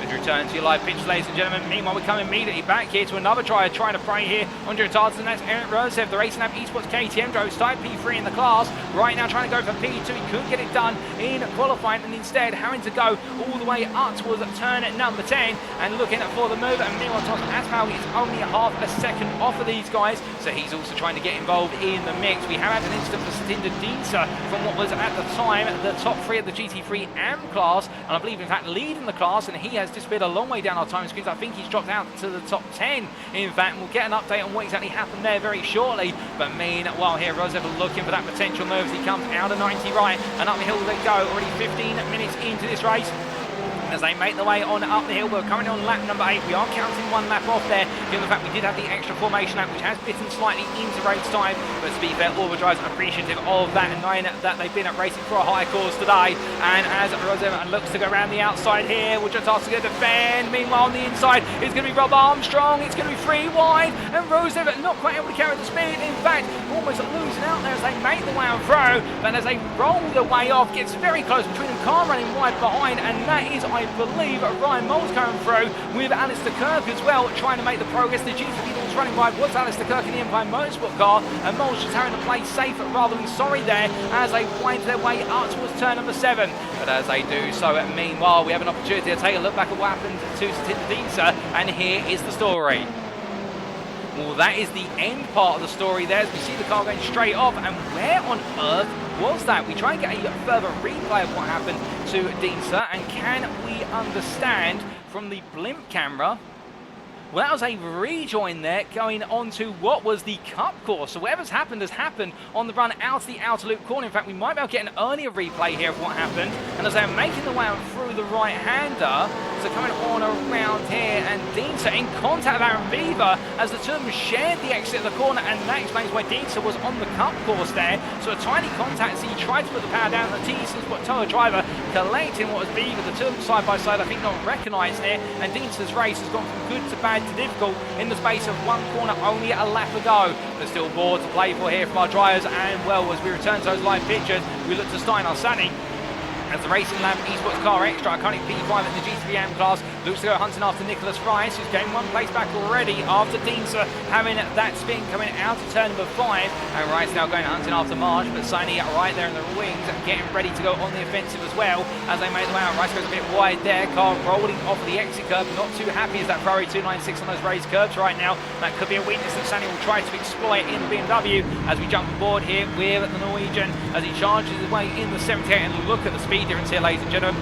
S1: Return to your live pitch, ladies and gentlemen. Meanwhile, we come immediately back here to another trying to prey here on Chataza, and that's Eric Rosev, the Racing Lab Esports KTM drove, started P3 in the class. Right now trying to go for P2. He couldn't get it done in qualifying, and instead having to go all the way up towards turn at number 10 and looking for the move. And meanwhile, Thomas Asmau is only half a second off of these guys, so he's also trying to get involved in the mix. We have had an incident for Satinder Dinsa from what was at the time the top 3 of the GT3 AM class, and I believe in fact leading the class, and he has disappeared a long way down our time screens. I think he's dropped out to the top 10 in fact. We'll get an update on what exactly happened there very shortly. But meanwhile here, Rosev looking for that potential move as he comes out of 90 right and up the hill they go. Already 15 minutes into this race as they make their way on up the hill. We're currently on lap number 8. We are counting 1 lap off there, given the fact we did have the extra formation lap, which has bitten slightly into race time. But to be fair, all the drivers are appreciative of that, and knowing that they've been at racing for a high course today. And as Rosev looks to go around the outside here, we'll just ask to defend. Meanwhile, on the inside, it's going to be Rob Armstrong. It's going to be 3 wide, and Rosev not quite able to carry the speed. In fact, almost losing out there as they make the way on through. But as they roll the way off, gets very close between them, car running wide behind, and that is, I believe, Ryan Moles coming through with Alistair Kirk as well, trying to make the progress. The GTP that was running wide was Alistair Kirk in the Empire Motorsport car, and Moles just having to play safe rather than sorry there as they wind their way up towards turn number 7. But as they do so, meanwhile, we have an opportunity to take a look back at what happened to Satinder Dinsa, and here is the story. Well, that is the end part of the story there as we see the car going straight off. And where on earth was that? We try and get a further replay of what happened to Dinsa, and can we understand from the blimp camera? Well, that was a rejoin there going on to what was the cup course. So whatever's happened has happened on the run out of the outer loop corner. In fact, we might be able to get an earlier replay here of what happened. And as they're making the way out through the right-hander, so coming on around here, and Dinsa in contact with Aaron Beaver as the two of them shared the exit of the corner, and that explains why Dinsa was on the cup course there. So a tiny contact as he tried to put the power down. The T-Systems Toa driver collecting what was Beaver. The two of them side by side, I think not recognised there, and Dinsa's race has gone from good to bad to difficult in the space of 1 corner, only a lap ago. There's still board to play for here from our drivers, and well, as we return to those live pictures, we look to Steinar Sani as the Racing Lab Esports Car Extra, iconic P5 in the GT3 AM class, looks to go hunting after Nicholas Rice, who's gained 1 place back already after Dinsa having that spin coming out of turn number 5. And Rice now going hunting after Marsh, but Sani right there in the wings, getting ready to go on the offensive as well as they make the way out. Rice goes a bit wide there, car rolling off the exit curb, not too happy as that Ferrari 296 on those raised curbs right now. That could be a weakness that Sani will try to exploit in the BMW as we jump aboard here with the Norwegian as he charges his way in the 78. And look at the speed difference here, ladies and gentlemen,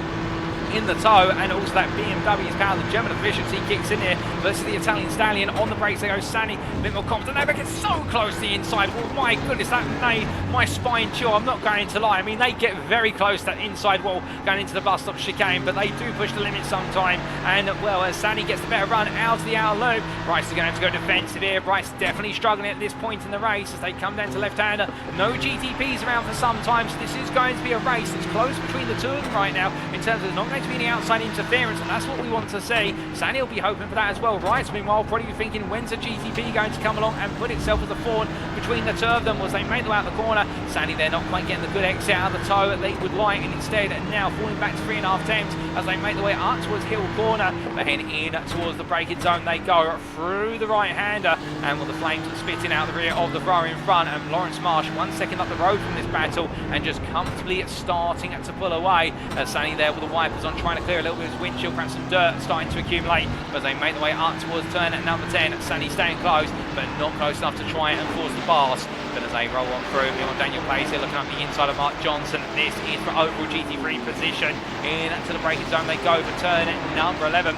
S1: in the toe, and also that BMW's power, the German efficiency kicks in here versus the Italian Stallion. On the brakes they go, Sani a bit more confident there, but gets so close to the inside. Well, my goodness, that made my spine chill, I'm not going to lie. I mean, they get very close to that inside wall going into the bus stop chicane, but they do push the limit sometime. And well, as Sani gets the better run out of the outer loop, Bryce is going to have to go defensive here. Bryce definitely struggling at this point in the race as they come down to left-hander. No GTPs around for some time, so this is going to be a race that's close between the two of them right now in terms of not going to be any outside interference, and that's what we want to see. Sani will be hoping for that as well. Rice, meanwhile, probably be thinking, when's the GTP going to come along and put itself as a thorn between the two of them as they make the way out the corner. Sani there not quite getting the good exit out of the toe that they would like, and instead now falling back to 3.5 temps as they make the way up towards Hill Corner. But heading in towards the braking zone they go through the right-hander, and with the flames spitting out the rear of the Ferrari in front, and Lawrence Marsh 1 second up the road from this battle and just comfortably starting to pull away. Sani there with the wipers on, trying to clear a little bit of his windshield, perhaps some dirt starting to accumulate, but they make the way up towards turn at number 10. Sani staying close, but not close enough to try and force the pass. But as they roll on through, on Daniel Pace here looking up the inside of Mark Johnson. This is for overall GT3 position. Into the braking zone they go for turn at number 11.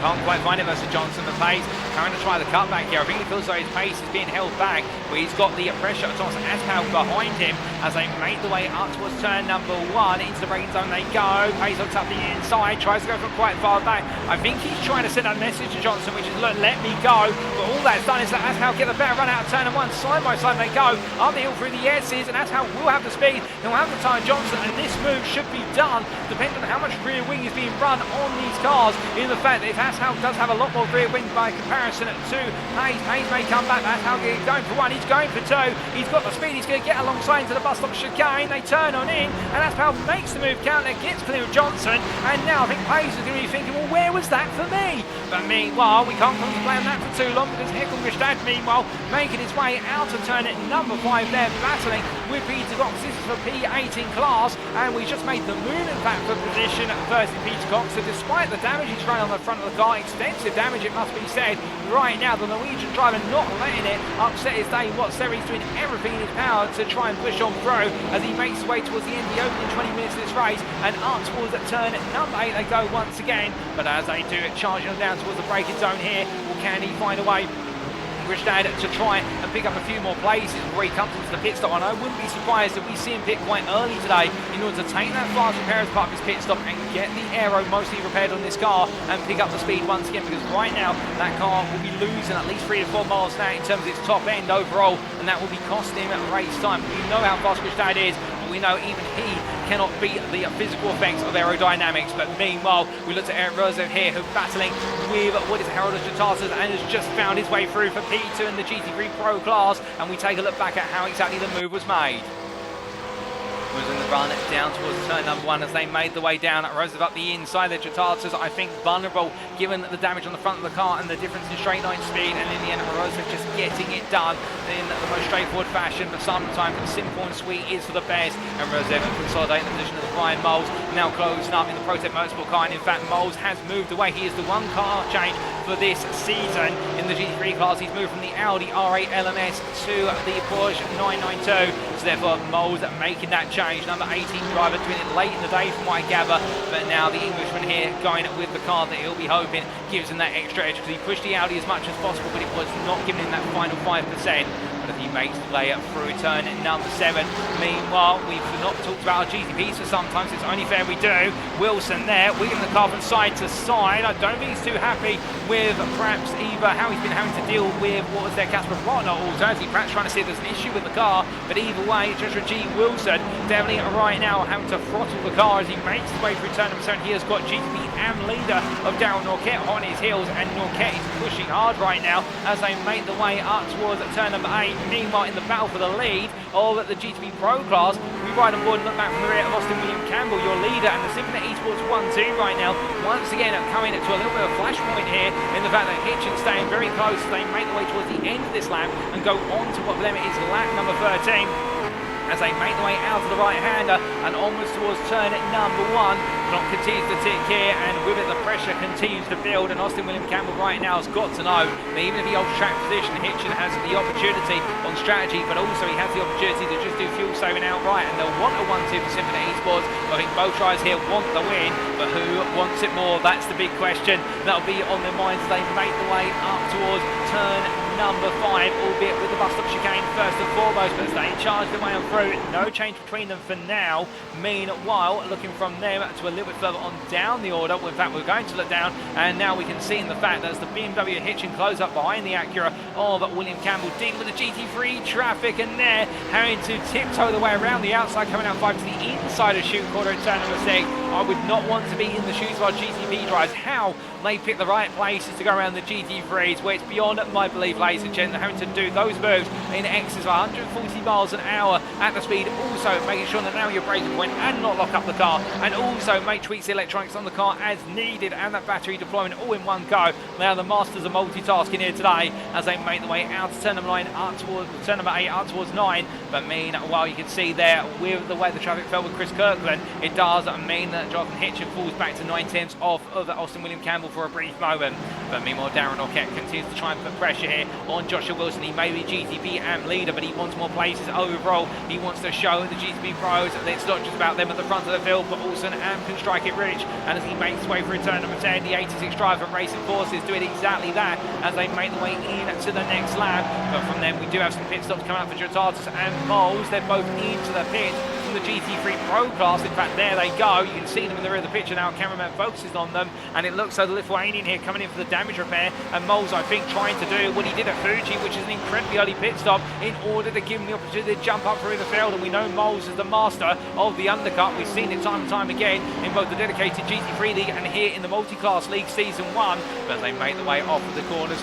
S1: can't quite find it versus Johnson. The pace, trying to try the cutback here. I think he feels like his pace is being held back, but he's got the pressure of Thomas Aspal behind him as they make the way up towards turn number 1. Into the braking zone they go. Pace looks up the inside, tries to go from quite far back. I think he's trying to send a message to Johnson, which is, look, let me go. But all that's done is that Aspal get a better run out of turn number 1. Side by side they go. Up the hill through the S's, and Aspal will have the speed. He'll have the time Johnson, and this move should be done, depending on how much rear wing is being run on these cars, in the fact that if Aspal does have a lot more rear wing by comparison to Hayes, Hayes may come back. Aspal going for 1, he's going for 2, he's got the speed, he's going to get alongside into the bus stop chicane. They turn on in, and Aspal makes the move counter, gets clear of Johnson, and now I think Hayes is going to be thinking, well, where was that for me? But meanwhile, we can't contemplate on that for too long, because Heckelgestad, meanwhile, making his way out of turn at number 5 there, battling with Peter Cox. This is for P18 class, and we just made the move, in fact, for position versus Peter Cox. So despite the damage he's thrown on the front of the car, extensive damage it must be said, right now the Norwegian driver not letting it upset his day whatsoever. He's doing everything in his power to try and push on through as he makes his way towards the end of the opening 20 minutes of this race, and up towards turn number 8 they go once again. But as they do it, charging on down towards the braking zone here, well, can he find a way to try and pick up a few more places before he comes into the pit stop? And I wouldn't be surprised if we see him pit quite early today in order to take that fast repair as part of his pit stop and get the aero mostly repaired on this car and pick up the speed once again, because right now that car will be losing at least 3 to 4 miles an hour in terms of its top end overall, and that will be costing him race time. We know how fast Gustad is, but we know even he cannot beat the physical effects of aerodynamics. But meanwhile, we look at Eric Rosev here, who's battling with what is Harold Chatasas and has just found his way through for P2 in the GT3 Pro class, and we take a look back at how exactly the move was made. Was in the run down towards turn number 1 as they made the way down. Rosev up the inside. The Chatasas, I think, vulnerable given the damage on the front of the car and the difference in straight line speed, and in the end Rosev just getting it done in the most straightforward fashion, but sometimes simple and sweet is for the best, and Rosev consolidating the position of Brian Moles, now closing up in the Protect Motorsport car, and in fact Moles has moved away. He is the one car change for this season in the GT3 class. He's moved from the Audi R8 LMS to the Porsche 992, so therefore Moles making that change. Number 18 driver doing it late in the day from what I gather, but now the Englishman here going with the car that he'll be hoping gives him that extra edge, because he pushed the Audi as much as possible, but it was not giving him that final 5%. But he makes the way up through turn number 7. Meanwhile, we've not talked about our GTP, so sometimes it's only fair we do. Wilson there, wiggling the car from side to side. I don't think he's too happy with perhaps either how he's been having to deal with what was their Casper Partner alternative, perhaps trying to see if there's an issue with the car. But either way, Joshua G. Wilson definitely right now having to throttle the car as he makes his way through turn number 7. He has got GTP AM leader of Darryl Norquette on his heels, and Norquette is pushing hard right now as they make the way up towards turn number 8. Meanwhile, in the battle for the lead of the GTP Pro class, we ride on board and look back from the rear of Austin William Campbell, your leader, and the Symphony Esports 1-2 right now. Once again, coming to a little bit of a flashpoint here in the fact that Hitchens staying very close. They make their way towards the end of this lap and go on to what for them is lap number 13. As they make their way out of the right-hander and onwards towards turn number 1. Clock continues to tick here, and with it the pressure continues to build, and Austin William Campbell right now has got to know that even if he holds track position, Hitchin has the opportunity on strategy, but also he has the opportunity to just do fuel saving outright, and they'll want a 1-2 for Symphony Esports. I think both drivers here want the win, but who wants it more? That's the big question. That'll be on their minds as they make the way up towards turn number 5, albeit with the bus stop chicane first and foremost, but they charge their way on through. No change between them for now. Meanwhile, looking from them to a little bit further on down the order. In fact, we're going to look down, and now we can see in the fact that as the BMW Hitchin close up behind the Acura of William Campbell, dealing with the GT3 traffic, and they're having to tiptoe the way around the outside, coming out 5 to the inside of chute corner at turn number 6. I would not want to be in the shoes of our GTP drivers. How they pick the right places to go around the GT3s, where it's beyond my belief, ladies and gentlemen, having to do those moves in excess of 140 miles an hour at the speed, also making sure that now you're braking point and not lock up the car, and also make tweaks the electronics on the car as needed, and that battery deployment all in one go. Now the masters are multitasking here today as they make the way out to turn number 9, up towards turn number 8, up towards 9. But meanwhile, you can see there with the way the traffic fell with Chris Kirkland, it does mean that Jonathan Hitchin falls back to 9/10 off of Austin William Campbell for a brief moment. But meanwhile, Darren Norquette continues to try and put pressure here on Joshua Wilson. He may be GTP AM leader, but he wants more places overall. He wants to show the GTP pros that it's not just about them at the front of the field, but also an AM strike it rich, and as he makes his way through turn number 10, the 86 driver from Racing Forces doing exactly that as they make the way into the next lap. But from then we do have some pit stops coming up for Jotatus and Moles. They're both into the pit from the GT3 Pro class. In fact, there they go. You can see them in the rear of the picture now. Cameraman focuses on them, and it looks like the Lithuanian here coming in for the damage repair, and Moles, I think, trying to do what he did at Fuji, which is an incredibly early pit stop in order to give him the opportunity to jump up through the field. And we know Moles is the master of the undercut. We've seen it time and time again in both the dedicated GT3 League and here in the Multiclass League Season 1, but they make the way off of the corners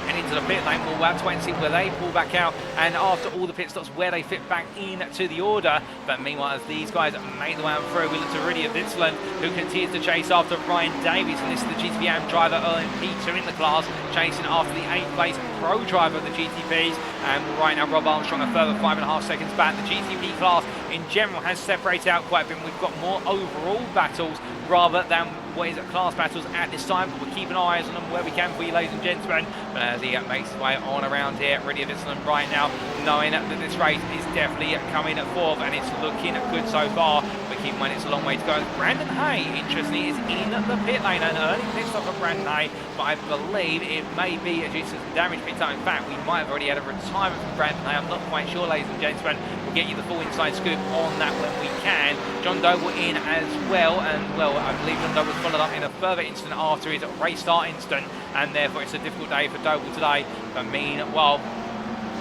S1: and into the pit lane. We'll have to wait and see where they pull back out, and after all the pit stops, where they fit back into the order. But meanwhile, as these guys make the way on through, we look to Iridia Vinsland, who continues to chase after Ryan Davies, and this is the GTP AM driver earning P2 in the class, chasing after the 8th place Pro driver of the GTPs. And right now, Rob Armstrong a further 5.5 seconds back. The GTP class in general has separated out quite a bit. We've got more overall battles rather than what is class battles at this time, but we're keeping our eyes on them where we can for you, ladies and gentlemen. But as he makes his way on around here, Iridia Vinsland right now, knowing that this race is definitely coming at fourth, and it's looking good so far. But keep in mind, it's a long way to go. Brandon Hay, interestingly, is in the pit lane, an early pit stop for Brandon Hay, but I believe it may be due to some damage picked up. In fact, we might have already had a retirement from Brandon Hay. I'm not quite sure, ladies and gentlemen. We'll get you the full inside scoop on that when we can. John Doble in as well, and well, I believe John Doble was followed up in a further incident after his race start incident, and therefore it's a difficult day for Doble today. But meanwhile,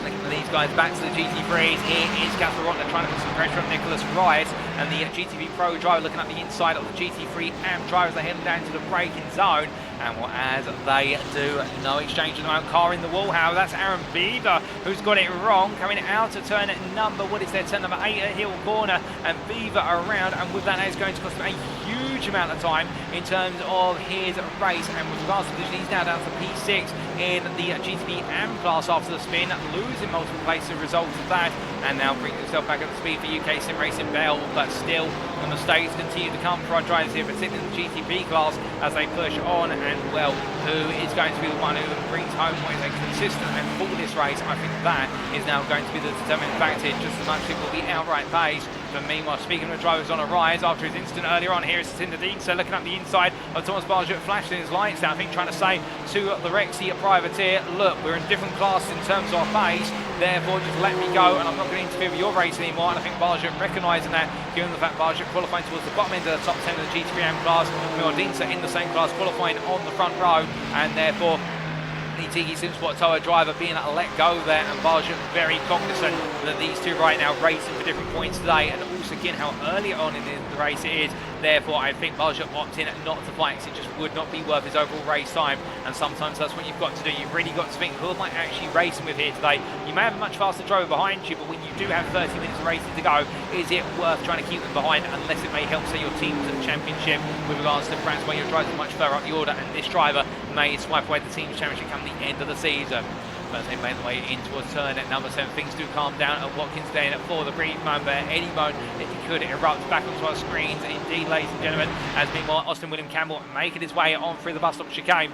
S1: looking for these guys back to the GT3s. Here is Casper Rottner trying to put some pressure on Nicholas Wright, and the GTP Pro driver looking up the inside of the GT3 AM drivers. They head down to the braking zone, and well, as they do, no exchange at the moment. Car in the wall, however, that's Aaron Beaver who's got it wrong, coming out to turn number, what is their turn number 8 at Hill Corner, and Beaver around, and with that is going to cost him a huge amount of time in terms of his race. And with regards to the position, he's now down to P6 in the GTP AM class after the spin, losing multiple places as a result of that, and now brings himself back up to speed for UK Sim Racing Bell. But still, the mistakes continue to come for our drivers here, particularly in the GTP class, as they push on. And well, who is going to be the one who brings home what is a consistent and flawless race? I think that is now going to be the determining factor, just as much as it will be outright pace. But meanwhile, speaking of drivers on a rise after his incident earlier on, here is Tinder Dean, so looking up the inside of Thomas Barger, flashing his lights down, I think trying to say to the Rexy privateer, look, we're in different classes in terms of our pace, therefore just let me go, and I'm not going to interfere with your race anymore. And I think Barger recognising that, given the fact Barger qualifying towards the bottom end of the top 10 of the GT3 AM class, meanwhile Deansa in the same class qualifying on the front row, and therefore the Tiki Simsport Toa driver being let go there, and Barger very cognizant that these two right now racing for different points today, and also again how early on in the race it is. Therefore, I think Barger opting not to fight because it just would not be worth his overall race time. And sometimes that's what you've got to do. You've really got to think, who am I actually racing with here today? You may have a much faster driver behind you, but when you do have 30 minutes of racing to go, is it worth trying to keep them behind, unless it may help, say, your team to the championship, with regards to perhaps where your drivers much further up the order, and this driver may swipe away the team's championship come the end of the season. But they make the way in towards turn at number 7. Things do calm down at Watkins Lane for the brief moment, but any moment if he could erupt back onto our screens indeed, ladies and gentlemen. As meanwhile, Austin William Campbell making his way on through the bus stop chicane,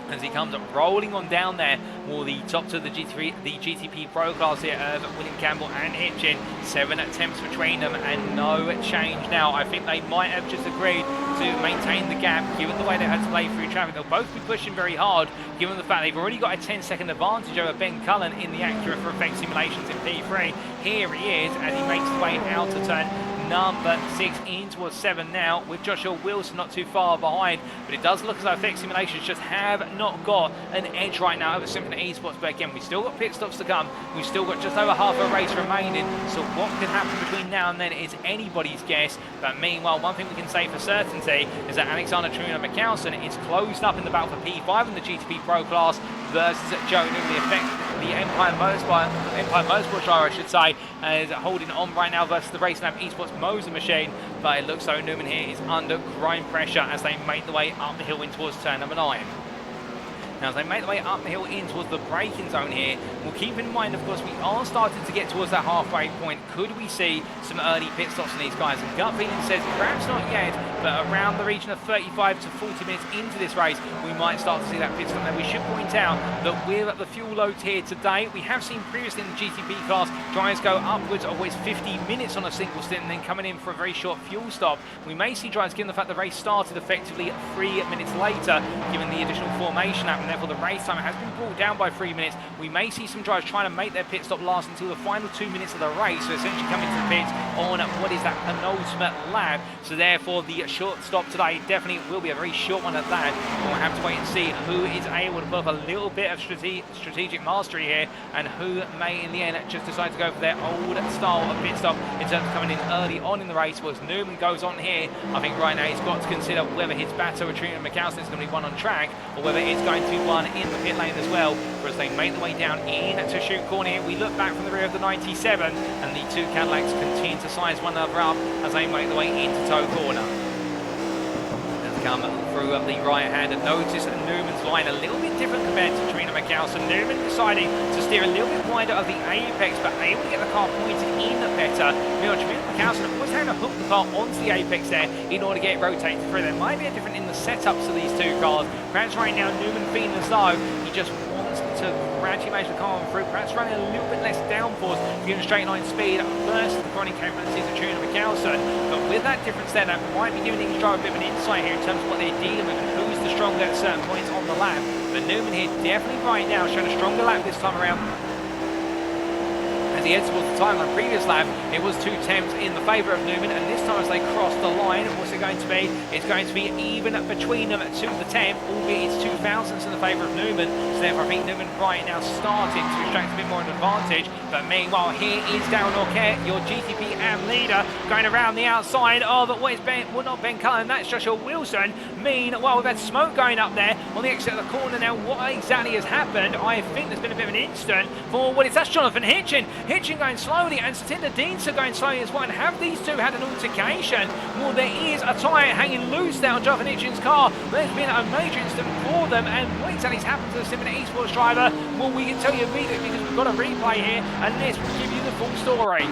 S1: as he comes rolling on down there, or the top to the GTP Pro class here of William Campbell and Hitchin. 7 attempts between them and no change now. I think they might have just agreed to maintain the gap, given the way they had to play through traffic. They'll both be pushing very hard, given the fact they've already got a 10-second advantage over Ben Cullen in the Acura for Effect Simulations in P3. Here he is as he makes his way out to turn number 6 in towards 7 now, with Joshua Wilson not too far behind. But it does look as though Effect Simulations just have not got an edge right now over Symphony Esports. But again, we've still got pit stops to come. We've still got just over half a race remaining. So what could happen between now and then is anybody's guess. But meanwhile, one thing we can say for certainty is that Alexander Truna McCalson is closed up in the battle for P5 in the GTP Pro class versus Joe Newman, the Empire Motorsport driver, I should say, is holding on right now versus the Racing Lab Esports Moser machine. But it looks so Newman here is under growing pressure as they make the way up the hill in towards turn number 9. Now, as they make their way up the hill in towards the braking zone here, we'll keep in mind, of course, we are starting to get towards that halfway point. Could we see some early pit stops from these guys? And gut feeling says perhaps not yet, but around the region of 35 to 40 minutes into this race, we might start to see that pit stop. Now, we should point out that with the fuel loads here today, we have seen previously in the GTP class, drivers go upwards of always 50 minutes on a single stint and then coming in for a very short fuel stop. We may see drivers, given the fact the race started effectively 3 minutes later, given the additional formation app, and therefore the race time has been brought down by 3 minutes. We may see some drivers trying to make their pit stop last until the final 2 minutes of the race, so essentially coming to the pits on what is that penultimate lap. So therefore the short stop today definitely will be a very short one at that. We'll have to wait and see who is able to pull up a little bit of strategic mastery here, and who may in the end just decide to go for their old style of pit stop in terms of coming in early on in the race. Well, as Newman goes on here, I think right now he's got to consider whether his battle with Truman McAllister is going to be one on track, or whether it's going to be one in the pit lane as well. As they make their way down into Chute Corner here, we look back from the rear of the 97, and the two Cadillacs continue to size one another up as they make their way into Toe Corner. Come through the right hand and notice Newman's line a little bit different compared to Trina McAllister. Newman deciding to steer a little bit wider of the apex, but able to get the car pointed in better. Meanwhile, Trina McAllister was having to hook the car onto the apex there in order to get it rotated through. There might be a difference in the setups of these two cars. Perhaps right now Newman feeling as though he just wants to gradually manage the car on through, perhaps running a little bit less downforce, giving a straight line speed versus the running capabilities of Trina McAllister. But with that difference there, that might be giving each driver a bit of an insight here in terms of what they're dealing with and who's the stronger at certain points on the lap. But Newman here definitely right now showing a stronger lap this time around. As he heads towards the time on the previous lap, it was 2 tenths in the favour of Newman, and this time as they cross the line, what's it going to be? It's going to be even between them to the 10th, albeit it's 2 thousandths in the favour of Newman. So therefore I think Newman right now starting to extract a bit more of an advantage. But meanwhile, here is Darren Orkett, your GTP AM leader, going around the outside of what is Ben, well not Ben Cullen, that's Joshua Wilson. Meanwhile, we've had smoke going up there on the exit of the corner. Now, what exactly has happened? I think there's been a bit of an incident for what is that's Jonathan Hitchin. Hitchin going slowly and Satinder Deanser going slowly as well. And have these two had an altercation? Well, there is a tyre hanging loose there on Jonathan Hitchin's car. There's been a major incident for them, and what exactly has happened to the Simulator Esports driver? Well, we can tell you immediately because we've got a replay here, and this will give you the full story.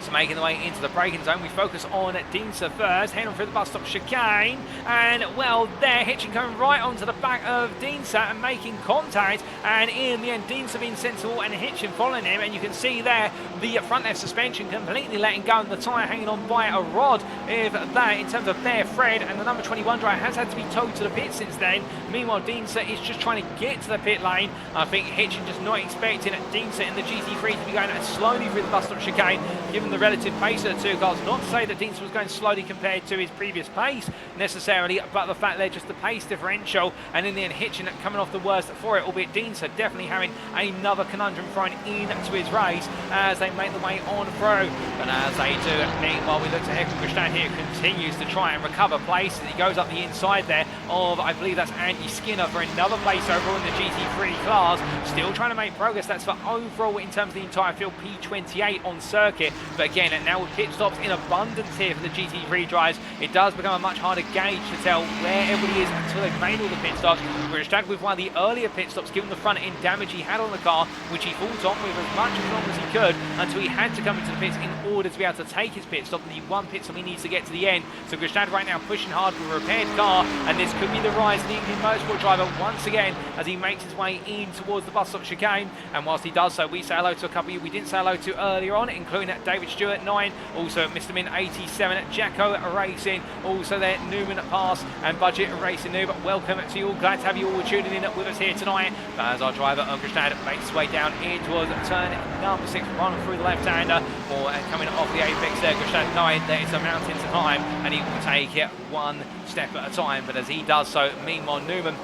S1: So making the way into the braking zone, we focus on Deanser first, heading through the bus stop chicane, and well there, Hitchin coming right onto the back of Deanser and making contact, and in the end Deanser being sensible and Hitchin following him, and you can see there the front left suspension completely letting go and the tyre hanging on by a rod. If that, in terms of there, Fred and the number 21 driver has had to be towed to the pit since then. Meanwhile, Deanser is just trying to get to the pit lane. I think Hitchin just not expecting Deanser in the GT3 to be going slowly through the bus stop chicane, given the relative pace of the two cars. Not to say that Deanser was going slowly compared to his previous pace necessarily, but the fact they're just the pace differential, and in the end Hitchin coming off the worst for it, albeit Deanser definitely having another conundrum thrown into his race as they make the way on through. But as they do, meanwhile we look to Hector Christian here, continues to try and recover place, and he goes up the inside there of, I believe that's Andy Skinner, for another place overall in the GT3 class. Still trying to make progress. That's for overall in terms of the entire field, P28 on circuit. But again, and now with pit stops in abundance here for the GT3 drivers, it does become a much harder gauge to tell where everybody is until they've made all the pit stops. We're distracted with one of the earlier pit stops, given the front end damage he had on the car, which he fought on with as much as long as he could until he had to come into the pits in order to be able to take his pit stop. The one pit stop he needs to get to the end. So Christian right now pushing hard with a repaired car, and this could be the rise of the England Motorsport driver once again as he makes his way in towards the bus stop chicane. And whilst he does so, we say hello to a couple we didn't say hello to earlier on, including David Stewart 9, also Mr. Min 87, Jacko Racing, also there Newman Pass and Budget Racing Noob. Welcome to you all, glad to have you all tuning in with us here tonight as our driver Christian makes his way down in towards turn number 6, running through the left-hander, or coming off the apex there. Christian knowing that it's a mountain to climb and he will take it one step at a time, but as he does so, meanwhile Newman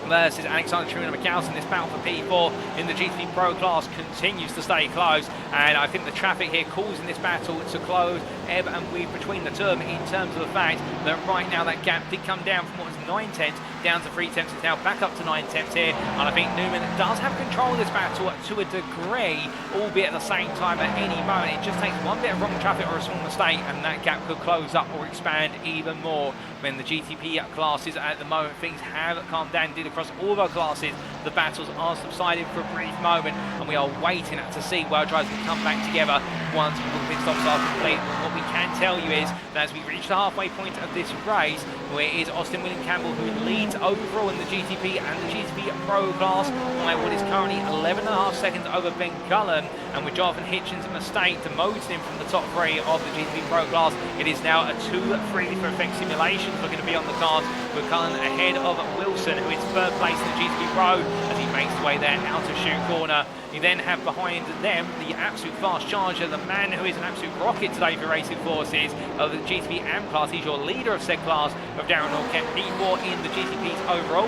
S1: versus Alexander Truman McAllister, this battle for P4 in the GT Pro class continues to stay close, and I think the traffic here causing this battle to close, and weave between the two of them in terms of the fact that right now that gap did come down from what was 9 tenths down to 3 attempts. It's now back up to 9 attempts here, and I think Newman does have control of this battle to a degree, albeit at the same time at any moment. It just takes one bit of wrong traffic or a small mistake, and that gap could close up or expand even more. When the GTP classes at the moment, things have calmed down. Indeed, across all of our classes, the battles are subsided for a brief moment, and we are waiting to see where drivers can come back together once all the pit stops are complete. But what we can tell you is that as we reach the halfway point of this race, where it is Austin William Campbell who leads overall in the GTP and the GTP Pro class by what is currently 11.5 seconds over Ben Cullen, and with Jonathan Hitchens' mistake demoting him from the top 3 of the GTP Pro class, it is now a 2-3 for effect simulations looking to be on the cards, with Cullen ahead of Wilson, who is 3rd place in the GTP Pro as he makes his way there out of chute corner. You then have behind them the absolute fast charger, the man who is an absolute rocket today for Racing Forces of the GTP AM class. He's your leader of said class, of Darren Norquette, P4 in the GTPs overall.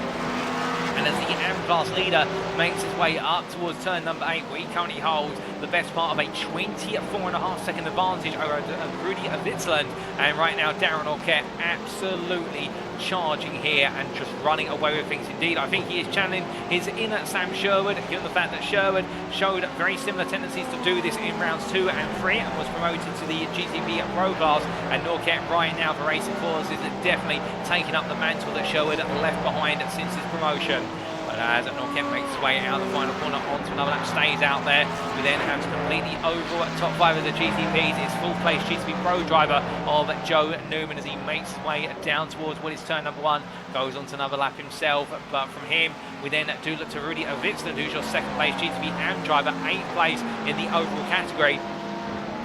S1: And as the AM class leader makes his way up towards turn number 8, where he currently holds the best part of a 24.5 second advantage over Rudy Witzland. And right now, Darren Norquette absolutely charging here and just running away with things. Indeed, I think he is channeling his inner Sam Sherwood, given the fact that Sherwood showed very similar tendencies to do this in rounds 2 and 3 and was promoted to the GTP Pro class. And Norquette right now for Racing Forces is definitely taking up the mantle that Sherwood left behind since his promotion. But as Norquette makes his way out the final corner onto another lap, stays out there, we then have to complete the overall top 5 of the GTPs. It's full place GTP Pro driver of Joe Newman as he makes his way down towards what is turn number 1, goes on to another lap himself. But from him, we then do look to Rudy Witzland, who's your 2nd place GTP AM driver, 8th place in the overall category.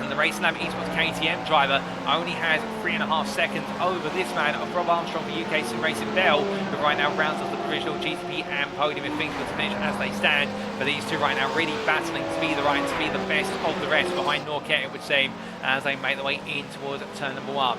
S1: And the Racing Lab Esports KTM driver only has 3.5 seconds over this man of Rob Armstrong for UK Sim Racing Bell, who right now rounds off the provisional GTP and podium if things were to finish as they stand. But these two right now really battling to be the best of the rest behind Norquette, it would seem, as they make their way in towards turn number 1.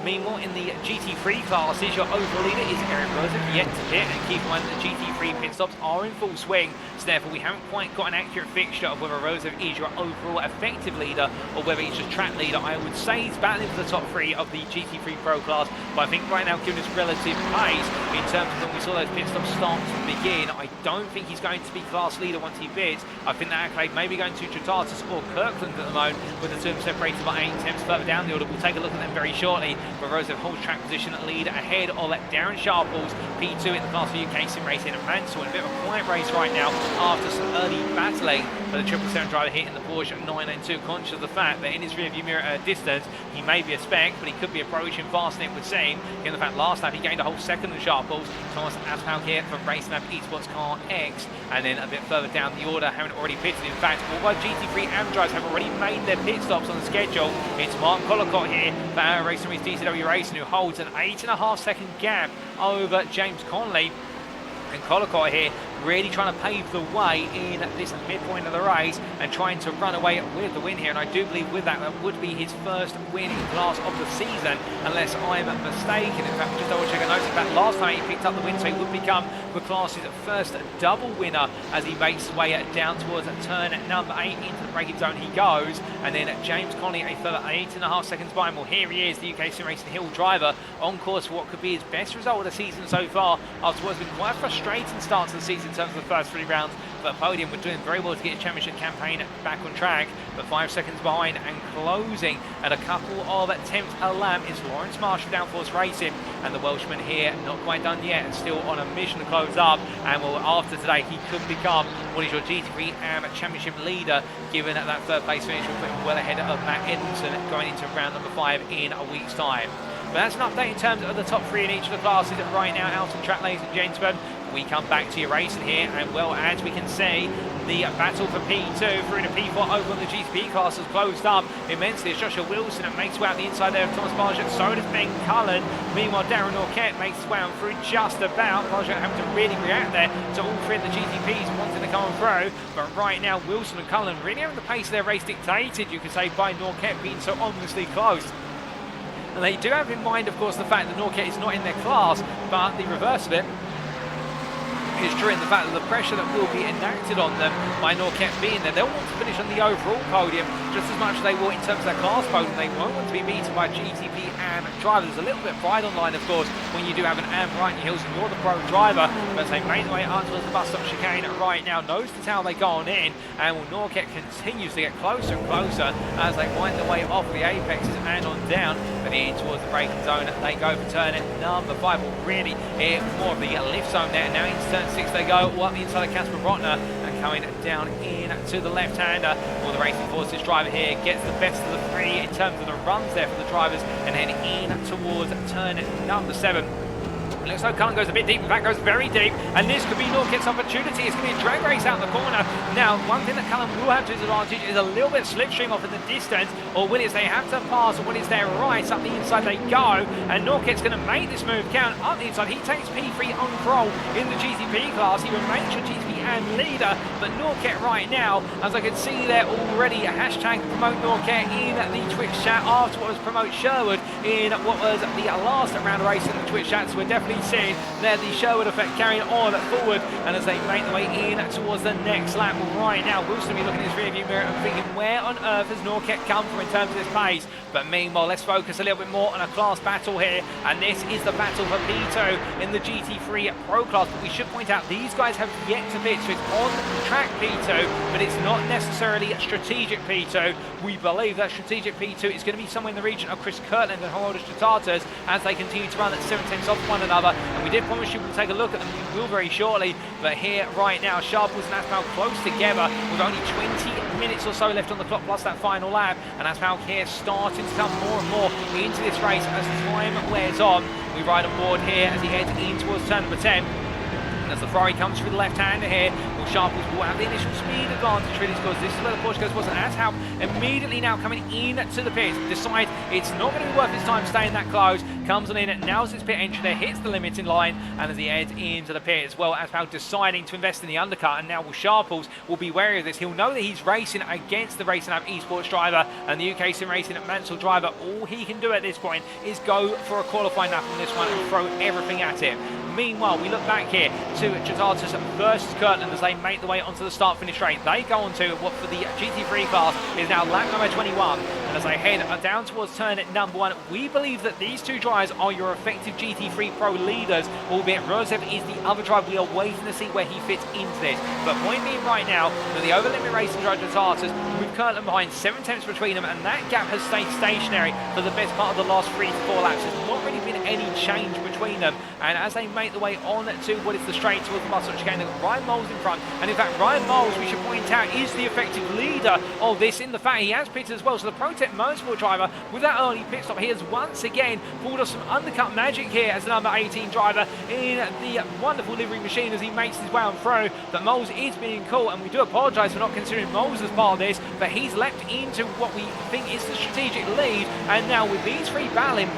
S1: Meanwhile, in the GT3 classes, your overall leader is Eric Rosen, yet to pit, and keep in mind that the GT3 pit stops are in full swing, so therefore we haven't quite got an accurate fixture of whether Rosen is your overall effective leader or whether he's just track leader. I would say he's battling for the top 3 of the GT3 Pro class, but I think right now, given his relative pace, in terms of when we saw those pit stops start to begin, I don't think he's going to be class leader once he pits. I think that accolade may be going to Tratatus or Kirkland at the moment, with the two of them separated by 8 attempts further down the order. We'll take a look at them very shortly. But Rosen holds track position lead ahead of Darren Sharples, P2 in the class for UK Sim Racing and Mansell. In a bit of a quiet race right now after some early battling, but the 777 driver hitting the Porsche 992, conscious of the fact that in his rearview mirror at a distance, he may be a spec, but he could be approaching fast, and it would seem, given the fact last lap he gained a whole second of Sharples. Thomas Aspal here for Racing Lab Esports Car X, and then a bit further down the order, having already pitted. In fact, all our GT3 AM drivers have already made their pit stops on the schedule. It's Martin Collicott here for Racing Reeds DCW Racing, who holds an 8.5 second gap over James Conley. And Collicott here really trying to pave the way in this midpoint of the race and trying to run away with the win here. And I do believe with that, that would be his first win in class of the season, unless I'm mistaken. In fact, just double check a note. In fact, last time he picked up the win, so he would become the class's first double winner as he makes his way down towards turn number 8. Into the braking zone he goes. And then James Conley, a further 8.5 seconds behind. Well, here he is, the UK Sim Racing Hill driver, on course for what could be his best result of the season so far, after what's been quite a frustrating start to the season in terms of the first 3 rounds. But podium, we're doing very well to get his championship campaign back on track, but 5 seconds behind and closing at a couple of attempts a lap is Lawrence Marsh of Downforce Racing, and the Welshman here not quite done yet and still on a mission to close up. And well, after today he could become what is your GT3 AM championship leader, given that 3rd place finish will put him well ahead of Matt Edmondson going into round number 5 in a week's time. But that's an update in terms of the top 3 in each of the classes right now out on track, ladies and gentlemen. We come back to your racing here, and well, as we can see, the battle for P2 through to P4 over on the GTP class has closed up immensely as Joshua Wilson makes way out the inside there of Thomas Bargett. So does Ben Cullen. Meanwhile, Darren Norquette makes his way on through just about. Bargett having to really react there to all 3 of the GTPs wanting to come through. But right now, Wilson and Cullen really having the pace of their race dictated, you could say, by Norquette being so ominously close. And they do have in mind, of course, the fact that Norquette is not in their class, but the reverse of it considering the fact that the pressure that will be enacted on them by Norket being there. They'll want to finish on the overall podium just as much as they will in terms of their class podium. They won't want to be beaten by GTP AM drivers. There's a little bit of pride online, of course, when you do have an AM right in your heels and you're the pro driver. But as they make their way up towards the bus stop chicane right now, nose to tail they go on in, and Norket continues to get closer and closer as they wind their way off the apexes and on down, but in towards the braking zone. They go for turn number 5, or really more of the lift zone there. Now into turn 6 they go, up the inside of Casper Brotner, and coming down in to the left-hander. Well, the Racing Forces driver here gets the best of the 3 in terms of the runs there for the drivers, and then in towards turn number 7. Looks like Cullen goes a bit deep, in fact goes very deep, and this could be Norket's opportunity. It's going to be a drag race out the corner. Now, one thing that Cullen will have to his advantage is a little bit of slipstream off in the distance, or when it's they have to pass, or when it's their right, up the inside they go, and Norket's going to make this move count up the inside. He takes P3 on Kroll in the GTP class. He remains your GTP and leader, but Norket right now, as I can see there already, a hashtag promote Norket in the Twitch chat after what was promote Sherwood in what was the last round of race in the Twitch chat. So we're definitely seeing there the Sherwood effect carrying on forward, and as they make their way in towards the next lap right now, Wilson will be looking at his rearview mirror and thinking, where on earth has Norket come from in terms of this pace? But meanwhile, let's focus a little bit more on a class battle here, and this is the battle for P2 in the GT3 Pro class. But we should point out these guys have yet to pit, so it's on track P2, but it's not necessarily strategic P2. We believe that strategic P2 is going to be somewhere in the region of Chris Kirtland and Horoldes Chatatas as they continue to run at 7 tenths off one another. And we did promise you we'll take a look at them, we will very shortly. But here right now, Sharples and Aspal close together with only 20 minutes or so left on the clock plus that final lap. And Aspal here starting to come more and more into this race as time wears on. We ride on board here as he heads in towards turn number 10. As the Ferrari comes through the left-hander here, well, Sharples will have the initial speed advantage really, because this is where the Porsche goes. Wasn't as how immediately now coming in to the pit, decide it's not going to be worth his time staying that close, comes on in, now's his pit entry there, hits the limits in line, and as he heads into the pit as well, Aspal deciding to invest in the undercut, and now Sharples will be wary of this. He'll know that he's racing against the Racing App esports driver and the UK Sim Racing Mansell driver. All he can do at this point is go for a qualifying lap on this one and throw everything at him. Meanwhile, we look back here to Chatatas versus Kirtland as they make the way onto the start-finish straight. They go on to what for the GT3 class is now lap number 21. And as they head down towards turn number 1, we believe that these two drivers are your effective GT3 Pro leaders, albeit Rosev is the other driver. We are waiting to see where he fits into this. But point being right now, that the over-limit racing driver Chatatas with Kirtland behind 7 tenths between them, and that gap has stayed stationary for the best part of the last 3 to 4 laps. There's not really been any change between them. And as they make the way on to what is the straight towards the bus stop chicane, they've got Ryan Moles in front, and in fact Ryan Moles, we should point out, is the effective leader of this in the fact he has pitted as well. So the ProTech Motorsport driver with that early pit stop, he has once again pulled off some undercut magic here as the number 18 driver in the wonderful livery machine as he makes his way on through. But Moles is being caught, and we do apologise for not considering Moles as part of this, but he's leapt into what we think is the strategic lead, and now with these three battling,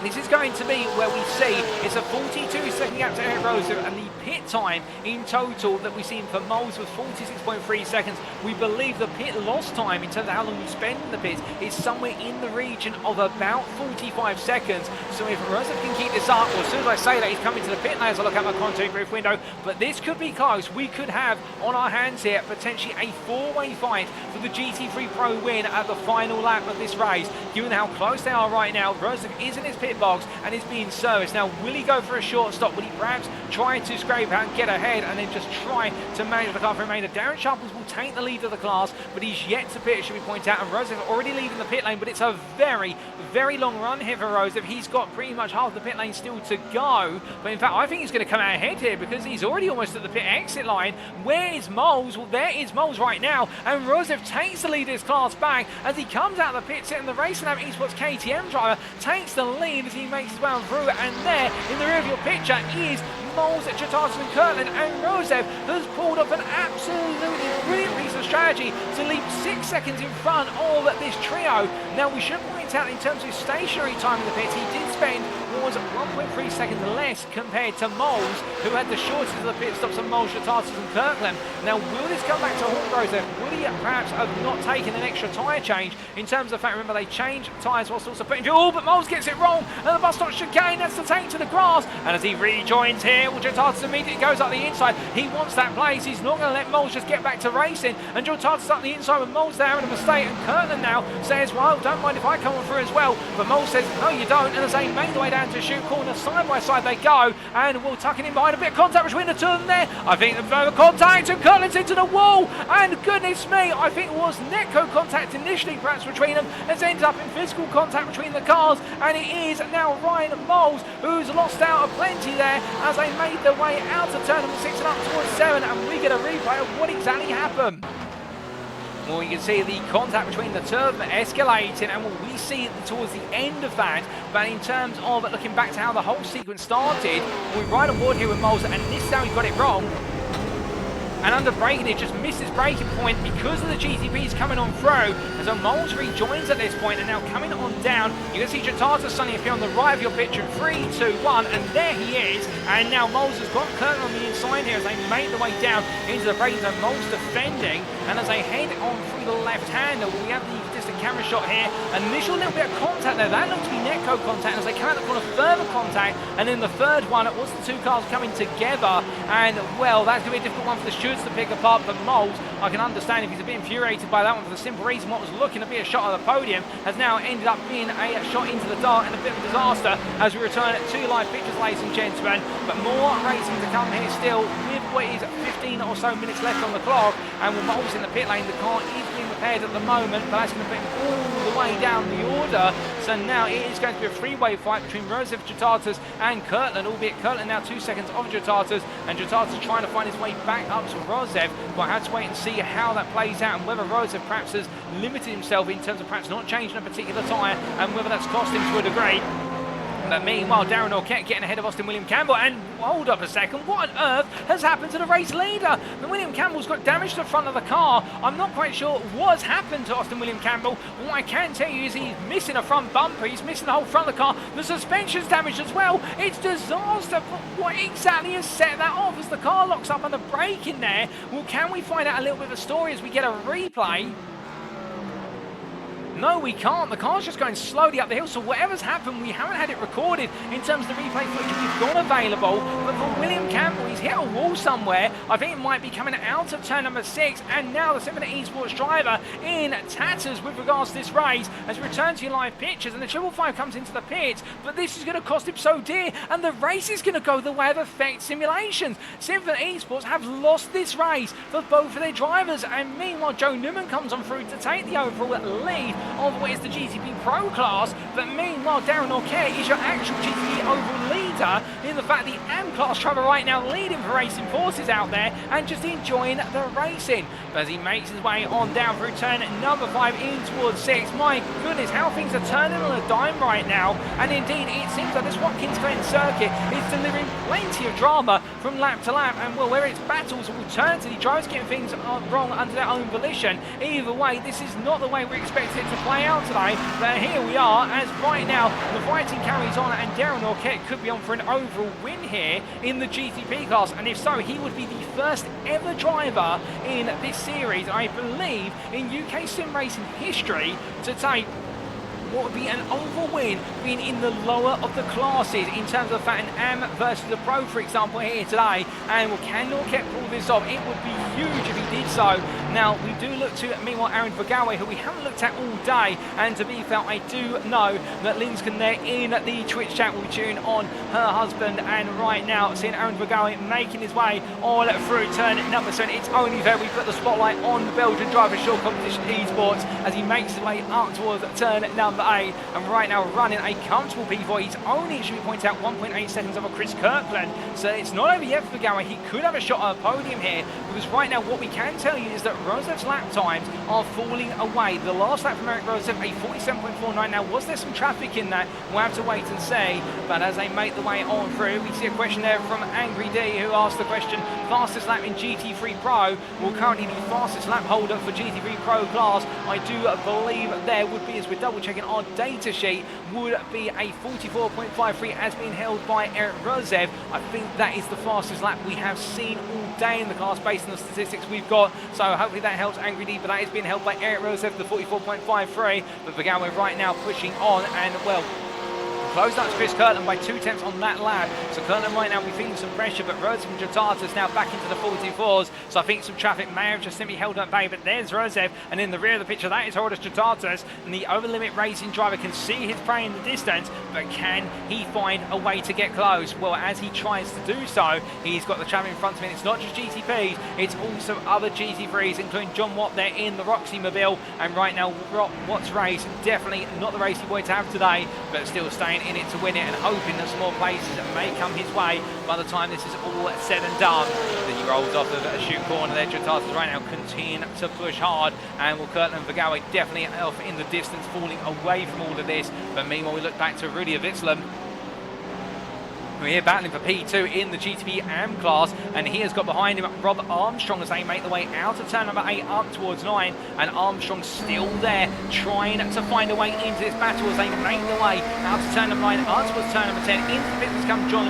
S1: this is going to be where we see it's a 42-second gap to Eric Rosev, and the pit time in total that we've seen for Moles was 46.3 seconds. We believe the pit loss time in terms of how long you spend in the pits is somewhere in the region of about 45 seconds. So if Rosev can keep this up, well, as soon as I say that, he's coming to the pit lane as I look out my content roof window, but this could be close. We could have on our hands here potentially a 4-way fight for the GT3 Pro win at the final lap of this race. Given how close they are right now, Rosev is in his pit box and is being serviced. Now, will he go for a short stop? Will he perhaps try to scrape out and get ahead and then just try to manage the car for remainder? Darren Sharples will take the lead of the class, but he's yet to pit, should we point out, and Rosev already leaving the pit lane, but it's a very, very long run here for Rosev. He's got pretty much half the pit lane still to go, but in fact, I think he's going to come out ahead here because he's already almost at the pit exit line. Where is Moles? Well, there is Moles right now, and Rosev takes the lead of his class back as he comes out of the pit, and the Racing Lab Esports KTM driver takes the lead as he makes his way on through, and there in the rear of your picture is Moles, Chatatas and Kirtland, and Rosev has pulled off an absolutely brilliant piece of strategy to leap 6 seconds in front of this trio. Now, we should point out in terms of stationary time in the pits, he did spend was 1.3 seconds less compared to Moles, who had the shortest of the pit stops of Moles, Chatatas and Kirkland. Now, will this come back to haunt Rosev? Will he perhaps have not taken an extra tyre change in terms of the fact, remember, they changed tyres whilst also putting fuel, but Moles gets it wrong, and the bus stop chicane has to take to the grass, and as he rejoins here here. Well, Jotatis immediately goes up the inside. He wants that place. He's not going to let Moles just get back to racing. And Jotatis up the inside with Moles there having a mistake. And Kirtland now says, well, don't mind if I come on through as well. But Moles says, no, you don't. And as they make the way down to shoot corner, side by side they go. And we'll tuck it in behind. A bit of contact between the two of them there. I think the further contact, and Kirtland's into the wall. And goodness me, I think it was netco contact initially perhaps between them. It's ended up in physical contact between the cars. And it is now Ryan Moles who's lost out of plenty there as they made their way out of turn number 6 and up towards 7. And we get a replay of what exactly happened. Well, you can see the contact between the two of them escalating, and we see it towards the end of that. But in terms of looking back to how the whole sequence started, we're right on board here with Moles, and this is how he got it wrong. And under braking, it just missed his braking point because of the GTPs coming on through. And so Moles rejoins at this point, and now coming on down, you can see Jotatis suddenly appear on the right of your picture. 3, 2, 1, and there he is. And now Moles has got Kirtland on the inside here as they make their way down into the braking zone. Moles defending, and as they head on through the left-hander, we have the distant camera shot here. Initial little bit of contact there. That looked to be netco contact as they come out the corner, further contact. And then the third one, it was the two cars coming together. And, well, that's going to be a difficult one for the stewards to pick apart. But Moles, I can understand if he's a bit infuriated by that one for the simple reason what was looking to be a shot at the podium has now ended up being a shot into the dark and a bit of a disaster as we return to live pictures, ladies and gentlemen. But more racing to come here still with what is 15 or so minutes left on the clock. And with Moles in the pit lane, the car is being repaired at the moment, but that's going to bring all the way down the order. So now it is going to be a three-way fight between Rosev, Jotatis and Kirtland, albeit Kirtland now 2 seconds off Jotatis, and Jotatis trying to find his way back up to Rosev. But I have to wait and see how that plays out and whether Rosev perhaps has limited himself in terms of perhaps not changing a particular tyre and whether that's cost him to a degree. But meanwhile, Darren Orkett getting ahead of Austin William Campbell, and hold up a second, what on earth has happened to the race leader? And William Campbell's got damage to the front of the car. I'm not quite sure what's happened to Austin William Campbell. What I can tell you is he's missing a front bumper, he's missing the whole front of the car, the suspension's damaged as well. It's disaster, but what exactly has set that off as the car locks up on the brake in there? Well, can we find out a little bit of a story as we get a replay? No, we can't. The car's just going slowly up the hill, so whatever's happened, we haven't had it recorded in terms of the replay footage we've got available. But for William Campbell, he's hit a wall somewhere. I think it might be coming out of turn number 6, and now the 7 Esports driver in tatters with regards to this race as we return to your live pictures, and the 555 comes into the pits, but this is going to cost him so dear, and the race is going to go the way of Effect Simulations. Symphony Esports have lost this race for both of their drivers, and meanwhile, Joe Newman comes on through to take the overall lead of what is the GTP Pro class, but meanwhile Darren Orkett is your actual GTP overall leader in the fact the AM class driver right now leading for Racing Forces out there and just enjoying the racing. But as he makes his way on down through turn number 5 in towards 6, my goodness, how things are turning on a dime right now, and indeed it seems like this Watkins Glen circuit is delivering plenty of drama from lap to lap, and well, where it's battles alternately, drivers getting things wrong under their own volition. Either way, this is not the way we expect it to play out today, but here we are as right now the fighting carries on, and Darren Orkett could be on for an overall win here in the GTP class, and if so, he would be the first ever driver in this series, I believe, in UK sim racing history to take what would be an overall win being in the lower of the classes in terms of that an AM versus a Pro, for example, here today. And well, can Orkett pull this off? It would be huge if he did so. Now, we do look to, meanwhile, Aaron Vergawe, who we haven't looked at all day, and to be fair, I do know that Linscombe there in the Twitch chat will be cheering on her husband, and right now, seeing Aaron Vergawe making his way all through turn number 7. It's only fair we put the spotlight on the Belgian driver, Short Competition Esports, as he makes his way up towards turn number 8, and right now running a comfortable P4. He's only, it should be pointed out, 1.8 seconds over Chris Kirkland, so it's not over yet for Vergawe. He could have a shot at a podium here, because right now what we can tell you is that Rosev's lap times are falling away. The last lap from Eric Rosev, a 47.49. Now, was there some traffic in that? We'll have to wait and see, but as they make the way on through, we see a question there from Angry D, who asked the question, fastest lap in GT3 Pro. Well, currently the fastest lap holder for GT3 Pro class, I do believe there would be, as we're double checking our data sheet, would be a 44.53 as being held by Eric Rosev. I think that is the fastest lap we have seen all day in the class based on the statistics we've got, so hopefully that helps Angry D, but that is being held by Eric Rosev, the 44.53, but Vergawe right now pushing on, and well, Closed up to Chris Kirtland by 2 tenths on that lap. So Kirtland right now will be feeling some pressure, but Rosev and Jatatas now back into the 44s. So I think some traffic may have just simply held up bay, but there's Rosev, and in the rear of the picture, that is Horace Jatatas. And the over limit racing driver can see his prey in the distance, but can he find a way to get close? Well, as he tries to do so, he's got the traffic in front of him. It's not just GTPs, it's also other GT3s, including John Watt there in the Roxy Mobile. And right now, Watt's race, definitely not the race he wanted to have today, but still staying in it to win it and hoping that some more places may come his way by the time this is all said and done. Then he rolls off of a shoot corner there. Jatatas right now continue to push hard, and will Kirtland and Vergawe definitely off in the distance, falling away from all of this. But meanwhile, we look back to Rudy Witzlam. We're here battling for P2 in the GTP AM class, and he has got behind him Rob Armstrong as they make the way out of turn number 8 up towards 9, and Armstrong still there trying to find a way into this battle as they make the way out of turn number 9 up towards turn number 10. Into the business comes Joe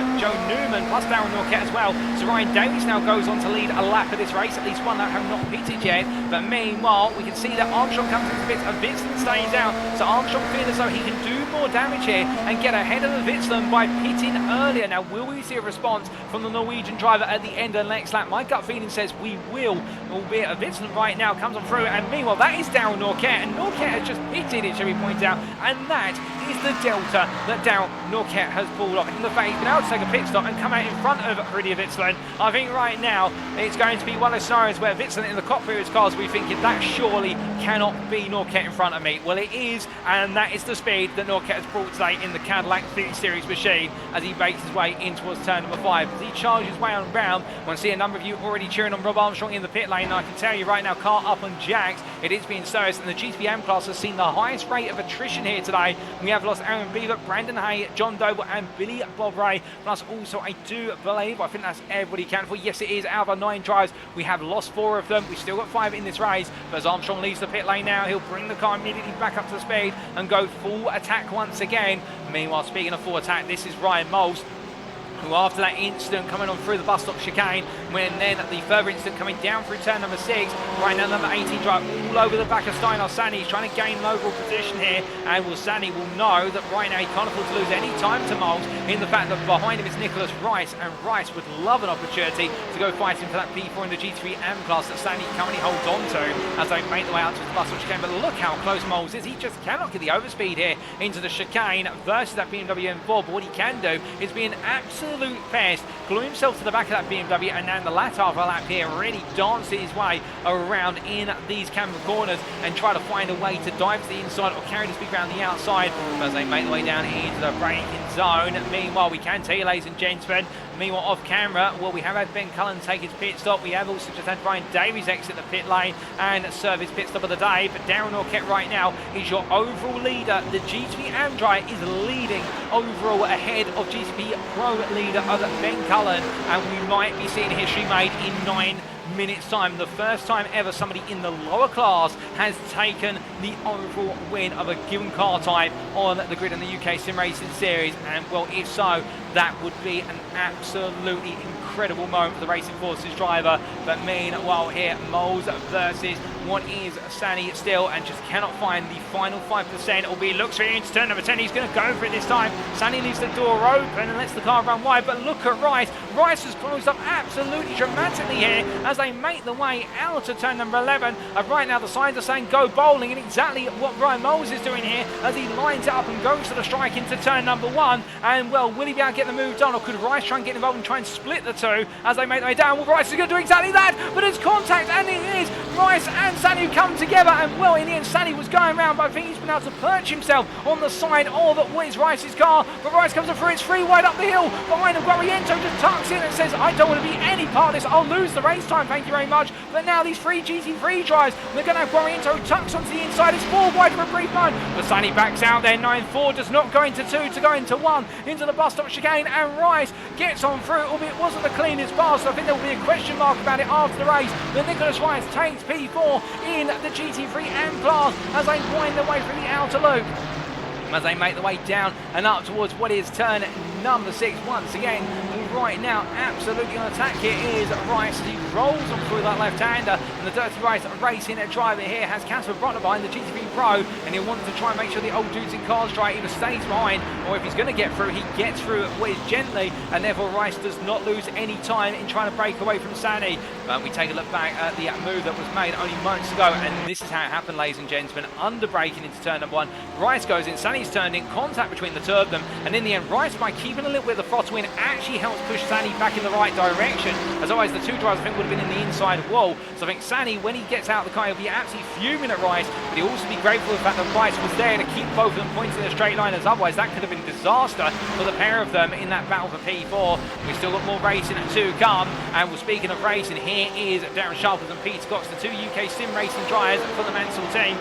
S1: Newman plus Darren Norquette as well. So Ryan Davies now goes on to lead a lap of this race, at least one that have not pitted yet. But meanwhile, we can see that Armstrong comes into the bits, and Witzlam stays out. So Armstrong feels as though he can do more damage here and get ahead of the Witzlam by pitting early. Now, will we see a response from the Norwegian driver at the end of the next lap? My gut feeling says we will, albeit a Witzlam right now comes on through, and meanwhile that is Darryl Norquette, and Norquette has just pitted, it should be pointed out, and that is the delta that Darryl Norquette has pulled off in the face. He's been able to take a pit stop and come out in front of Rudy Witzlam. I think right now it's going to be one of those scenarios where Witzlam in the cockpit of his cars will be thinking that surely cannot be Norquette in front of me. Well, it is, and that is the speed that Norquette has brought today in the Cadillac Series machine as he makes his way in towards turn number 5. As he charges way on round, I want to see a number of you already cheering on Rob Armstrong in the pit lane. And I can tell you right now, car up on jacks, it is being serviced, and the GTP class has seen the highest rate of attrition here today. We have lost Aaron Beaver, Brandon Hay, John Doble, and Billy Bob Ray. Plus also, I do believe, I think that's everybody counted for. Yes, it is. Out of our 9 drives, we have lost 4 of them. We've still got 5 in this race. But as Armstrong leaves the pit lane now, he'll bring the car immediately back up to speed and go full attack once again. Meanwhile, speaking of full attack, this is Ryan Moles, who after that incident coming on through the bus stop chicane, when then the further incident coming down through turn number 6, right now number 18 drive all over the back of Steinar Sani. He's trying to gain an overall position here, and Sani will know that right now he can't afford to lose any time to Moles, in the fact that behind him is Nicholas Rice, and Rice would love an opportunity to go fighting for that P4 in the GT3 AM class that Sani currently holds on to as they make the way out to the bus stop chicane. But look how close Moles is. He just cannot get the overspeed here into the chicane versus that BMW M4, but what he can do is be an absolute pest, glue himself to the back of that BMW, and now in the latter half of a lap here really dance his way around in these camber corners and try to find a way to dive to the inside or carry the speed around the outside as they make their way down into the braking zone. Meanwhile, we can tell you, ladies and gentlemen, meanwhile off camera, well, we have had Ben Cullen take his pit stop. We have also just had Ryan Davies exit the pit lane and serve his pit stop of the day. But Darren Norquette right now is your overall leader. The GTP Amdry is leading overall ahead of GTP Pro leader of Ben Cullen, and we might be seeing history made in 9 minutes time. The first time ever somebody in the lower class has taken the overall win of a given car type on the grid in the UK Sim Racing Series, and well, if so, that would be an absolutely incredible moment for the Racing Forces driver. But meanwhile here, Moles versus what is Sani still, and just cannot find the final 5%, albeit looks for it into turn number 10. He's going to go for it this time. Sani leaves the door open and lets the car run wide, but look at Rice. Rice has closed up absolutely dramatically here as they make the way out of turn number 11. Right now the signs are saying go bowling, and exactly what Ryan Moles is doing here as he lines it up and goes to the strike into turn number 1. And well, will he be able to get the move done, or could Rice try and get involved and try and split the two as they make their way down? Well, Rice is going to do exactly that, but it's contact, and it is Rice and Sani who come together, and well, in the end Sani was going round, but I think he's been able to perch himself on the side of what is Rice's car. But Rice comes up through, it's free wide up the hill behind him. Guariento just tucks in and says, I don't want to be any part of this, I'll lose the race time, thank you very much. But now these 3 GT3 drives, they're going to have Guariento who tucks onto the inside. It's 4 wide for a brief moment, but Sani backs out there. 9-4 does not go into 2 to go into 1 into the bus stop chicane, and Rice gets on through, albeit it wasn't the cleanest pass, so I think there will be a question mark about it after the race. But Nicholas Rice takes P4 in the GT3 AM class as they wind their way through the outer loop, as they make their way down and up towards what is turn number 6 once again. Right now, absolutely on attack here is Rice as he rolls on through that left-hander, and the the Dirty Rice racing driver here has Casper Brotner behind the GT3 Pro, and he'll want to try and make sure the old dudes in cars dry either stays behind, or if he's going to get through, he gets through gently, and therefore Rice does not lose any time in trying to break away from Sani. But we take a look back at the move that was made only moments ago, and this is how it happened, ladies and gentlemen. Under braking into turn number 1, Rice goes in, Sani's turned in, contact between the two of them, and in the end, Rice, by keeping a little bit of the throttle in, actually helps push Sani back in the right direction. As always, the two drivers I think would have been in the inside wall. So I think Sani, when he gets out of the car, he'll be absolutely fuming at Rice, but he'll also be grateful for the fact that Rice was there to keep both of them pointing in a straight line, as otherwise that could have been disaster for the pair of them in that battle for P4. We've still got more racing to come, and we're speaking of racing, here is Darren Sharples and Pete Scott, the two UK sim racing drivers for the Mansell team.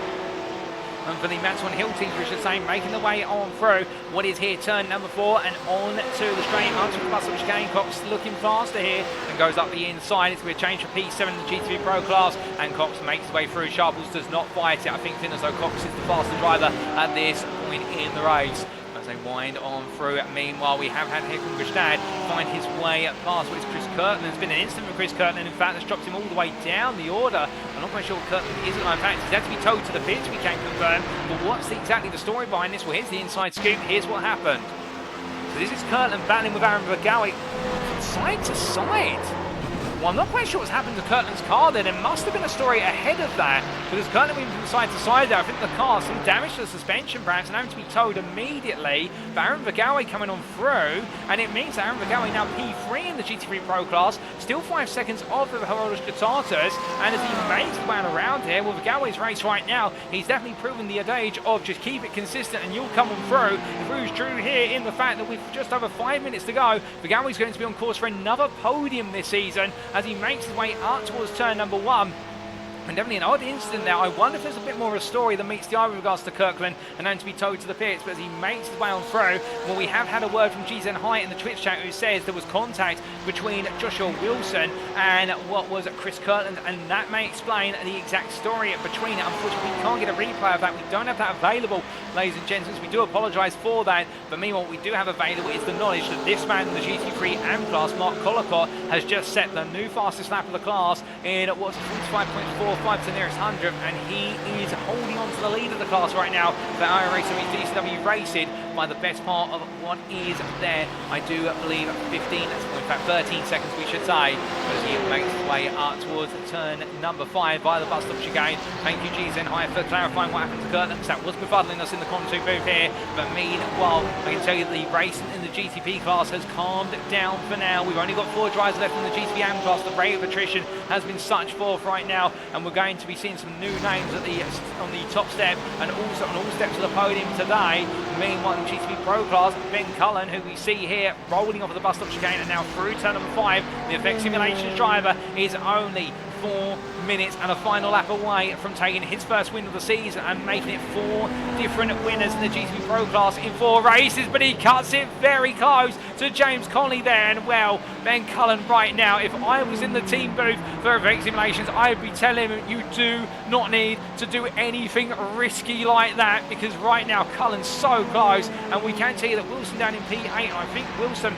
S1: And for the Mansell and Hill teams, we should say, making the way on through what is here turn number 4 and on to the straight onto the bus of chicane. Cox looking faster here and goes up the inside. It's going to be a change for P7 in the GT3 Pro class, and Cox makes his way through. Sharples does not fight it. I think as though Cox is the faster driver at this point in the race. As they wind on through. Meanwhile, we have had here from Gustad find his way past what is Chris Kirtland. It's been an instant for Chris Kirtland. In fact, that's dropped him all the way down the order. I'm not quite sure what Kirtland is. In fact, he's had to be towed to the pits, we can confirm. But what's exactly the story behind this? Well, here's the inside scoop. Here's what happened. So this is Kirtland battling with Aaron Vergawi from side to side. Well, I'm not quite sure what's happened to Kirtland's car there. There must have been a story ahead of that, because Kirtland went from side to side there. I think the car, some damage to the suspension perhaps, and having to be towed immediately. But Aaron Vergawi coming on through, and it means that Aaron Vergawi now P3 in the GT3 Pro class, still 5 seconds off of Herodos Guitatas, and as he makes the way around here, well, Vergawi's race right now, he's definitely proven the adage of just keep it consistent and you'll come on through. It proves true here in the fact that with just over 5 minutes to go, Vergawi's going to be on course for another podium this season, as he makes his way up towards turn number 1. And definitely an odd incident there. I wonder if there's a bit more of a story than meets the eye with regards to Kirkland and having to be towed to the pits. But as he makes his way on through, well, we have had a word from GZN High in the Twitch chat who says there was contact between Joshua Wilson and what was Chris Kirkland, and that may explain the exact story between it. Unfortunately, we can't get a replay of that. We don't have that available, ladies and gentlemen. We do apologise for that. But meanwhile, what we do have available is the knowledge that this man in the GT3 AM class, Mark Collicott, has just set the new fastest lap of the class in what's 45.45 to the nearest 100th, and he is holding on to the lead of the class right now for our race. DCW Racing by the best part of what is there. I do believe 15, in fact 13 seconds we should say, as he makes his way up towards turn number 5 via the bus stop chicane. Thank you GZN High for clarifying what happened to Kirtland, because that was befuddling us in the Contour booth here. But meanwhile, I can tell you the racing in the GTP class has calmed down for now. We've only got 4 drivers left in the GTP AM class. The rate of attrition has been such forth right now, and we're going to be seeing some new names at on the top step and also on all steps of the podium today. Meanwhile, in the GTP Pro class, Ben Cullen, who we see here rolling off of the bus stop chicane and now through turn number 5, the Effect Simulations driver is only 4 minutes and a final lap away from taking his first win of the season and making it 4 different winners in the GTP Pro class in 4 races, but he cuts it very close to James Conley there. And well, Ben Cullen right now, if I was in the team booth for Effect Simulations, I would be telling him you do not need to do anything risky like that, because right now Cullen's so close, and we can tell you that Wilson down in P8, I think Wilson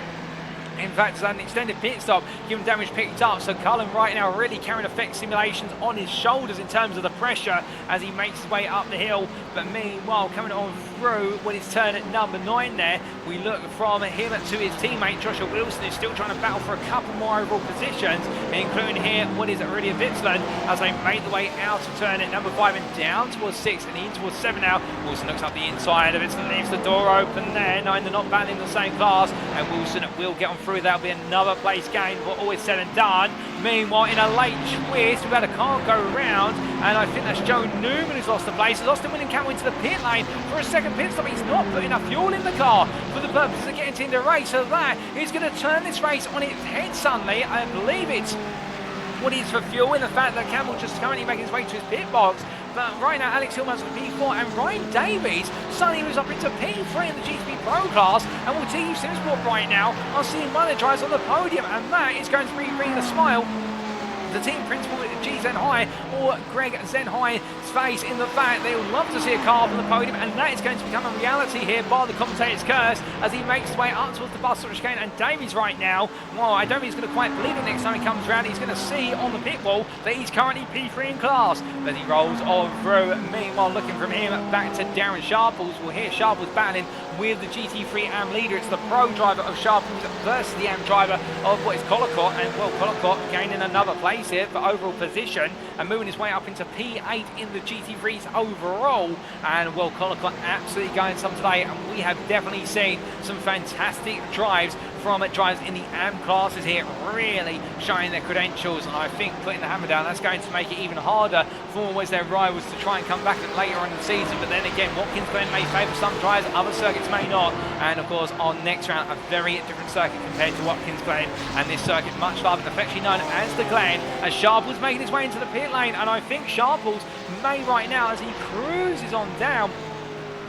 S1: in fact has had an extended pit stop, given damage picked up. So Cullen right now really carrying Effect Simulations on his shoulders in terms of the pressure as he makes his way up the hill. But meanwhile, coming on through when it's turn at number 9 there, we look from him to his teammate Joshua Wilson, who's still trying to battle for a couple more overall positions, including here what is really a Vitzland, as they make the way out of turn at number 5 and down towards 6 and in towards 7 now. Wilson looks up the inside of it and leaves the door open there. 9, they're not battling the same class, and Wilson will get on through. That'll be another place gain for all is said and done. Meanwhile, in a late twist, we've had a car go round, and I think that's Joe Newman who's lost the place. He's lost him when he came into the pit lane for a second pit stop. He's not putting enough fuel in the car for the purposes of getting into the race, so that is going to turn this race on its head suddenly. I believe it's what is for fuel in the fact that Campbell just currently making his way to his pit box. But right now, Alex Hillman's at P4, and Ryan Davies suddenly moves up into P3 in the GTP Pro class, and we'll see Simsport right now are seeing one of the drivers on the podium, and that is going to bring a smile the team principal G Zenhai or Greg Zenhai's face in the fact they would love to see a car on the podium, and that is going to become a reality here by the commentator's curse as he makes his way up towards the bus stop chicane. And Davies right now, well, I don't think he's going to quite believe it next time he comes around. He's going to see on the pit wall that he's currently P3 in class, but he rolls on through. Meanwhile, looking from him back to Darren Sharples. We'll hear Sharples battling with the GT3 AM leader. It's the pro driver of Sharples versus the AM driver of what is Collicott, and well, Collicott gaining another place here for overall position and moving his way up into P8 in the GT3's overall. And well, Collicott absolutely going some today, and we have definitely seen some fantastic drives from drivers in the AM classes here, really showing their credentials. And I think putting the hammer down, that's going to make it even harder for always their rivals to try and come back later on in the season. But then again, Watkins Glen may favour some drivers, other circuits may not. And of course, our next round, a very different circuit compared to Watkins Glen, and this circuit much larger, affectionately known as the Glen, as Sharples making his way into the pit lane. And I think Sharples may right now, as he cruises on down,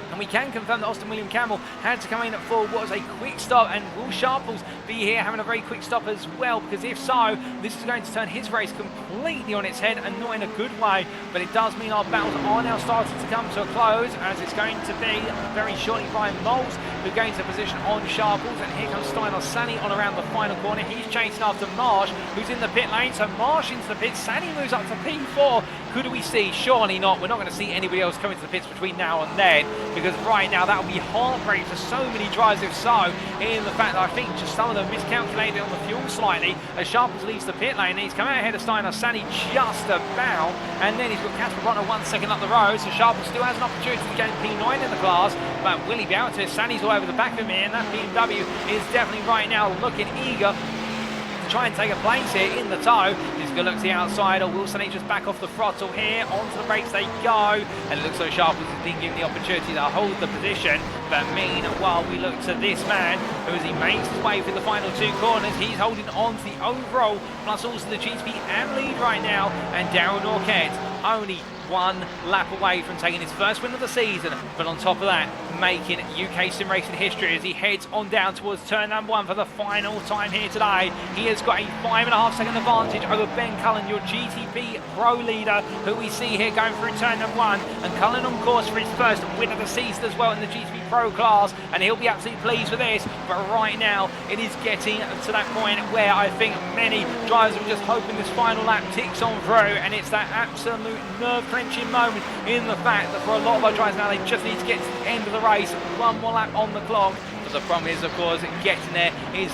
S1: and we can confirm that Austin William Campbell had to come in for what was a quick stop. And will Sharples be here having a very quick stop as well? Because if so, this is going to turn his race completely on its head, and not in a good way. But it does mean our battles are now starting to come to a close, as it's going to be very shortly Ryan Moles who gains a position on Sharples. And here comes Steiner Sani on around the final corner. He's chasing after Marsh, who's in the pit lane. So Marsh into the pit. Sani moves up to P4. Could we see? Surely not. We're not going to see anybody else coming to the pits between now and then, because right now that would be heartbreaking for so many drivers. If so, in the fact that I think just some of them miscalculated on the fuel slightly, as Sharples leaves the pit lane. He's coming out ahead of Steiner Sani just about, and then he's got Casper Bronner 1 second up the road, so Sharples still has an opportunity to gain P9 in the class, but will he be able to? Sani's all over the back of him here, and that BMW is definitely right now looking eager to try and take a place here in the tow. He's going to look to the outside, or will Sani just back off the throttle here? Onto the brakes they go, and it looks like Sharples is being given the opportunity to hold the position. But meanwhile, we look to this man, who as he makes his way through the final two corners, he's holding on to the overall, plus also the GTP AM lead right now. And Darryl Norquette only one lap away from taking his first win of the season, but on top of that, making UK sim racing history as he heads on down towards turn number 1 for the final time here today. He has got a 5.5 second advantage over Ben Cullen, your GTP Pro leader, who we see here going through turn number 1, and Cullen on course for his first win of the season as well in the GTP Pro class, and he'll be absolutely pleased with this. But right now, it is getting to that point where I think many drivers are just hoping this final lap ticks on through, and it's that absolute nerve-clenching moment in the fact that for a lot of our drivers now, they just need to get to the end of the race, one more lap on the clock. But the problem is, of course, getting there is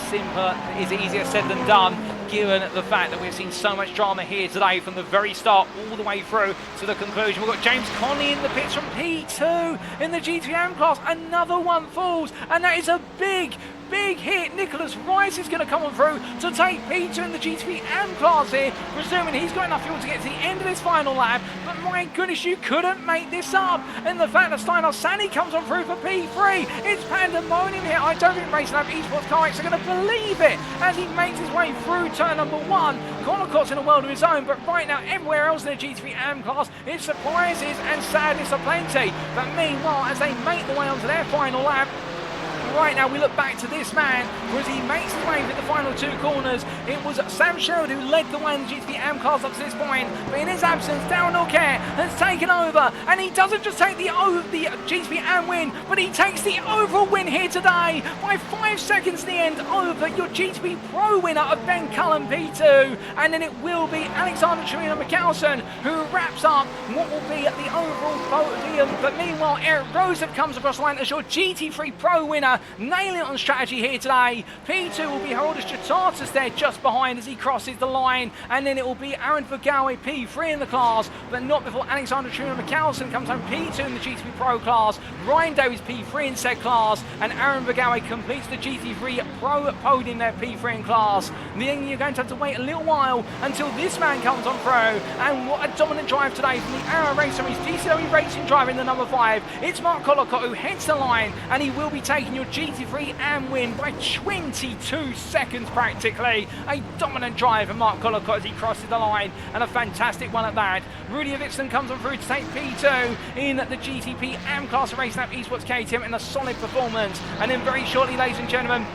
S1: easier said than done, given the fact that we've seen so much drama here today from the very start all the way through to the conclusion. We've got James Conley in the pits from P2 in the GT AM class. Another one falls, and that is a big hit. Nicholas Rice is going to come on through to take P2 in the GT3 AM class here, presuming he's got enough fuel to get to the end of this final lap. But my goodness, you couldn't make this up. And the fact that Steiner Sani comes on through for P3, it's pandemonium here. I don't think Racing Lab Esports car are going to believe it as he makes his way through turn number 1. Collicott's in a world of his own, but right now everywhere else in the GT3 AM class, it's surprises and sadness aplenty. But meanwhile, as they make the way onto their final lap, right now we look back to this man, as he makes his way with the final two corners. It was Sam Sherwood who led the way in the GTP AM class up to this point, but in his absence, Darren Norquette has taken over, and he doesn't just take the GTP AM win, but he takes the overall win here today by 5 seconds in the end over your GTP Pro winner of Ben Cullen P2, and then it will be Alexander Trina McCallson who wraps up what will be the overall podium. But meanwhile, Eric Rosev comes across the line as your GT3 Pro winner, nailing it on strategy here today. P2 will be Herodas Jatatas there just behind as he crosses the line, and then it will be Aaron Vergawe P3 in the class, but not before Alexander Trina McCallson comes home P2 in the GT3 Pro class. Ryan Davies P3 in said class, and Aaron Vergawe completes the GT3 Pro podium there P3 in class. And then you're going to have to wait a little while until this man comes on through, and what a dominant drive today from the Arrow Race Series DCW Racing driver in the number 5. It's Mark Collicott who heads the line, and he will be taking your GT3 AM win by 22 seconds practically. A dominant drive from Mark Collicott as he crosses the line, and a fantastic one at that. Rudy Avixon comes on through to take P2 in the GTP AM class of Racing App Esports KTM in a solid performance. And then very shortly, ladies and gentlemen,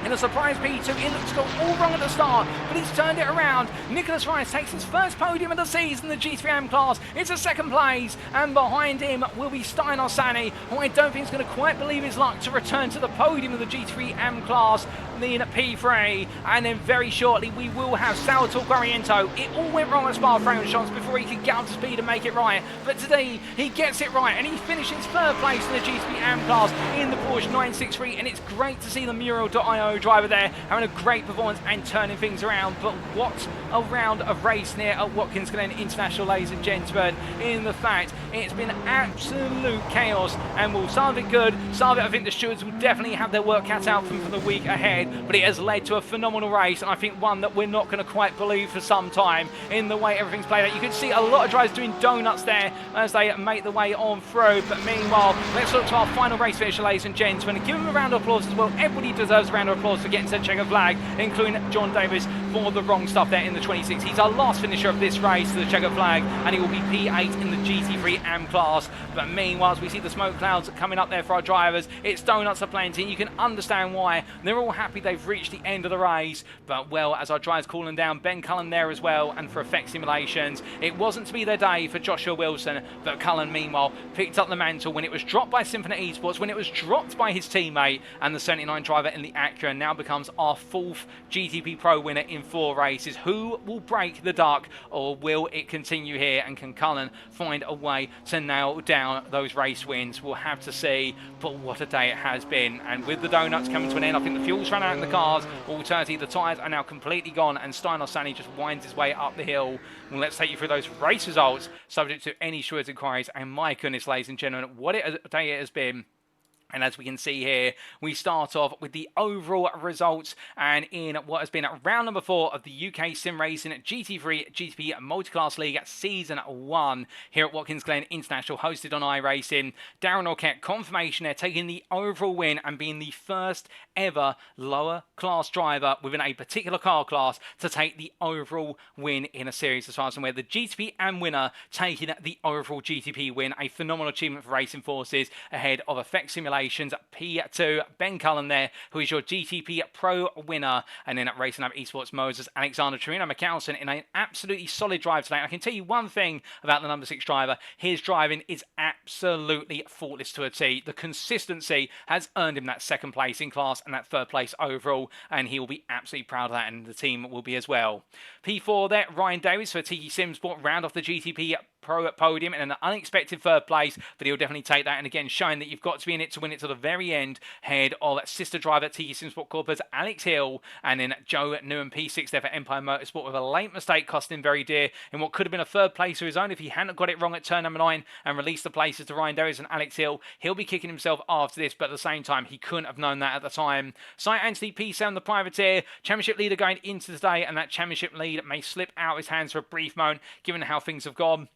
S1: In a surprise P2, it looks got all wrong at the start, but he's turned it around. Nicholas Rice takes his first podium of the season, the GT3 class. It's a second place, and behind him will be Steinar Sani, who I don't think is going to quite believe his luck to return to the podium of the GT3 class in P3. And then very shortly, we will have Salvatore Guariento. It all went wrong at Spa Francorchamps before he could get up to speed and make it right. But today, he gets it right, and he finishes third place in the GT3 class in the Porsche 963. And it's great to see the Mural.io driver there having a great performance and turning things around. But what a round of race near at Watkins Glen International, ladies and gentlemen, in the fact it's been absolute chaos, and will some of it good, some of it I think the stewards will definitely have their work cut out for the week ahead, but it has led to a phenomenal race, and I think one that we're not going to quite believe for some time in the way everything's played out. You can see a lot of drivers doing donuts there as they make their way on through, but meanwhile, let's look to our final race finisher, ladies and gentlemen, and give them a round of applause as well. Everybody deserves a round of applause for getting to the checker flag, including John Davis for the wrong stuff there in the 26. He's our last finisher of this race to the checker flag, and he will be P8 in the GT3 AM class. But meanwhile, as we see the smoke clouds coming up there for our drivers, it's donuts aplenty, and you can understand why. They're all happy they've reached the end of the race, but well, as our drivers cooling down, Ben Cullen there as well, and for Effect Simulations, it wasn't to be their day for Joshua Wilson, but Cullen meanwhile picked up the mantle when it was dropped by Symphony Esports, when it was dropped by his teammate, and the 79 driver in the Acura now becomes our fourth GTP Pro winner in 4 races. Who will break the duck, or will it continue here, and can Cullen find a way to nail down those race wins? We'll have to see, but what a day it has been. And with the donuts coming to an end, I think the fuel's run out in the cars. Alternatively, the tyres are now completely gone, and Steinar Sani just winds his way up the hill. Well, let's take you through those race results, subject to any stewards' inquiries. And my goodness, ladies and gentlemen, what a day it has been. And as we can see here, we start off with the overall results, and in what has been round number 4 of the UK Sim Racing GT3-GTP Multiclass League Season 1 here at Watkins Glen International, hosted on iRacing. Darren Orkett, confirmation there, taking the overall win and being the first ever lower class driver within a particular car class to take the overall win in a series, as far as I'm aware. The GTP AM winner taking the overall GTP win, a phenomenal achievement for Racing Forces ahead of Effect Simulations P2, Ben Cullen there, who is your GTP Pro winner. And then at Racing Lab Esports Moses, Alexander Torino McAlison in an absolutely solid drive today. I can tell you one thing about the number 6 driver: his driving is absolutely faultless to a T. The consistency has earned him that second place in class and that third place overall, and he will be absolutely proud of that, and the team will be as well. P4 there, Ryan Davies for Tiki Simsport, round off the GTP Pro podium in an unexpected third place, but he'll definitely take that. And again, showing that you've got to be in it to win it to the very end, head of sister driver Tiki Simsport Corpus, Alex Hill, and then Joe Newham P6 there for Empire Motorsport, with a late mistake costing him very dear in what could have been a third place of his own if he hadn't got it wrong at turn number 9 and released the places to Ryan Davies and Alex Hill. He'll be kicking himself after this, but at the same time, he couldn't have known that at the time. Sight Anthony P7, the privateer, championship leader going into today, and that championship lead may slip out of his hands for a brief moment, given how things have gone.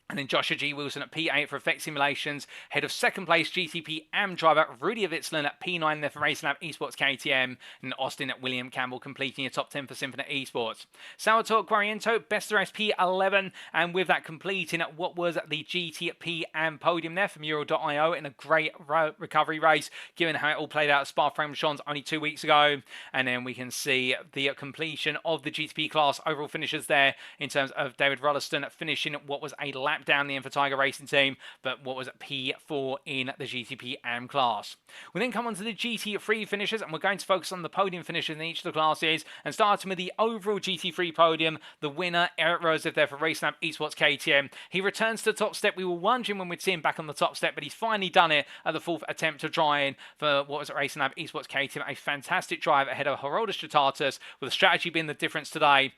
S1: And then Joshua G. Wilson at P8 for Effect Simulations, head of second place GTP AM driver Rudy Avitzland at P9 there for Racing Lab Esports KTM, and Austin at William Campbell completing a top 10 for Symphony Esports. Salvatore Guariento, best of the rest P11, and with that completing what was the GTP AM podium there for Mural.io in a great recovery race, given how it all played out at Spa Francorchamps only 2 weeks ago. And then we can see the completion of the GTP class overall finishes there, in terms of David Rolliston finishing what was a lap down the end for Tiger Racing Team, but what was P4 in the GTP AM class. We then come on to the GT3 finishers, and we're going to focus on the podium finishers in each of the classes, and starting with the overall GT3 podium, the winner, Eric Rosev there for Racing Lab Esports KTM. He returns to the top step. We were wondering when we'd see him back on the top step, but he's finally done it at the 4th attempt to try in for what was Racing Lab Esports KTM. A fantastic drive ahead of Heroldus Tratatus, with the strategy being the difference today.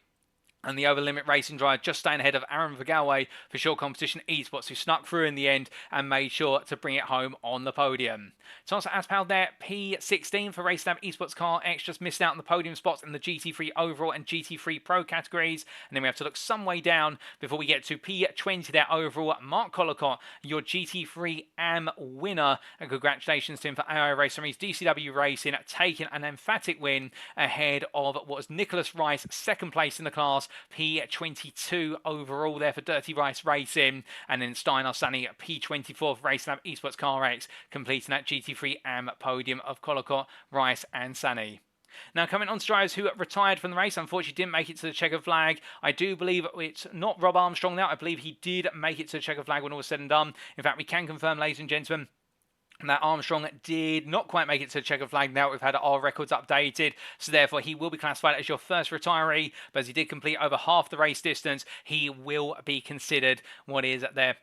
S1: And the over limit racing drive just staying ahead of Aaron Vergalway for Short Competition Esports, who snuck through in the end and made sure to bring it home on the podium. Thomas Aspal there, P16 for Racing Lab Esports Car X, just missed out on the podium spots in the GT3 overall and GT3 Pro categories. And then we have to look some way down before we get to P20 there overall. Mark Collicott, your GT3 AM winner, and congratulations to him for AI Racing DCW Racing, taking an emphatic win ahead of what was Nicholas Rice, second place in the class, P22 overall there for Dirty Rice Racing, and then Steinar Sani at P24 for Racing Lab Esports Car X, completing that GT3 AM podium of Collicott, Rice and Sani. Now, coming on to drivers who retired from the race, unfortunately didn't make it to the checkered flag. I do believe it's not Rob Armstrong now. I believe he did make it to the checkered flag when all was said and done. In fact, we can confirm, ladies and gentlemen, that Armstrong did not quite make it to the checkered flag. Now we've had our records updated, so therefore he will be classified as your first retiree, but as he did complete over half the race distance, he will be considered what is there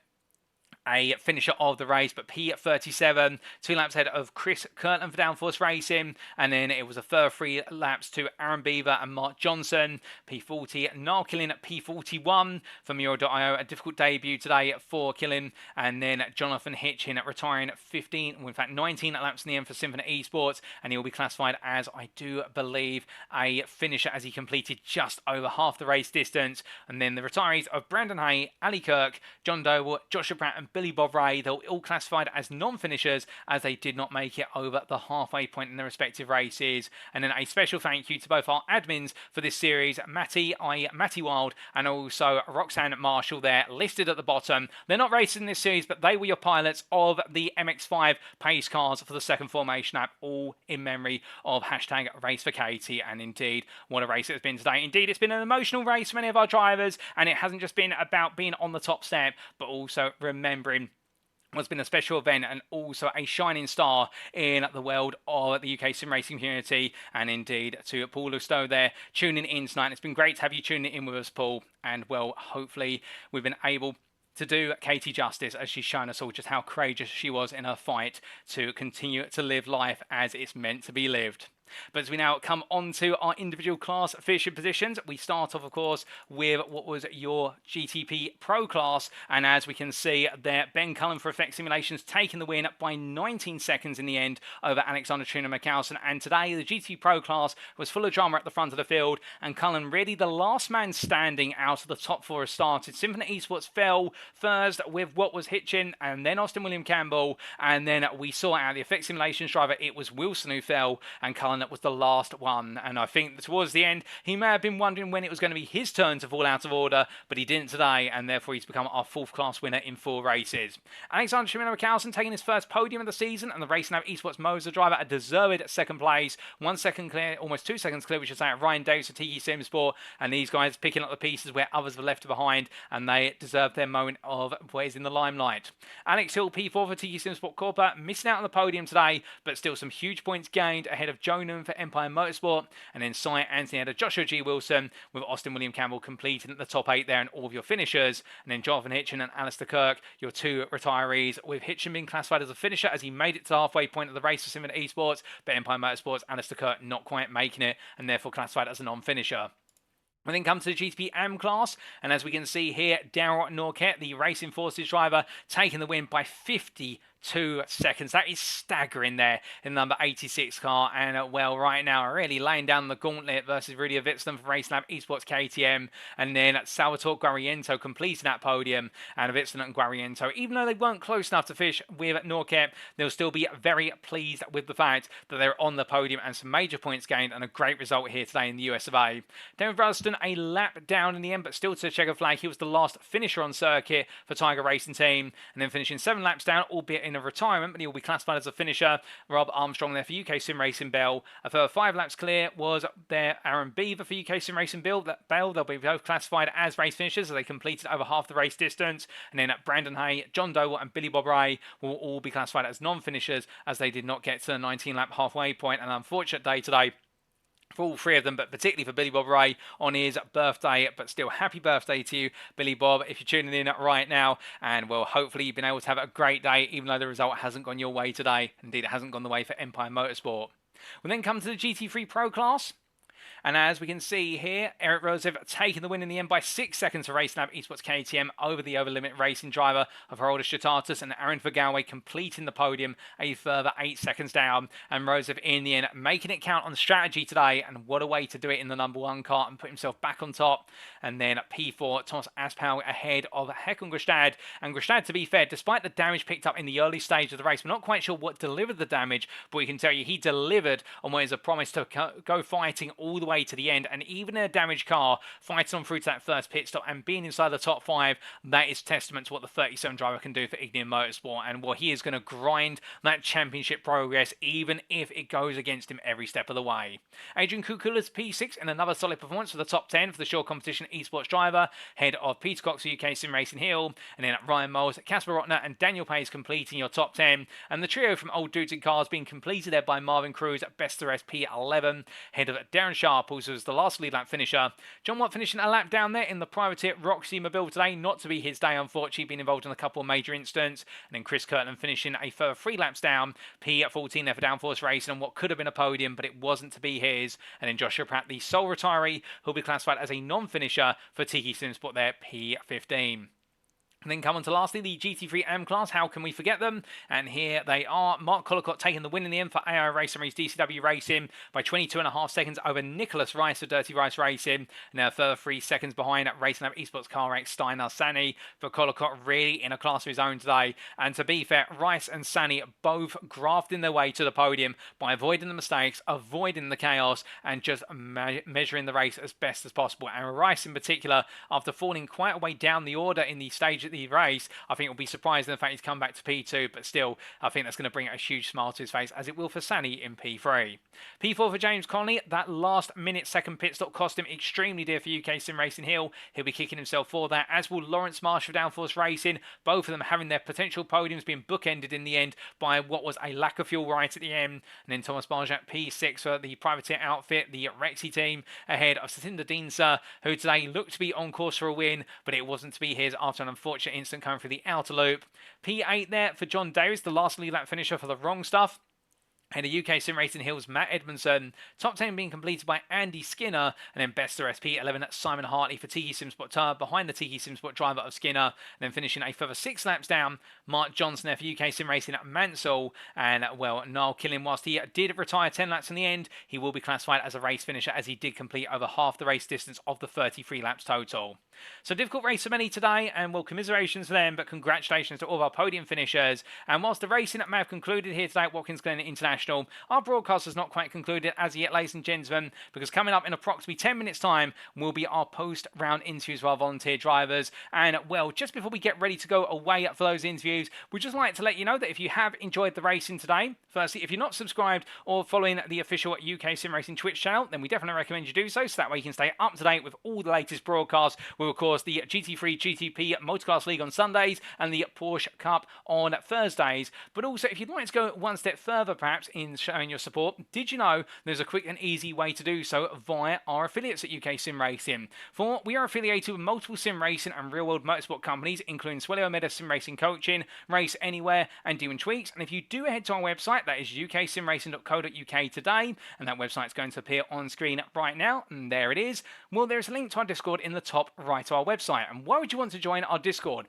S1: a finisher of the race. But P37, 2 laps ahead of Chris Kirtland for Downforce Racing, and then it was a further 3 laps to Aaron Beaver and Mark Johnson. P40, Niall Killen at P41 for Miro.io, a difficult debut today for Killen, and then Jonathan Hitchin retiring 19 laps in the end for Symphony Esports, and he will be classified as, I do believe, a finisher as he completed just over half the race distance. And then the retirees of Brandon Hay, Ali Kirk, John Doble, Joshua Pratt and Billy Bob Ray, they're all classified as non-finishers as they did not make it over the halfway point in their respective races. And then a special thank you to both our admins for this series, Matty Wild, and also Roxanne Marshall there, listed at the bottom. They're not racing this series, but they were your pilots of the MX-5 pace cars for the second formation lap, all in memory of hashtag Race for Katie. And indeed, what a race it has been today. Indeed, it's been an emotional race for many of our drivers, and it hasn't just been about being on the top step, but also remembering what's been a special event and also a shining star in the world of the UK sim racing community. And indeed to Paul Lustow there tuning in tonight. It's been great to have you tuning in with us, Paul, and well, hopefully we've been able to do Katie justice as she's shown us all just how courageous she was in her fight to continue to live life as it's meant to be lived. But as we now come on to our individual class finishing positions, we start off, of course, with what was your GTP Pro class. And as we can see there, Ben Cullen for Effect Simulations taking the win by 19 seconds in the end over Alexander Trina McCalson. And today, the GTP Pro class was full of drama at the front of the field, and Cullen really the last man standing out of the top 4 has started. Symphony Esports fell first with what was Hitchin, and then Austin William Campbell, and then we saw out the Effect Simulations driver, it was Wilson who fell, and Cullen was the last one. And I think towards the end he may have been wondering when it was going to be his turn to fall out of order, but he didn't today, and therefore he's become our 4th class winner in 4 races. Alexander Shimano McCalson taking his first podium of the season, and the Racing Lab Esports Moser driver a deserved 2nd place, 1 second clear, almost 2 seconds clear, we should say, at Ryan Davis of Tiki Sim Sport. And these guys picking up the pieces where others were left behind, and they deserve their moment of where is in the limelight. Alex Hill P4 for Tiki Sim Sport Corporate, missing out on the podium today, but still some huge points gained ahead of Jonan for Empire Motorsport, and then Cy Anthony had a Joshua G. Wilson with Austin William Campbell completing at the top 8 there and all of your finishers. And then Jonathan Hitchin and Alistair Kirk, your 2 retirees, with Hitchin being classified as a finisher as he made it to the halfway point of the race for Symphony Esports, but Empire Motorsports, Alistair Kirk not quite making it and therefore classified as a non-finisher. We then come to the GTP AM class, and as we can see here, Daryl Norquette, the Racing Forces driver, taking the win by 52 seconds. That is staggering there in the number 86 car. And well, right now, really laying down the gauntlet versus Rudy Avitsland from Racing Lab Esports KTM. And then Salvatore Guariento completing that podium. And Avitsland and Guariento, even though they weren't close enough to finish with Norquette, they'll still be very pleased with the fact that they're on the podium and some major points gained and a great result here today in the US of A. David Ralston, a lap down in the end, but still to the checkered flag. He was the last finisher on circuit for Tiger Racing Team. And then finishing 7 laps down, albeit in a retirement, but he will be classified as a finisher. Rob Armstrong there for UK Sim Racing Bell. A further 5 laps clear was there Aaron Beaver for UK Sim Racing Bell. They'll be both classified as race finishers as they completed over half the race distance. And then Brandon Hay, John Doble and Billy Bob Ray will all be classified as non-finishers as they did not get to the 19-lap halfway point. An unfortunate day today for all 3 of them, but particularly for Billy Bob Ray on his birthday. But still, happy birthday to you, Billy Bob, if you're tuning in right now. And well, hopefully you've been able to have a great day, even though the result hasn't gone your way today. Indeed, it hasn't gone the way for Empire Motorsport. We'll then come to the GT3 Pro class. And as we can see here, Eric Rosev taking the win in the end by 6 seconds for Racing Lab Esports KTM over the over limit racing driver of Haroldo Shatatus, and Aaron Vergalway completing the podium a further 8 seconds down. And Rosev in the end making it count on the strategy today, and what a way to do it in the number 1 car and put himself back on top. And then P4, Thomas Aspau ahead of Hekon Grestad. And Grestad, to be fair, despite the damage picked up in the early stage of the race, we're not quite sure what delivered the damage, but we can tell you he delivered on what is a promise to go fighting all all the way to the end, and even in a damaged car, fighting on through to that first pit stop and being inside the top 5, that is testament to what the 37 driver can do for Ignium Motorsport, and what he is going to grind that championship progress, even if it goes against him every step of the way. Adrian Kukula's P6 in another solid performance for the top 10 for the short competition esports driver, ahead of Peter Cox UK Sim Racing Hill, and then Ryan Moles, Casper Rotner, and Daniel Pace completing your top 10, and the trio from Old Dudes in Cars being completed there by Marvin Cruz at Best of P11, ahead of Darren Sharp, who was the last lead lap finisher. John Watt finishing a lap down there in the privateer Roxy Mobile today, not to be his day unfortunately, being involved in a couple of major incidents, and then Chris Kirtland finishing a further 3 laps down, P14 there for Downforce Racing on what could have been a podium, but it wasn't to be his, and then Joshua Pratt, the sole retiree, who'll be classified as a non-finisher for Tiki Simsport there, P15. And then come on to lastly, the GT3 M class. How can we forget them? And here they are. Mark Collicott taking the win in the end for AI Racing Rees DCW Racing by 22.5 seconds over Nicholas Rice of Dirty Rice Racing. Now a further 3 seconds behind Racing Lab Esports Car Race Steiner Sani. For Collicott really in a class of his own today. And to be fair, Rice and Sani both grafting their way to the podium by avoiding the mistakes, avoiding the chaos, and just measuring the race as best as possible. And Rice in particular, after falling quite a way down the order in the stage at the race, I think we'll be surprised in the fact he's come back to P2, but still, I think that's going to bring a huge smile to his face, as it will for Sani in P3. P4 for James Connolly. That last minute second pit stop cost him extremely dear for UK Sim Racing Hill. He'll be kicking himself for that, as will Lawrence Marsh of Downforce Racing, both of them having their potential podiums being bookended in the end by what was a lack of fuel right at the end. And then Thomas Barjak, P6 for the privateer outfit, the Rexy team, ahead of Satinder Deensa, who today looked to be on course for a win, but it wasn't to be his after an unfortunate incident coming through the outer loop. P8 there for John Davis, the last lead lap finisher for the wrong stuff. And the UK Sim Racing Hills, Matt Edmondson. Top 10 being completed by Andy Skinner. And then best of SP11, Simon Hartley for Tiki Simsport Tour, behind the Tiki Simsport driver of Skinner. And then finishing a further 6 laps down, Mark Johnson there for UK Sim Racing at Mansell. And, well, Niall Killen, whilst he did retire 10 laps in the end, he will be classified as a race finisher, as he did complete over half the race distance of the 33 laps total. So difficult race for many today, and, well, commiserations for them, but congratulations to all of our podium finishers. And whilst the racing may have concluded here today at Watkins Glen International, our broadcast has not quite concluded as yet, ladies and gentlemen, because coming up in approximately 10 minutes' time will be our post-round interviews with our volunteer drivers. And, well, just before we get ready to go away for those interviews, we'd just like to let you know that if you have enjoyed the racing today, firstly, if you're not subscribed or following the official UK Sim Racing Twitch channel, then we definitely recommend you do so that way you can stay up to date with all the latest broadcasts. With, of course, the GT3-GTP Multiclass League on Sundays and the Porsche Cup on Thursdays. But also, if you'd like to go one step further, perhaps, in showing your support, did you know there's a quick and easy way to do so via our affiliates at UK Sim Racing? For we are affiliated with multiple sim racing and real-world motorsport companies, including Swello Meda Sim Racing Coaching, Race Anywhere, and Demon Tweaks. And if you do head to our website, that is uksimracing.co.uk today, and that website is going to appear on screen right now, and there it is. Well, there's a link to our Discord in the top right of our website. And why would you want to join our Discord?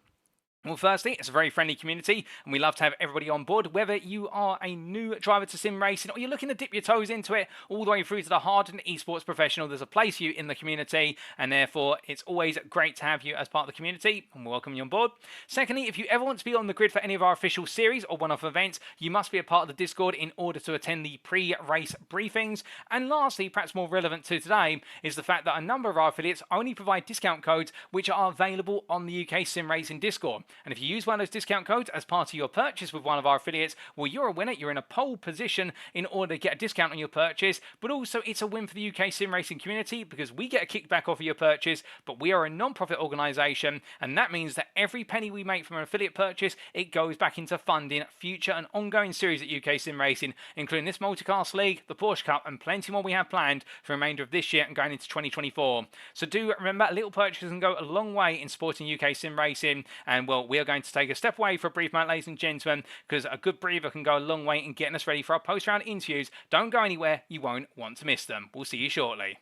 S1: Well, firstly, it's a very friendly community, and we love to have everybody on board, whether you are a new driver to sim racing or you're looking to dip your toes into it, all the way through to the hardened esports professional. There's a place for you in the community, and therefore it's always great to have you as part of the community, and we'll welcome you on board. Secondly, if you ever want to be on the grid for any of our official series or one-off events, you must be a part of the Discord in order to attend the pre-race briefings. And lastly, perhaps more relevant to today, is the fact that a number of our affiliates only provide discount codes which are available on the UK Sim Racing Discord. And if you use one of those discount codes as part of your purchase with one of our affiliates, well, you're a winner. You're in a pole position in order to get a discount on your purchase, but also it's a win for the UK Sim Racing community because we get a kickback off of your purchase, but we are a non-profit organisation, and that means that every penny we make from an affiliate purchase, it goes back into funding future and ongoing series at UK Sim Racing, including this Multiclass League, the Porsche Cup, and plenty more we have planned for the remainder of this year and going into 2024. So do remember, little purchases can go a long way in supporting UK Sim Racing, and, well, we are going to take a step away for a brief moment, ladies and gentlemen, because a good breather can go a long way in getting us ready for our post-round interviews. Don't go anywhere, you won't want to miss them. We'll see you shortly.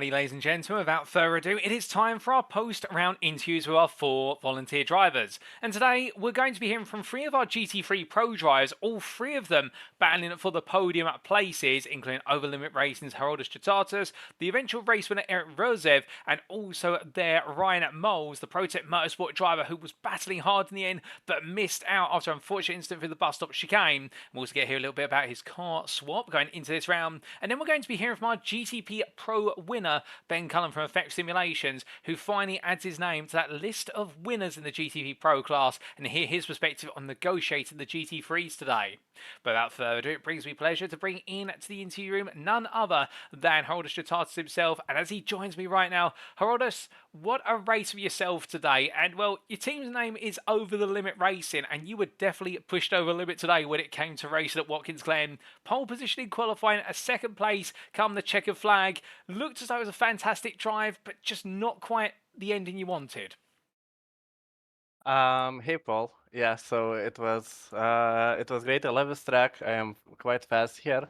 S1: Alrighty, ladies and gentlemen, without further ado, it is time for our post-round interviews with our 4 volunteer drivers. And today, we're going to be hearing from 3 of our GT3 Pro drivers, all 3 of them battling for the podium at places, including Over Limit Racing's Herodas Chitatas, the eventual race winner Eric Rozev, and also their Ryan Moles, the ProTech Motorsport driver who was battling hard in the end, but missed out after an unfortunate incident through the bus stop chicane. We'll also get to hear a little bit about his car swap going into this round. And then we're going to be hearing from our GTP Pro winner, Ben Cullen from Effect Simulations, who finally adds his name to that list of winners in the GTP Pro class, and hear his perspective on negotiating the GT3s today. But without further ado, it brings me pleasure to bring in to the interview room none other than Herodas Chitatas himself, and as he joins me right now, Herodas, what a race for yourself today. And well, your team's name is Over the Limit Racing, and you were definitely pushed over the limit today when it came to racing at Watkins Glen. Pole position in qualifying, a second place come the checkered flag. Looked as though it was a fantastic drive, but just not quite the ending you wanted.
S2: Hey Paul. Yeah, so it was great. I love this track. I am quite fast here.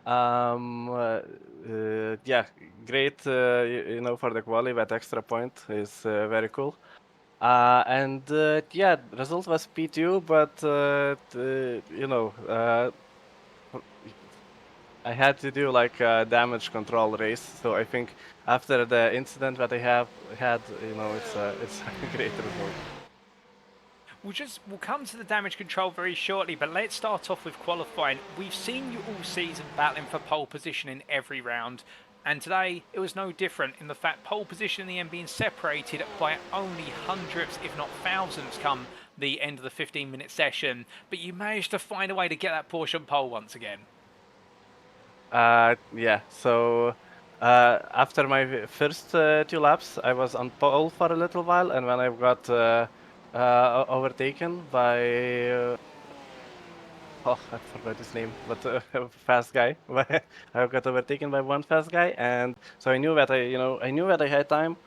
S2: Yeah, great. You know, for the quali, that extra point is very cool. Yeah, result was P2, but you know, I had to do like a damage control race. So I think after the incident that I have had, you know, it's a great result.
S1: We'll come to the damage control very shortly, but let's start off with qualifying. We've seen you all season battling for pole position in every round, and today it was no different in the fact pole position in the end being separated by only hundredths, if not thousands, come the end of the 15-minute session. But you managed to find a way to get that Porsche on pole once again.
S2: Yeah, so after my first 2 laps, I was on pole for a little while, and when I got overtaken by oh, I forgot his name, but a fast guy. I got overtaken by one fast guy, and so I knew that I knew that I had time.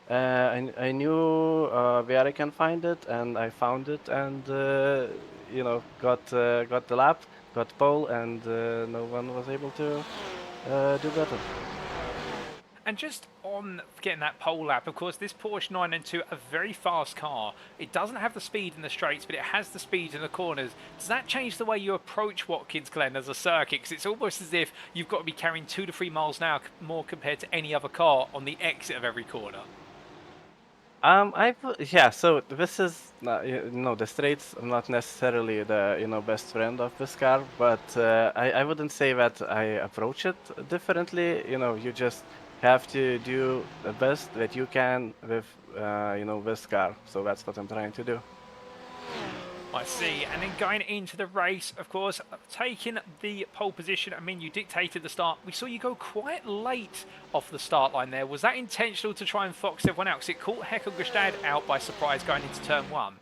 S2: I knew where I can find it, and I found it, and got the lap, got pole, and no one was able to do better.
S1: And just on getting that pole lap, of course, this Porsche 992, a very fast car. It doesn't have the speed in the straights, but it has the speed in the corners. Does that change the way you approach Watkins Glen as a circuit? Because it's almost as if you've got to be carrying 2 to 3 miles an hour more compared to any other car on the exit of every corner.
S2: Yeah. So this is not, the straights are not necessarily the best friend of this car, but I wouldn't say that I approach it differently. You know, you just have to do the best that you can with this car. So that's what I'm trying to do.
S1: I see. And then going into the race, of course, taking the pole position, I mean, you dictated the start. We saw you go quite late off the start line there. Was that intentional to try and fox everyone out? Because it caught Heckle Gestad out by surprise going into turn 1.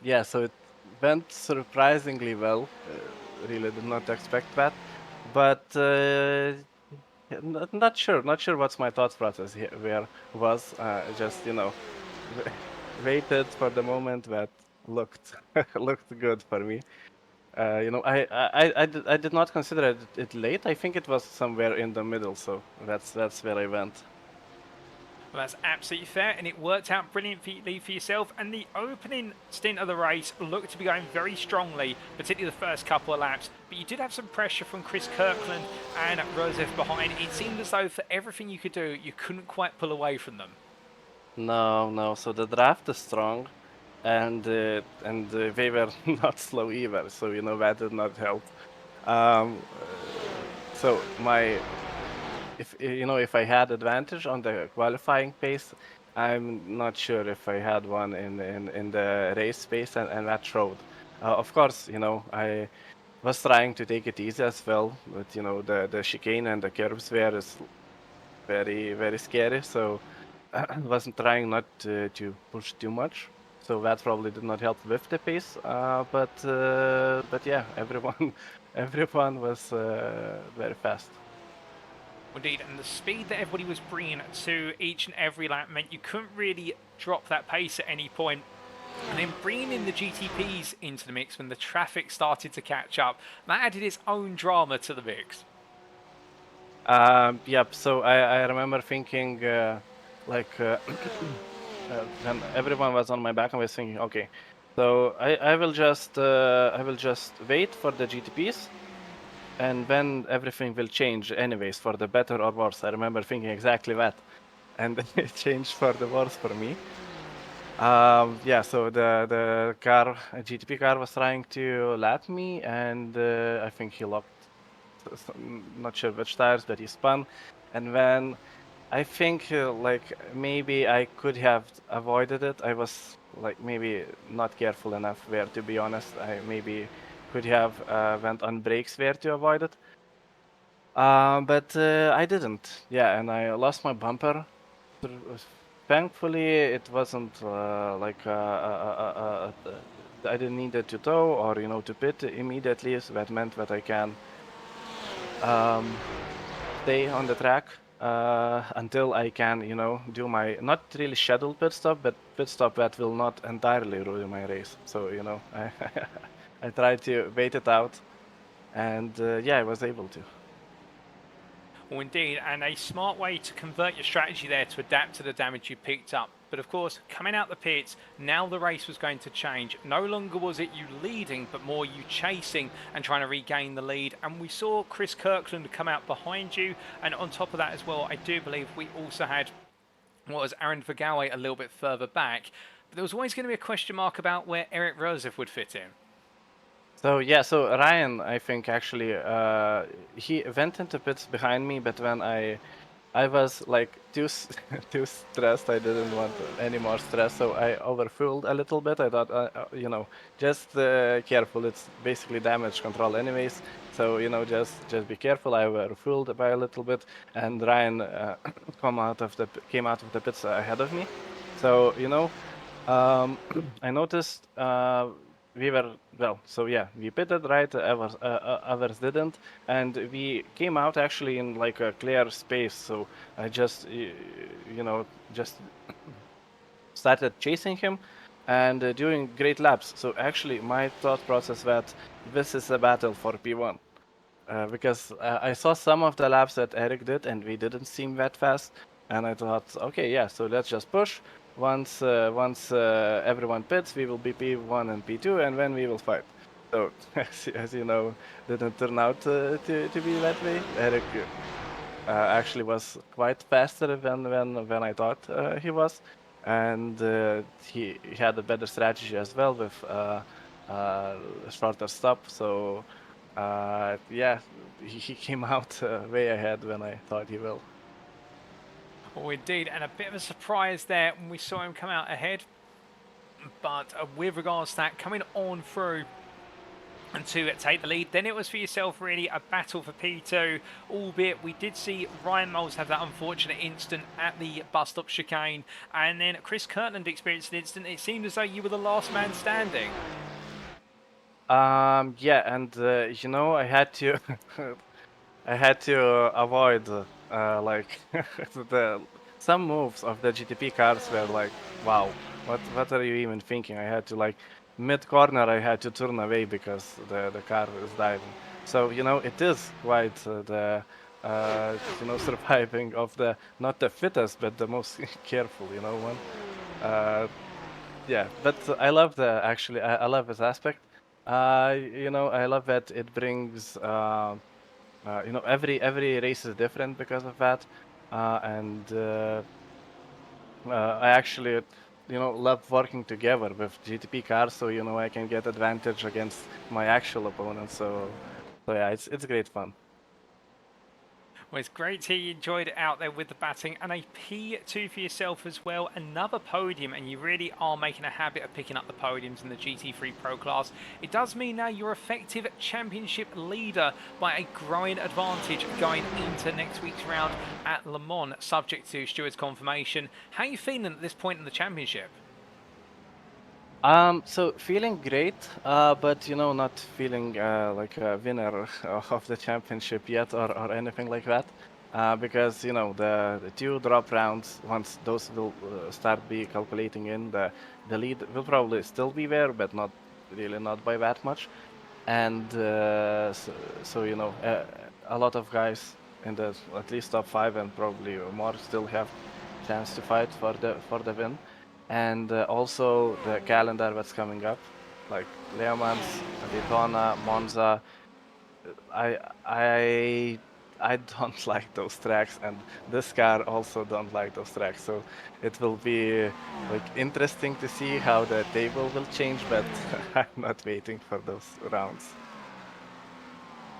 S2: Yeah, so it went surprisingly well. Really did not expect that, but yeah, not sure what's my thought process here where was. Just waited for the moment that looked looked good for me. I did not consider it late. I think it was somewhere in the middle, so that's where I went.
S1: Well, that's absolutely fair, and it worked out brilliantly for yourself. And the opening stint of the race looked to be going very strongly, particularly the first couple of laps. But you did have some pressure from Chris Kirkland and Rozev behind. It seemed as though for everything you could do, you couldn't quite pull away from them.
S2: No, no. So the draft is strong, and they were not slow either. So that did not help. So my if I had advantage on the qualifying pace, I'm not sure if I had one in the race pace, and that showed. Of course, I was trying to take it easy as well, but the chicane and the curves were is very very scary. So I wasn't trying not to push too much. So that probably did not help with the pace. But yeah, everyone everyone was very fast.
S1: Indeed, and the speed that everybody was bringing to each and every lap meant you couldn't really drop that pace at any point. And then bringing in the GTPs into the mix when the traffic started to catch up, that added its own drama to the mix.
S2: Yep. So I remember thinking like when everyone was on my back, I was thinking, okay, so I will just wait for the GTPs, and then everything will change anyways for the better or worse. I remember thinking exactly that, and it changed for the worse for me. Yeah, so the car, a GTP car, was trying to lap me, and I think he locked, not sure which tires, but he spun, and then I think like maybe I could have avoided it. I was like maybe not careful enough there, to be honest. I maybe could have went on brakes there to avoid it. But I didn't. Yeah, and I lost my bumper. Thankfully, it wasn't I didn't need it to tow or to pit immediately. So that meant that I can um, stay on the track until I can do my not really scheduled pit stop, but pit stop that will not entirely ruin my race. So I I tried to wait it out, and yeah, I was able to.
S1: Well, indeed, and a smart way to convert your strategy there to adapt to the damage you picked up. But of course, coming out the pits, now the race was going to change. No longer was it you leading, but more you chasing and trying to regain the lead. And we saw Chris Kirkland come out behind you. And on top of that as well, I do believe we also had what was Aaron Vergawe a little bit further back. But there was always going to be a question mark about where Eric Rosev would fit in.
S2: So yeah, so Ryan, I think actually, he went into pits behind me, but when I was like too stressed, I didn't want any more stress, so I overfueled a little bit. I thought, just careful. It's basically damage control, anyways. So just be careful. I overfueled by a little bit, and Ryan came out of the pits ahead of me. So I noticed we were well. So yeah, we pitted right. Others didn't, and we came out actually in like a clear space. So I just just started chasing him and doing great laps. So actually, my thought process that this is a battle for P1. Because I saw some of the laps that Eric did, and we didn't seem that fast. And I thought, okay, yeah, so let's just push. Once everyone pits, we will be P1 and P2, and then we will fight. So, as you know, didn't turn out to be that way. Eric actually was quite faster than I thought he was, and he had a better strategy as well with a shorter stop. So yeah, he came out way ahead when I thought he will.
S1: Oh, indeed, and a bit of a surprise there when we saw him come out ahead. But with regards to that, coming on through and to take the lead, then it was for yourself really a battle for P2, albeit we did see Ryan Moles have that unfortunate instant at the bus stop chicane, and then Chris Kirtland experienced an instant. It seemed as though you were the last man standing.
S2: Yeah, and I had to I had to avoid like the some moves of the GTP cars were like, wow, what are you even thinking? I had to like mid corner, I had to turn away because the car is diving. So it is quite the surviving of the not the fittest but the most careful one. Uh, yeah, but I love the actually I love this aspect. I love that it brings every race is different because of that, and I actually love working together with GTP cars, so I can get advantage against my actual opponents. So yeah, it's great fun.
S1: Well, it's great to hear you enjoyed it out there with the batting, and a P2 for yourself as well. Another podium, and you really are making a habit of picking up the podiums in the GT3 Pro class. It does mean now you're effective championship leader by a growing advantage going into next week's round at Le Mans, subject to Stewart's confirmation. How are you feeling at this point in the championship?
S2: So feeling great, but not feeling like a winner of the championship yet or anything like that. Because the two drop rounds, once those will start be calculating in, the lead will probably still be there, but not by that much. And so a lot of guys in the at least top 5 and probably more still have chance to fight for the win. And also the calendar that's coming up, like Le Mans, Daytona, Monza. I I I don't like those tracks, and this car also don't like those tracks. So it will be like interesting to see how the table will change, but I'm not waiting for those rounds.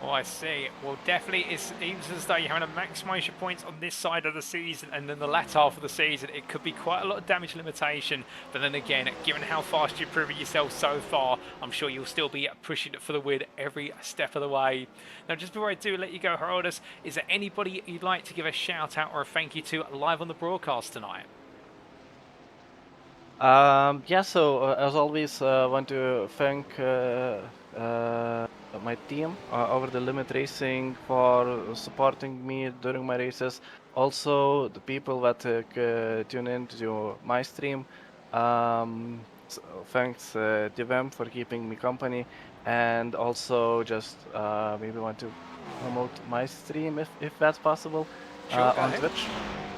S1: Oh, I see. Well, definitely it seems as though you're having to maximise your points on this side of the season, and then the latter half of the season, it could be quite a lot of damage limitation. But then again, given how fast you've proven yourself so far, I'm sure you'll still be pushing for the win every step of the way. Now, just before I do let you go, Herodas, is there anybody you'd like to give a shout out or a thank you to live on the broadcast tonight?
S2: Yeah, so as always, want to thank my team over the Limit Racing for supporting me during my races. Also, the people that tune in to my stream. Thanks to them for keeping me company, and also just maybe want to promote my stream if that's possible
S1: Sure, go
S2: on
S1: ahead.
S2: Twitch.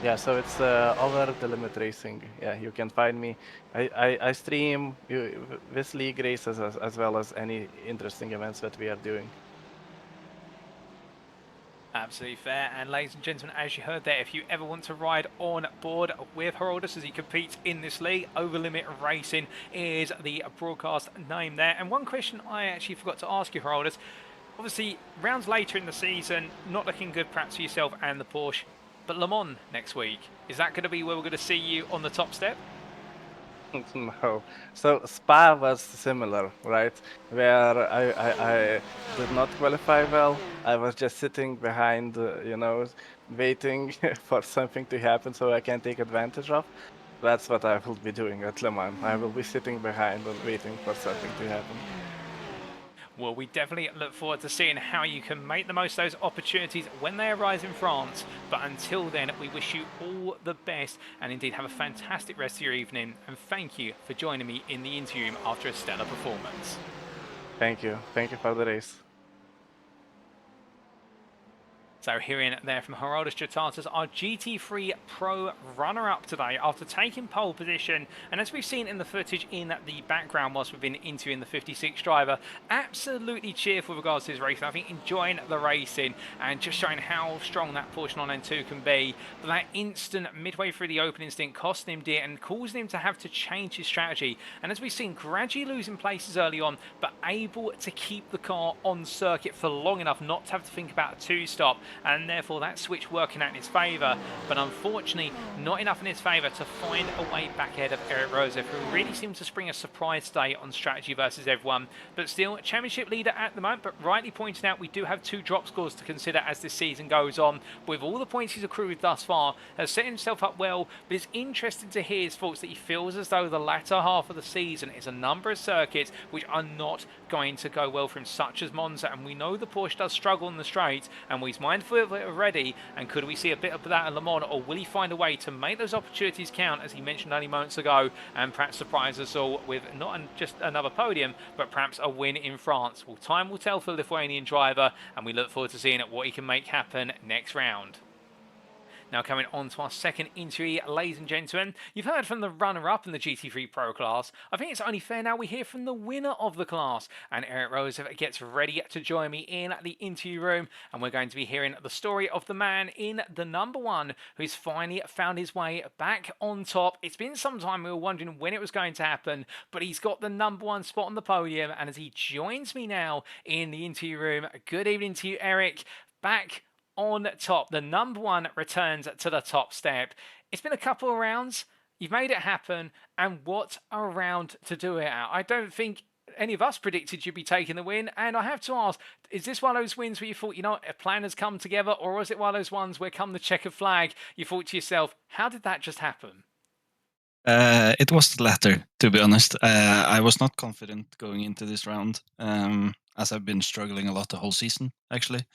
S2: Yeah, so it's over the Limit Racing. Yeah, you can find me. I stream this league races as well as any interesting events that we are doing.
S1: Absolutely fair. And ladies and gentlemen, as you heard there, if you ever want to ride on board with Herodas as he competes in this league, Over Limit Racing is the broadcast name there. And one question I actually forgot to ask you, Herodas. Obviously, rounds later in the season, not looking good perhaps for yourself and the Porsche. But Le Mans next week, is that going to be where we're going to see you on the top step?
S2: No. So Spa was similar, right? Where I did not qualify well. I was just sitting behind, waiting for something to happen so I can take advantage of. That's what I will be doing at Le Mans. I will be sitting behind and waiting for something to happen.
S1: Well, we definitely look forward to seeing how you can make the most of those opportunities when they arise in France. But until then, we wish you all the best and indeed have a fantastic rest of your evening. And thank you for joining me in the interview after a stellar performance.
S2: Thank you. Thank you for the race.
S1: So hearing there from Herodas Jotatas, our GT3 Pro runner-up today after taking pole position. And as we've seen in the footage in the background whilst we've been interviewing the 56 driver, absolutely cheerful with regards to his racing. I think enjoying the racing and just showing how strong that Porsche 992 can be. But that instant midway through the opening stint costing him dear and causing him to have to change his strategy. And as we've seen, gradually losing places early on, but able to keep the car on circuit for long enough not to have to think about a two-stop. And therefore that switch working out in his favour, but unfortunately not enough in his favour to find a way back ahead of Eric Rosev, who really seems to spring a surprise day on strategy versus everyone. But still, championship leader at the moment, but rightly pointed out we do have 2 drop scores to consider as this season goes on. With all the points he's accrued thus far, has set himself up well, but it's interesting to hear his thoughts that he feels as though the latter half of the season is a number of circuits which are not going to go well for him, such as Monza, and we know the Porsche does struggle in the straight, and he's mindful of it already. And could we see a bit of that at Le Mans, or will he find a way to make those opportunities count, as he mentioned only moments ago, and perhaps surprise us all with not just another podium, but perhaps a win in France? Well, time will tell for the Lithuanian driver, and we look forward to seeing what he can make happen next round. Now coming on to our second interview, ladies and gentlemen, you've heard from the runner-up in the GT3 Pro class. I think it's only fair now we hear from the winner of the class, and Eric Rosev gets ready to join me in the interview room, and we're going to be hearing the story of the man in the number 1 who's finally found his way back on top. It's been some time, we were wondering when it was going to happen, but he's got the number 1 spot on the podium, and as he joins me now in the interview room, good evening to you, Eric. Back on top, the number 1 returns to the top step. It's been a couple of rounds, you've made it happen, and what a round to do it out. I don't think any of us predicted you'd be taking the win, and I have to ask, is this one of those wins where you thought, a plan has come together, or was it one of those ones where come the checkered flag, you thought to yourself, how did that just happen?
S3: It was the latter, to be honest. I was not confident going into this round, as I've been struggling a lot the whole season, actually.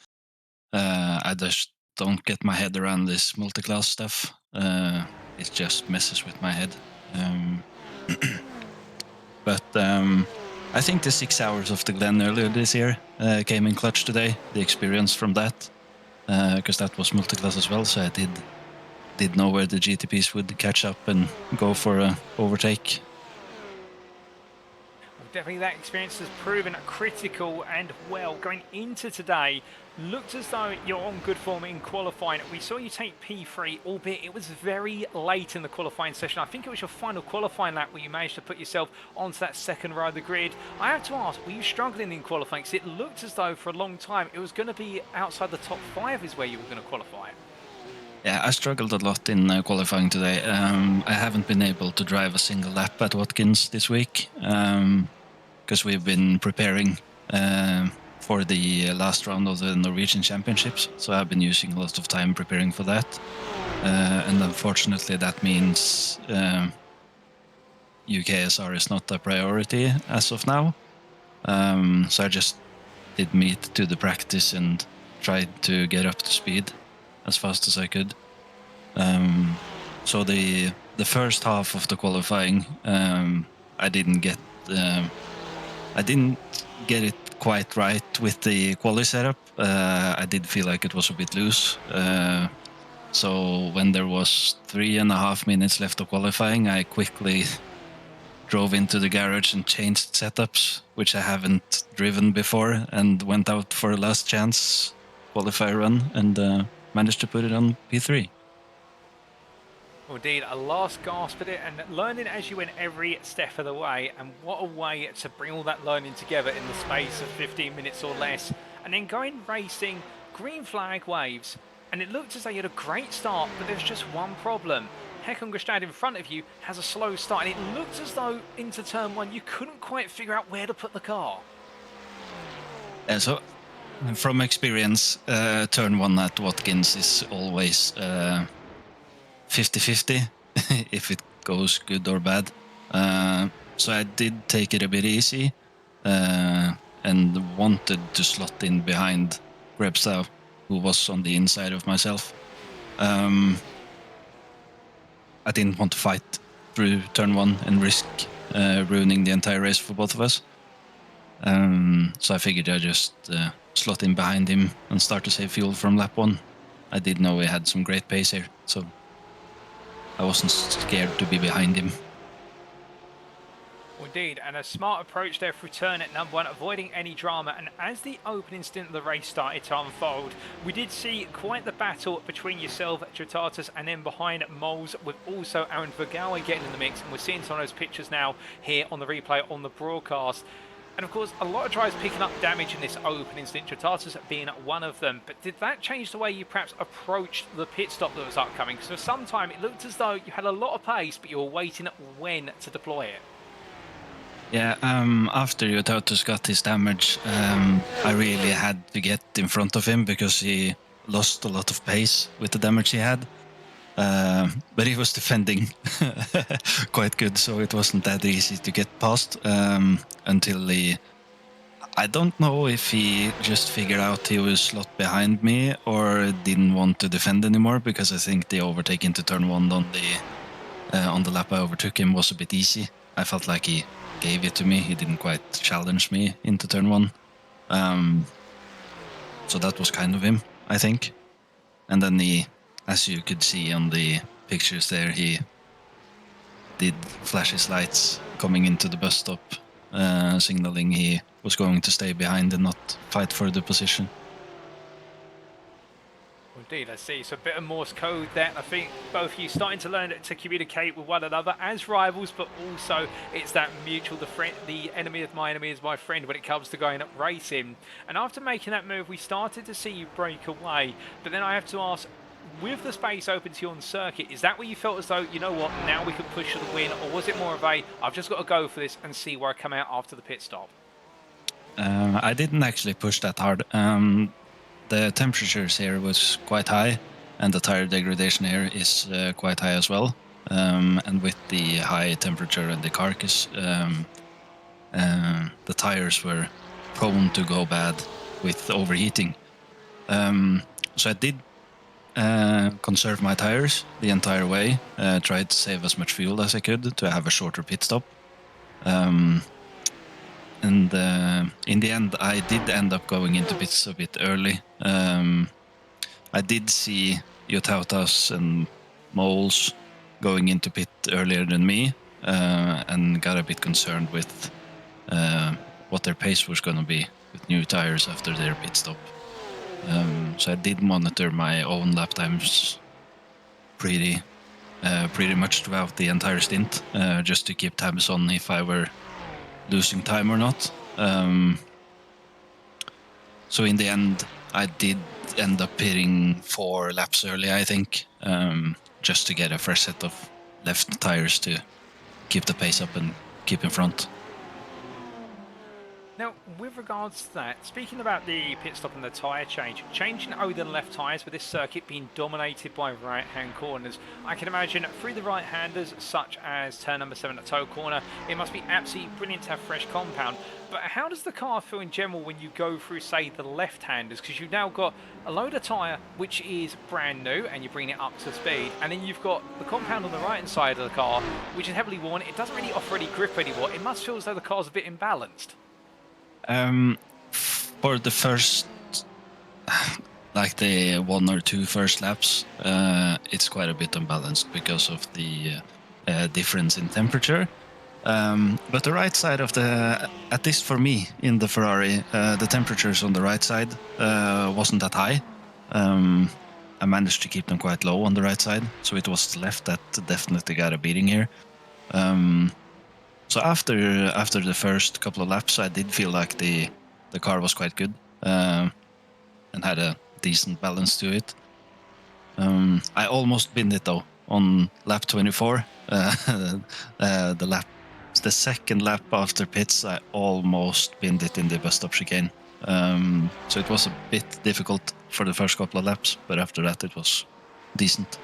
S3: I just don't get my head around this multiclass stuff. It just messes with my head. But I think the 6 hours of the Glen earlier this year came in clutch today. The experience from that. because that was multiclass as well. So I did know where the GTPs would catch up and go for a overtake.
S1: Well, definitely that experience has proven critical, and well, going into today, looked as though you're on good form in qualifying. We saw you take P3, albeit it was very late in the qualifying session. I think it was your final qualifying lap where you managed to put yourself onto that second row of the grid. I have to ask, were you struggling in qualifying? Because it looked as though for a long time it was going to be outside the top 5 is where you were going to qualify.
S3: Yeah, I struggled a lot in qualifying today. I haven't been able to drive a single lap at Watkins this week because we've been preparing for the last round of the Norwegian Championships. So I've been using a lot of time preparing for that. And unfortunately, that means UKSR is not a priority as of now. So I just did meet to the practice and tried to get up to speed as fast as I could. So the first half of the qualifying, I didn't get it quite right with the quali setup. I did feel like it was a bit loose. So when there was 3.5 minutes left of qualifying, I quickly drove into the garage and changed setups, which I haven't driven before, and went out for a last chance qualifier run and managed to put it on P3.
S1: Well, indeed, a last gasp at it, and learning as you went every step of the way, and what a way to bring all that learning together in the space of 15 minutes or less, and then going racing, green flag waves, and it looked as though you had a great start, but there's just one problem. Hekon Gestad in front of you has a slow start, and it looked as though into turn 1 you couldn't quite figure out where to put the car.
S3: So from experience, turn 1 at Watkins is always 50-50 if it goes good or bad. So I did take it a bit easy and wanted to slot in behind Grebstad, who was on the inside of myself. I didn't want to fight through turn 1 and risk ruining the entire race for both of us. So I figured I'd just slot in behind him and start to save fuel from lap 1. I did know he had some great pace here, so I wasn't scared to be behind him.
S1: Indeed, and a smart approach there through turn at number 1, avoiding any drama. And as the opening stint of the race started to unfold, we did see quite the battle between yourself, Tritatus, and then behind Moles, with also Aaron Vergawa getting in the mix. And we're seeing some of those pictures now here on the replay on the broadcast. And of course, a lot of drivers picking up damage in this opening stint, Tritatus being one of them. But did that change the way you perhaps approached the pit stop that was upcoming? Because for some time it looked as though you had a lot of pace, but you were waiting when to deploy it.
S3: Yeah, after Tritatus got his damage, I really had to get in front of him because he lost a lot of pace with the damage he had. But he was defending quite good, so it wasn't that easy to get past until I don't know if he just figured out he was slot behind me or didn't want to defend anymore, because I think the overtake into turn 1 on the lap I overtook him was a bit easy. I felt like he gave it to me. He didn't quite challenge me into turn 1. So that was kind of him, I think. And then he, as you could see on the pictures there, he did flash his lights coming into the bus stop, signaling he was going to stay behind and not fight for the position.
S1: Indeed, I see. So a bit of Morse code there. I think both of you starting to learn to communicate with one another as rivals, but also it's that mutual, the enemy of my enemy is my friend when it comes to going racing. And after making that move, we started to see you break away. But then I have to ask, with the space open to you on the circuit, is that where you felt as though, you know what, now we can push for the win? Or was it more of a, I've just got to go for this and see where I come out after the pit stop?
S3: I didn't actually push that hard. The temperatures here was quite high, and the tire degradation here is quite high as well. And with the high temperature and the carcass, the tires were prone to go bad with overheating. So I did conserve my tires the entire way, tried to save as much fuel as I could to have a shorter pit stop. And in the end, I did end up going into pits a bit early. I did see Yotautas and Moles going into pit earlier than me, and got a bit concerned with what their pace was going to be with new tires after their pit stop. So I did monitor my own lap times pretty much throughout the entire stint, just to keep tabs on if I were losing time or not. So in the end, I did end up pitting 4 laps early, I think, just to get a fresh set of left tires to keep the pace up and keep in front.
S1: Now, with regards to that, speaking about the pit stop and the tyre change, changing over the left tyres with this circuit being dominated by right-hand corners, I can imagine through the right-handers, such as turn number 7 at toe corner, it must be absolutely brilliant to have fresh compound. But how does the car feel in general when you go through, say, the left-handers? Because you've now got a load of tyre which is brand new and you're bringing it up to speed, and then you've got the compound on the right-hand side of the car which is heavily worn. It doesn't really offer any grip anymore. It must feel as though the car's a bit imbalanced.
S3: For the first, like the 1 or 2 first laps, it's quite a bit unbalanced because of the difference in temperature. But the right side of the, at least for me in the Ferrari, the temperatures on the right side wasn't that high. I managed to keep them quite low on the right side, so it was the left that definitely got a beating here. So after the first couple of laps, I did feel like the car was quite good, and had a decent balance to it. I almost binned it though on lap 24. The second lap after pits, I almost binned it in the bus stop chicane. So it was a bit difficult for the first couple of laps, but after that it was decent.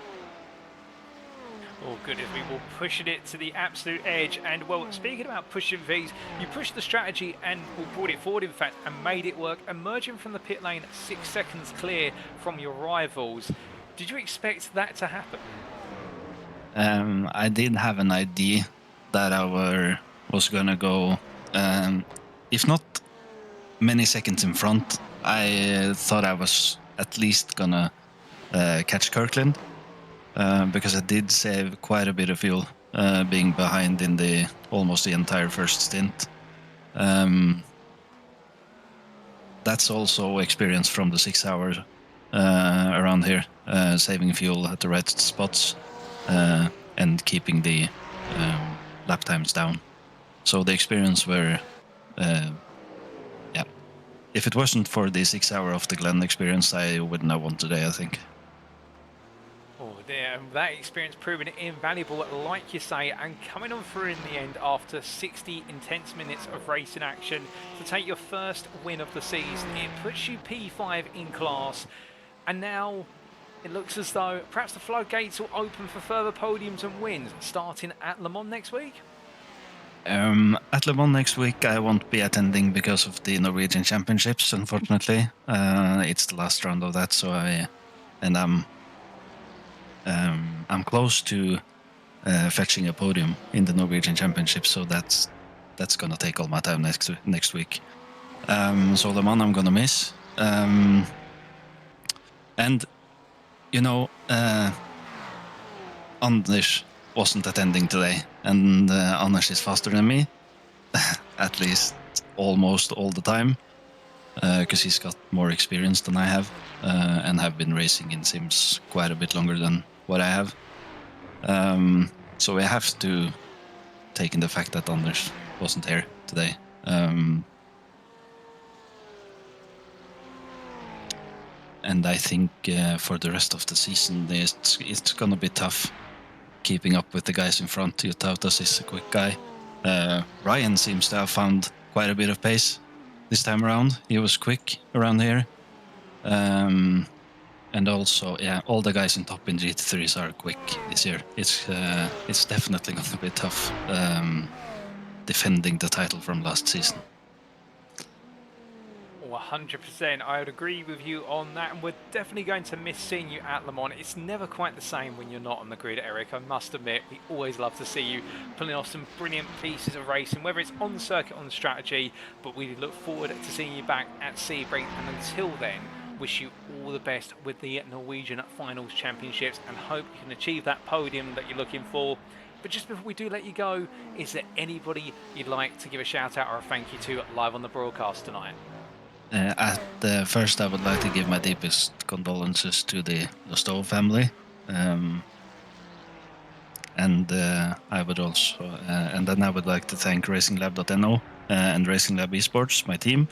S1: Oh goodness, we will pushing it to the absolute edge. And well, speaking about pushing things, you pushed the strategy and brought it forward in fact and made it work, emerging from the pit lane 6 seconds clear from your rivals. Did you expect that to happen?
S3: I did have an idea that I was gonna go, if not many seconds in front. I thought I was at least gonna catch Kirkland, because I did save quite a bit of fuel being behind in almost the entire first stint. That's also experience from the 6 hours around here, saving fuel at the right spots and keeping the lap times down. So the experience were, if it wasn't for the 6 hour of the Glen experience, I wouldn't have won today, I think.
S1: Oh dear, that experience proving invaluable, like you say, and coming on through in the end after 60 intense minutes of racing action to take your first win of the season. It puts you P5 in class, and now it looks as though perhaps the floodgates will open for further podiums and wins, starting at Le Mans next week.
S3: At Le Mans next week, I won't be attending because of the Norwegian Championships, unfortunately. It's the last round of that, so I'm close to fetching a podium in the Norwegian Championship, so that's gonna take all my time next week. So Le Mans I'm gonna miss, and you know, Anders wasn't attending today, and Anders is faster than me, at least almost all the time, because he's got more experience than I have, and have been racing in sims quite a bit longer than what I have. So we have to take in the fact that Anders wasn't here today. And I think for the rest of the season, it's gonna be tough keeping up with the guys in front. Yotautas is a quick guy. Ryan seems to have found quite a bit of pace this time around. He was quick around here. And also, yeah, all the guys in top in GT3s are quick this year. It's definitely going to be tough defending the title from last season.
S1: 100%, I would agree with you on that, and we're definitely going to miss seeing you at Le Mans. It's never quite the same when you're not on the grid, Eric, I must admit. We always love to see you pulling off some brilliant pieces of racing, whether it's on the circuit, on the strategy, but we look forward to seeing you back at Sebring, and until then, wish you all the best with the Norwegian Finals Championships and hope you can achieve that podium that you're looking for. But just before we do let you go, is there anybody you'd like to give a shout out or a thank you to live on the broadcast tonight?
S3: First, I would like to give my deepest condolences to the Stowe family. And I would also, and then I would like to thank RacingLab.no and Racing Lab Esports, my team,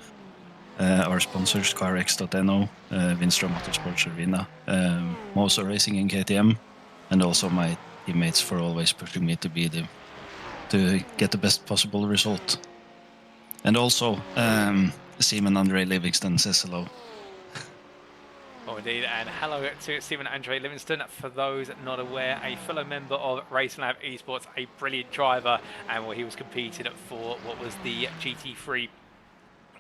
S3: our sponsors, CarX.no, Winstrom Motorsports Arena, Moso Racing in KTM, and also my teammates for always pushing me to get the best possible result. And also, Simon Andre Livingston says hello.
S1: Oh, indeed, and hello to Stephen Andre Livingston. For those not aware, a fellow member of Racing Lab Esports, a brilliant driver, and he was competing for what was the GT3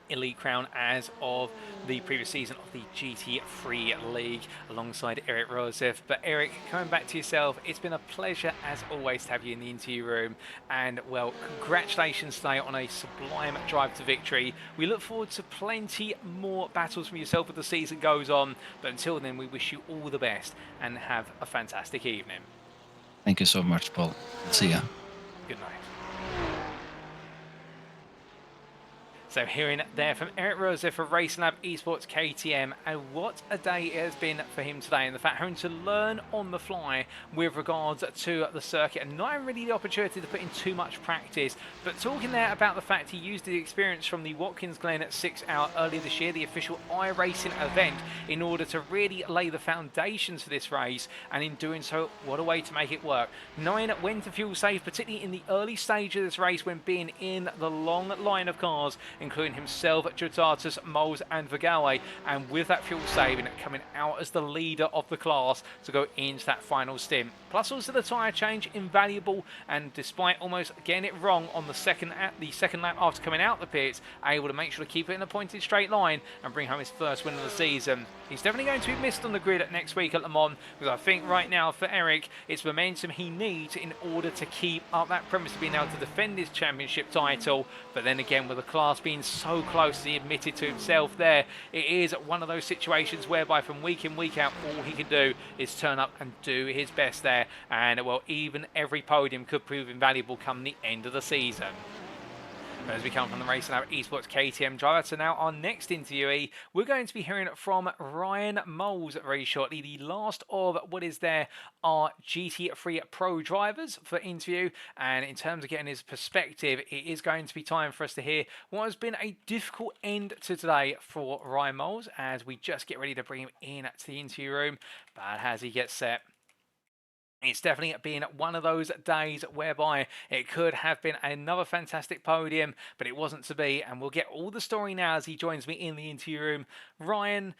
S1: Elite Crown as of the previous season of the GT3 League alongside Eric Rosef. But Eric, coming back to yourself, it's been a pleasure as always to have you in the interview room, and well, congratulations today on a sublime drive to victory. We look forward to plenty more battles from yourself as the season goes on, but until then we wish you all the best and have a fantastic evening.
S3: Thank you so much, Paul. See ya.
S1: Good night. So hearing there from Eric Rosa for Racing Lab Esports KTM, and what a day it has been for him today, and the fact having to learn on the fly with regards to the circuit and not having really the opportunity to put in too much practice, but talking there about the fact he used the experience from the Watkins Glen at 6 Hour earlier this year, the official iRacing event, in order to really lay the foundations for this race, and in doing so, what a way to make it work. Knowing when to fuel save, particularly in the early stage of this race when being in the long line of cars, including himself, Jotatus, Moles and Vergawe, and with that fuel saving coming out as the leader of the class to go into that final stint. Plus also the tyre change, invaluable, and despite almost getting it wrong on the second lap after coming out the pits, able to make sure to keep it in a pointed straight line and bring home his first win of the season. He's definitely going to be missed on the grid next week at Le Mans, because I think right now for Eric, it's momentum he needs in order to keep up that premise of being able to defend his championship title. But then again, with the class being so close, as he admitted to himself there, it is one of those situations whereby from week in, week out, all he can do is turn up and do his best there. And well, even every podium could prove invaluable come the end of the season. As we come from the Racing Lab Esports KTM driver to now our next interviewee, we're going to be hearing from Ryan Moles very shortly, the last of what is there are GT3 Pro drivers for interview. And in terms of getting his perspective, it is going to be time for us to hear what has been a difficult end to today for Ryan Moles as we just get ready to bring him in to the interview room. But as he gets set, it's definitely been one of those days whereby it could have been another fantastic podium, but it wasn't to be, and we'll get all the story now as he joins me in the interview room. Ryan,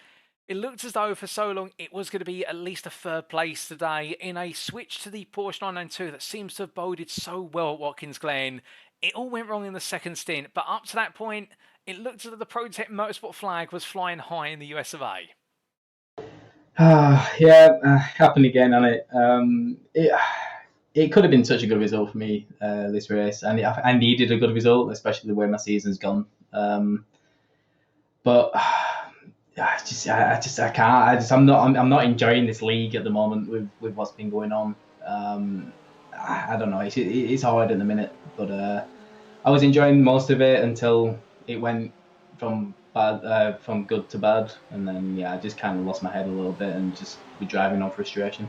S1: it looked as though for so long it was going to be at least a third place today in a switch to the Porsche 992 that seems to have boded so well at Watkins Glen. It all went wrong in the second stint, but up to that point, it looked as though the ProTech Motorsport flag was flying high in the US of A.
S4: Happened again, and it could have been such a good result for me this race, and I needed a good result, especially the way my season's gone. But I can't. I'm not enjoying this league at the moment with what's been going on. I don't know. It's hard at the minute, but I was enjoying most of it until it went from good to bad, and then I just kind of lost my head a little bit and just be driving on frustration.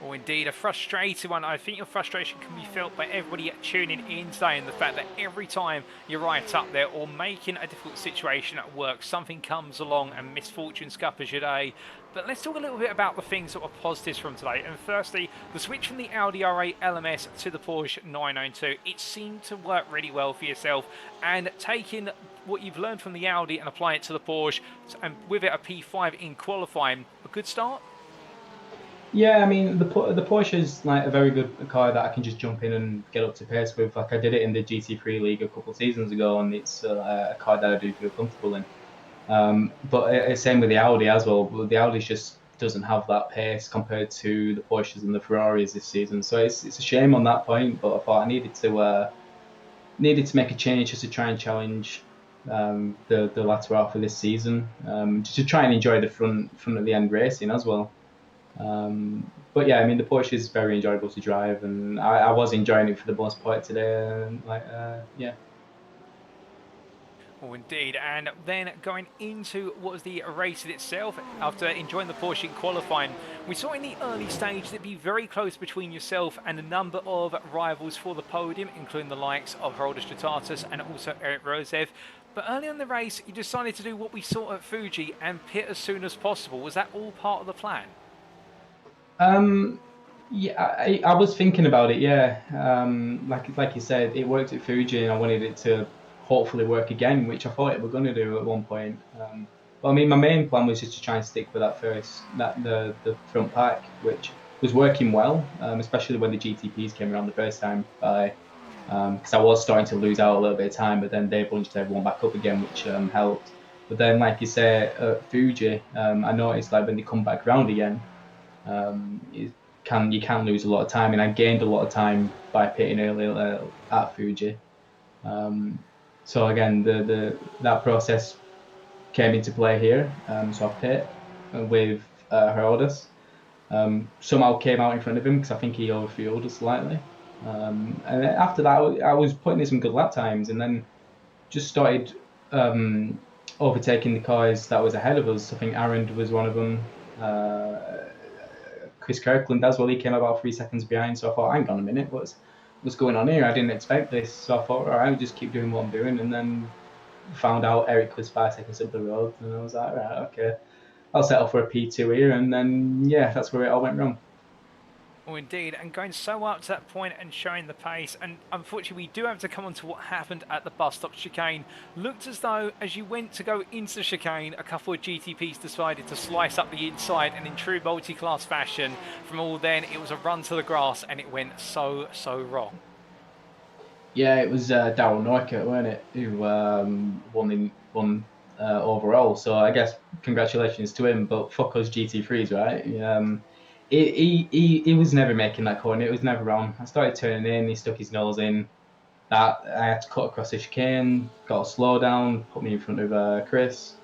S1: Well, indeed, a frustrating one. I think your frustration can be felt by everybody tuning in today, and the fact that every time you're right up there or making a difficult situation at work, something comes along and misfortune scuppers your day. But let's talk a little bit about the things that were positives from today. And firstly, the switch from the Audi R8 LMS to the Porsche 992. It seemed to work really well for yourself, and taking what you've learned from the Audi and applying it to the Porsche, and with it a P5 in qualifying, a good start?
S4: Yeah, I mean, the Porsche is like a very good car that I can just jump in and get up to pace with. Like I did it in the GT3 League a couple of seasons ago, and it's a car that I do feel comfortable in. But same with the Audi as well. The Audi just doesn't have that pace compared to the Porsches and the Ferraris this season. So it's a shame on that point. But I thought I needed to make a change just to try and challenge the latter half of this season, just to try and enjoy the front of the end racing as well. But yeah, I mean the Porsche is very enjoyable to drive, and I was enjoying it for the most part today. And yeah.
S1: Oh, indeed. And then going into what was the race in itself, after enjoying the Porsche in qualifying, we saw in the early stage that be very close between yourself and a number of rivals for the podium, including the likes of Haroldo Stratatus and also Eric Rosev. But early in the race, you decided to do what we saw at Fuji and pit as soon as possible. Was that all part of the plan?
S4: Yeah, I was thinking about it. Yeah, like you said, it worked at Fuji, and I wanted it to hopefully work again, which I thought it were going to do at one point. But I mean, my main plan was just to try and stick with the front pack, which was working well, especially when the GTPs came around the first time. Because I was starting to lose out a little bit of time, but then they bunched everyone back up again, which helped. But then, like you say, at Fuji, I noticed like when they come back round again, you can lose a lot of time, and I gained a lot of time by pitting early at Fuji. So again, that process came into play here. So I pit with Herodes. Somehow came out in front of him because I think he overfueled us slightly. And then after that, I was putting in some good lap times, and then just started overtaking the cars that was ahead of us. I think Arend was one of them. Chris Kirkland as well. He came about 3 seconds behind. So I thought, hang on a minute, what's going on here? I didn't expect this. So I thought, all right, I'll just keep doing what I'm doing. And then found out Eric was 5 seconds up the road, and I was like, right, okay, I'll settle for a P2 here. And then yeah, that's where it all went wrong.
S1: Oh, indeed, and going so up to that point and showing the pace, and unfortunately we do have to come on to what happened at the bus stop chicane. Looked as though as you went to go into the chicane, a couple of GTPs decided to slice up the inside, and in true multi-class fashion, from all then it was a run to the grass, and it went so wrong.
S4: Yeah, it was Daryl Neukert, weren't it, who won overall. So I guess congratulations to him, but fuck us GT3s, right? He was never making that corner. It was never on. I started turning in. He stuck his nose in. That I had to cut across the chicane. Got a slow down. Put me in front of Chris,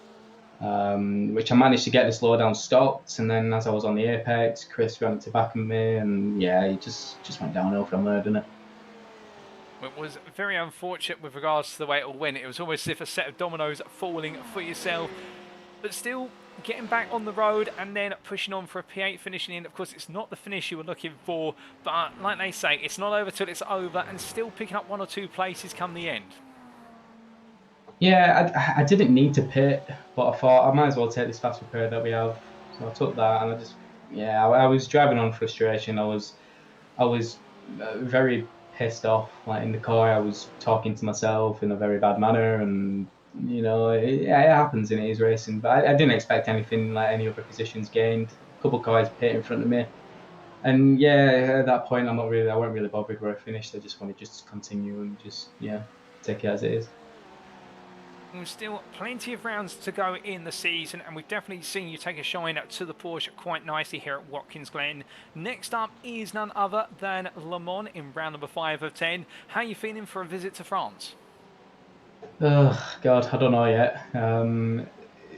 S4: which I managed to get the slow down stopped. And then as I was on the apex, Chris ran to back of me, and yeah, he just went downhill from there, didn't it?
S1: It was very unfortunate with regards to the way it all went. It was almost as if a set of dominoes falling for yourself, but still getting back on the road and then pushing on for a P8 finishing in. Of course, it's not the finish you were looking for, but like they say, it's not over till it's over, and still picking up 1 or 2 places come the end.
S4: Yeah, I didn't need to pit, but I thought I might as well take this fast repair that we have. So I took that, and I was driving on frustration. I was very pissed off. Like in the car, I was talking to myself in a very bad manner, and you know, it happens, and it is racing. But I didn't expect anything like any other positions gained. A couple of cars pit in front of me, and yeah, at that point, I weren't really bothered where I finished. I just wanted to continue and take it as it is.
S1: There's still plenty of rounds to go in the season, and we've definitely seen you take a shine to the Porsche quite nicely here at Watkins Glen. Next up is none other than Le Mans in round number 5 of 10. How are you feeling for a visit to France?
S4: Oh God, I don't know yet.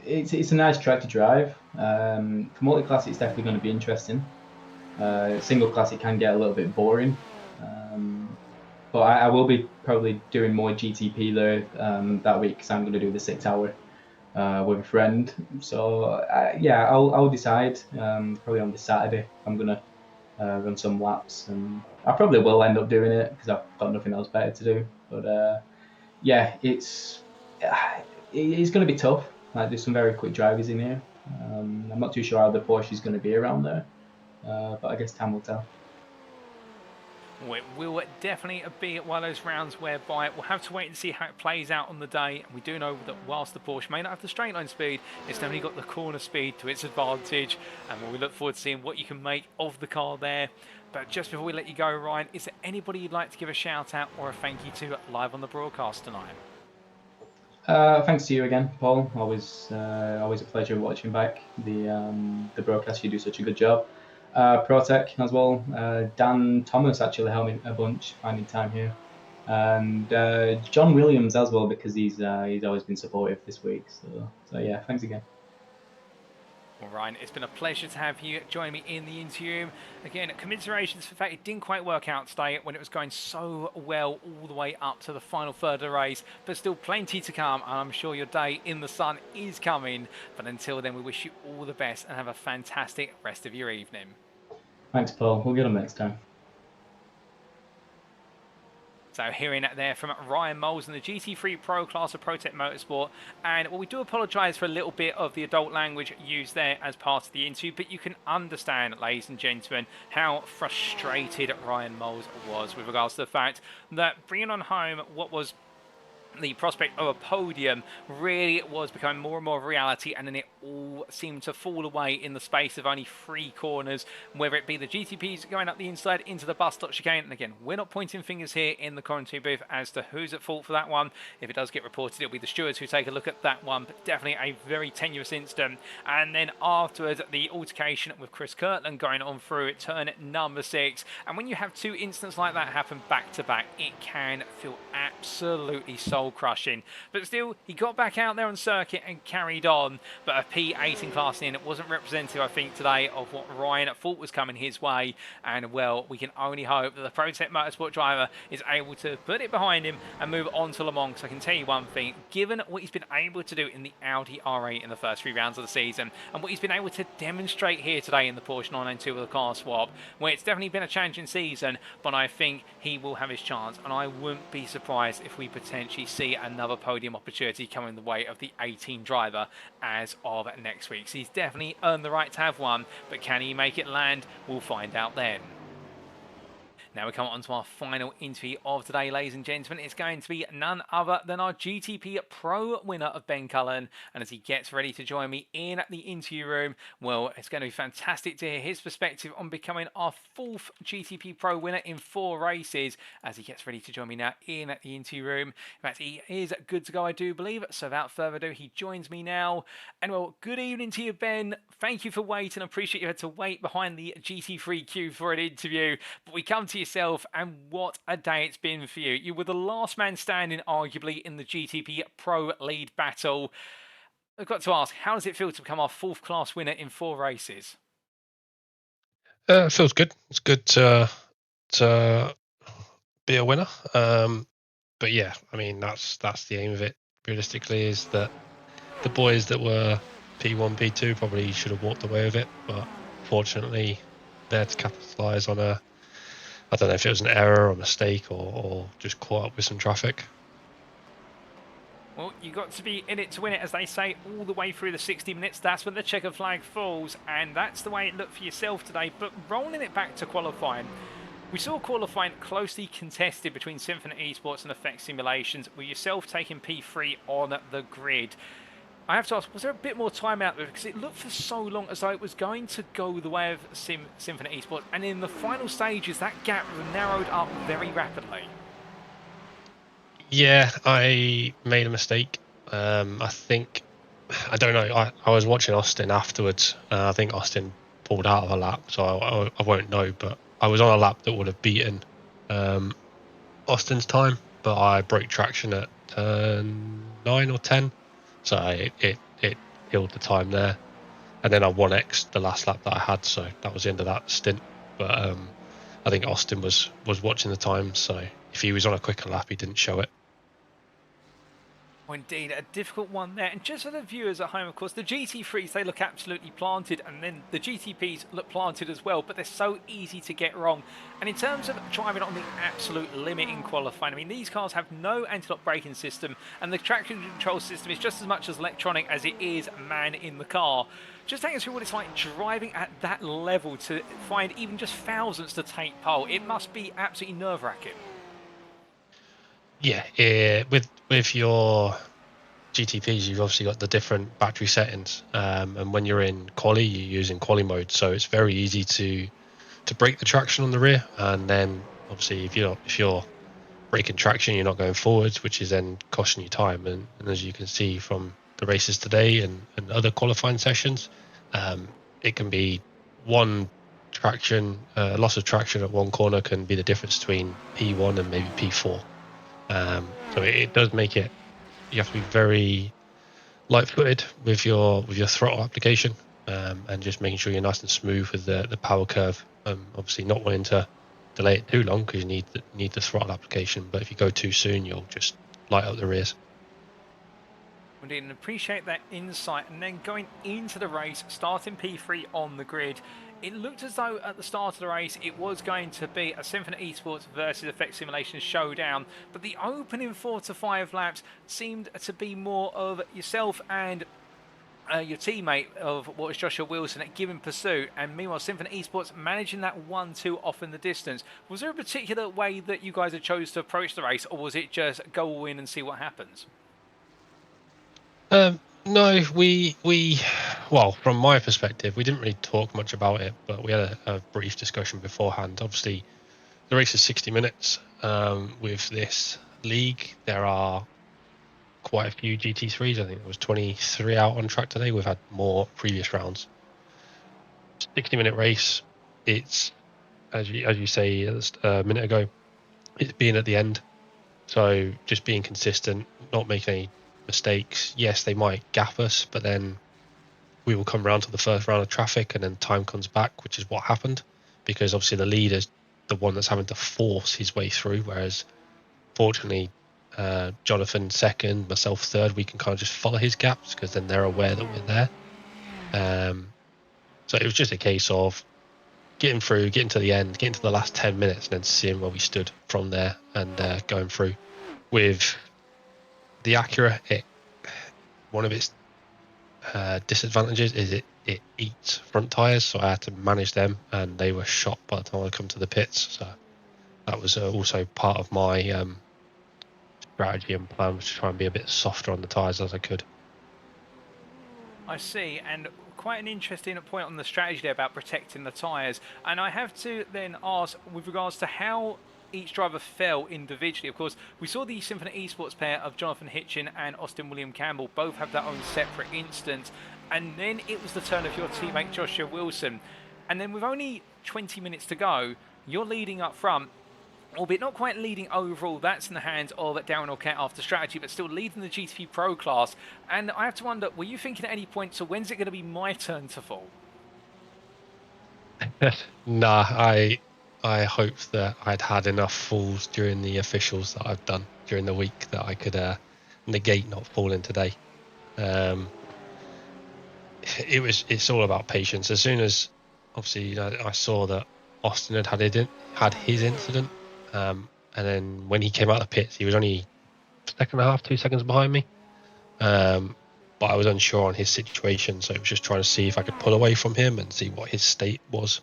S4: It's a nice track to drive. For multi-class, it's definitely going to be interesting. Single class, it can get a little bit boring. But I will be probably doing more GTP there that week because I'm going to do the 6 hour with a friend. So I'll decide probably on this Saturday. I'm going to run some laps, and I probably will end up doing it because I've got nothing else better to do. But it's going to be tough. Like there's some very quick drivers in here. I'm not too sure how the Porsche is going to be around there, but I guess time will tell.
S1: Well, it will definitely be one of those rounds whereby we'll have to wait and see how it plays out on the day. And we do know that whilst the Porsche may not have the straight line speed, it's definitely got the corner speed to its advantage. And we look forward to seeing what you can make of the car there. But just before we let you go, Ryan, is there anybody you'd like to give a shout out or a thank you to live on the broadcast tonight?
S4: Thanks to you again, Paul. Always a pleasure watching back the broadcast. You do such a good job. ProTech as well. Dan Thomas actually helped me a bunch finding time here. and John Williams as well, because he's always been supportive this week. So yeah, thanks again.
S1: Well, Ryan, it's been a pleasure to have you join me in the interview. Again, commiserations for the fact it didn't quite work out today when it was going so well all the way up to the final third of the race, but still plenty to come, and I'm sure your day in the sun is coming. But until then, we wish you all the best and have a fantastic rest of your evening.
S4: Thanks, Paul. We'll get him next time.
S1: So hearing that there from Ryan Moles in the GT3 Pro class of ProTech Motorsport. And well, we do apologise for a little bit of the adult language used there as part of the interview, but you can understand, ladies and gentlemen, how frustrated Ryan Moles was with regards to the fact that bringing on home what was the prospect of a podium really was becoming more and more of a reality, and then it all seemed to fall away in the space of only 3 corners, whether it be the GTPs going up the inside into the bus stop chicane. And again, we're not pointing fingers here in the commentary booth as to who's at fault for that one. If it does get reported, it'll be the stewards who take a look at that one, but definitely a very tenuous incident. And then afterwards, the altercation with Chris Kirtland going on through turn number 6. And when you have 2 incidents like that happen back to back, it can feel absolutely soul crushing. But still, he got back out there on circuit and carried on. But a P18 class in it wasn't representative, I think, today of what Ryan thought was coming his way. And well, we can only hope that the ProTech Motorsport driver is able to put it behind him and move on to Le Mans. Because I can tell you one thing, given what he's been able to do in the Audi R8 in the first 3 rounds of the season, and what he's been able to demonstrate here today in the Porsche 992 with a car swap, where it's definitely been a challenging season, but I think he will have his chance, and I wouldn't be surprised if we potentially see another podium opportunity coming the way of the 18 driver as of next week. So he's definitely earned the right to have one, but can he make it land? We'll find out then. Now we come on to our final interview of today, ladies and gentlemen. It's going to be none other than our GTP Pro winner of Ben Cullen. And as he gets ready to join me in the interview room, well, it's going to be fantastic to hear his perspective on becoming our 4th GTP Pro winner in 4 races, as he gets ready to join me now in the interview room. In fact, he is good to go, I do believe. So without further ado, he joins me now. And well, good evening to you, Ben. Thank you for waiting. I appreciate you had to wait behind the GT3 queue for an interview. But we come to yourself, and what a day it's been for you. You were the last man standing, arguably, in the GTP Pro lead battle. I've got to ask, how does it feel to become our 4th class winner in 4 races?
S5: It feels good. It's good to be a winner. But yeah, I mean, that's the aim of it. Realistically, is that the boys that were P1, P2 probably should have walked away with it, but fortunately, there to capitalise on I don't know if it was an error or mistake or just caught up with some traffic.
S1: Well, you got to be in it to win it, as they say, all the way through the 60 minutes. That's when the checker flag falls, and that's the way it looked for yourself today. But rolling it back to qualifying, we saw qualifying closely contested between Symphony Esports and Effect Simulations, with yourself taking P3 on the grid. I have to ask, was there a bit more time out there? Because it looked for so long as though it was going to go the way of Symphony Esports, and in the final stages, that gap narrowed up very rapidly.
S5: Yeah, I made a mistake. I think, I don't know, I was watching Austin afterwards. I think Austin pulled out of a lap, so I won't know, but I was on a lap that would have beaten Austin's time, but I broke traction at turn 9 or 10, so it killed the time there. And then I 1x'd the last lap that I had, so that was the end of that stint. But I think Austin was watching the time, so if he was on a quicker lap, he didn't show it.
S1: Well, indeed, a difficult one there. And just for the viewers at home, of course, the GT3s, they look absolutely planted, and then the GTPs look planted as well, but they're so easy to get wrong. And in terms of driving on the absolute limit in qualifying, I mean, these cars have no anti-lock braking system, and the traction control system is just as much as electronic as it is man in the car. Just take us through what it's like driving at that level to find even just thousandths to take pole. It must be absolutely nerve-wracking.
S5: Yeah, with your GTPs, you've obviously got the different battery settings, and when you're in quali, you're using quali mode, so it's very easy to break the traction on the rear, and then obviously if you're breaking traction, you're not going forwards, which is then costing you time. And as you can see from the races today and other qualifying sessions, it can be one traction, loss of traction at one corner can be the difference between P1 and maybe P4. So it does make it, you have to be very light-footed with your throttle application, and just making sure you're nice and smooth with the power curve. Obviously not wanting to delay it too long because you need the throttle application, but if you go too soon, you'll just light up the rears.
S1: Indeed, and appreciate that insight. And then going into the race, starting P3 on the grid, it looked as though at the start of the race it was going to be a Symphony Esports versus Effect Simulation showdown, but the opening 4 to 5 laps seemed to be more of yourself and your teammate of what was Joshua Wilson at giving pursuit, and meanwhile Symphony Esports managing that 1-2 off in the distance. Was there a particular way that you guys had chose to approach the race, or was it just go all in and see what happens?
S5: No, we well, from my perspective, we didn't really talk much about it, but we had a brief discussion beforehand. Obviously, the race is 60 minutes. With this league, there are quite a few GT3s. I think there was 23 out on track today. We've had more previous rounds. 60-minute race. It's as you say a minute ago, it's being at the end. So just being consistent, not making any mistakes. Yes, they might gap us, but then we will come round to the first round of traffic and then time comes back, which is what happened, because obviously the leader's the one that's having to force his way through, whereas fortunately Jonathan second, myself third, we can kind of just follow his gaps because then they're aware that we're there. So it was just a case of getting through, getting to the end, getting to the last 10 minutes and then seeing where we stood from there and going through. With the Acura, one of its disadvantages is it eats front tyres, so I had to manage them, and they were shot by the time I come to the pits. So that was also part of my strategy and plan, was to try and be a bit softer on the tyres as I could.
S1: I see, and quite an interesting point on the strategy there about protecting the tyres. And I have to then ask, with regards to how each driver fell individually. Of course, we saw the Symphony Esports pair of Jonathan Hitchin and Austin William Campbell both have their own separate instance. And then it was the turn of your teammate Joshua Wilson. And then with only 20 minutes to go, you're leading up front, albeit not quite leading overall. That's in the hands of Darren Orkett after strategy, but still leading the GT3 Pro class. And I have to wonder, were you thinking at any point, so when's it going to be my turn to fall?
S5: Nah, I hoped that I'd had enough falls during the officials that I've done during the week that I could negate not falling today. It's all about patience. As soon as obviously I saw that Austin had his incident, and then when he came out of the pits, he was only second and a half, 2 seconds behind me. But I was unsure on his situation, so I was just trying to see if I could pull away from him and see what his state was.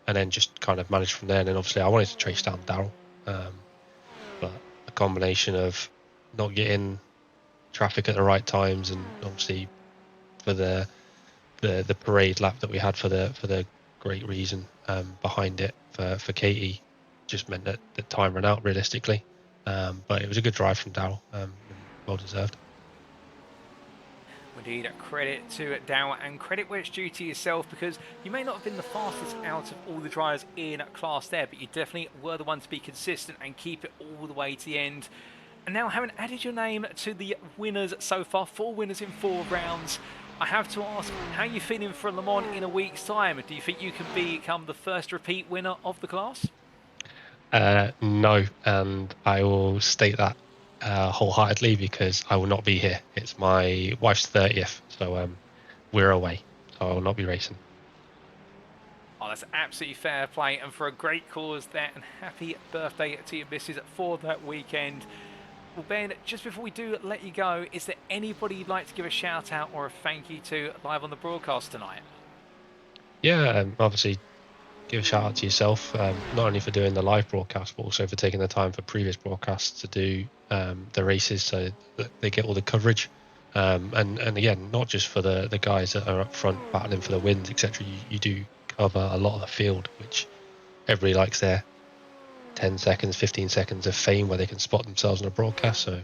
S5: And then just kind of manage from there. And then obviously I wanted to chase down Daryl, but a combination of not getting traffic at the right times, and obviously for the parade lap that we had for the great reason behind it for Katie, just meant that the time ran out realistically. But it was a good drive from Daryl, and well deserved.
S1: Indeed, credit to Dow and credit where it's due to yourself, because you may not have been the fastest out of all the drivers in class there, but you definitely were the one to be consistent and keep it all the way to the end. And now, having added your name to the winners so far, 4 winners in 4 rounds, I have to ask, how are you feeling for Le Mans in a week's time? Do you think you can become the first repeat winner of the class?
S5: No, and I will state that wholeheartedly, because I will not be here. It's my wife's 30th, so we're away, so I will not be racing.
S1: Oh, that's absolutely fair play, and for a great cause there, and happy birthday to your missus for that weekend. Well, Ben, just before we do let you go, is there anybody you'd like to give a shout out or a thank you to live on the broadcast tonight?
S5: Yeah, obviously give a shout out to yourself, not only for doing the live broadcast, but also for taking the time for previous broadcasts to do the races so that they get all the coverage. And again, not just for the guys that are up front battling for the wins, etc. You do cover a lot of the field, which everybody likes their 10 seconds, 15 seconds of fame where they can spot themselves on a broadcast. So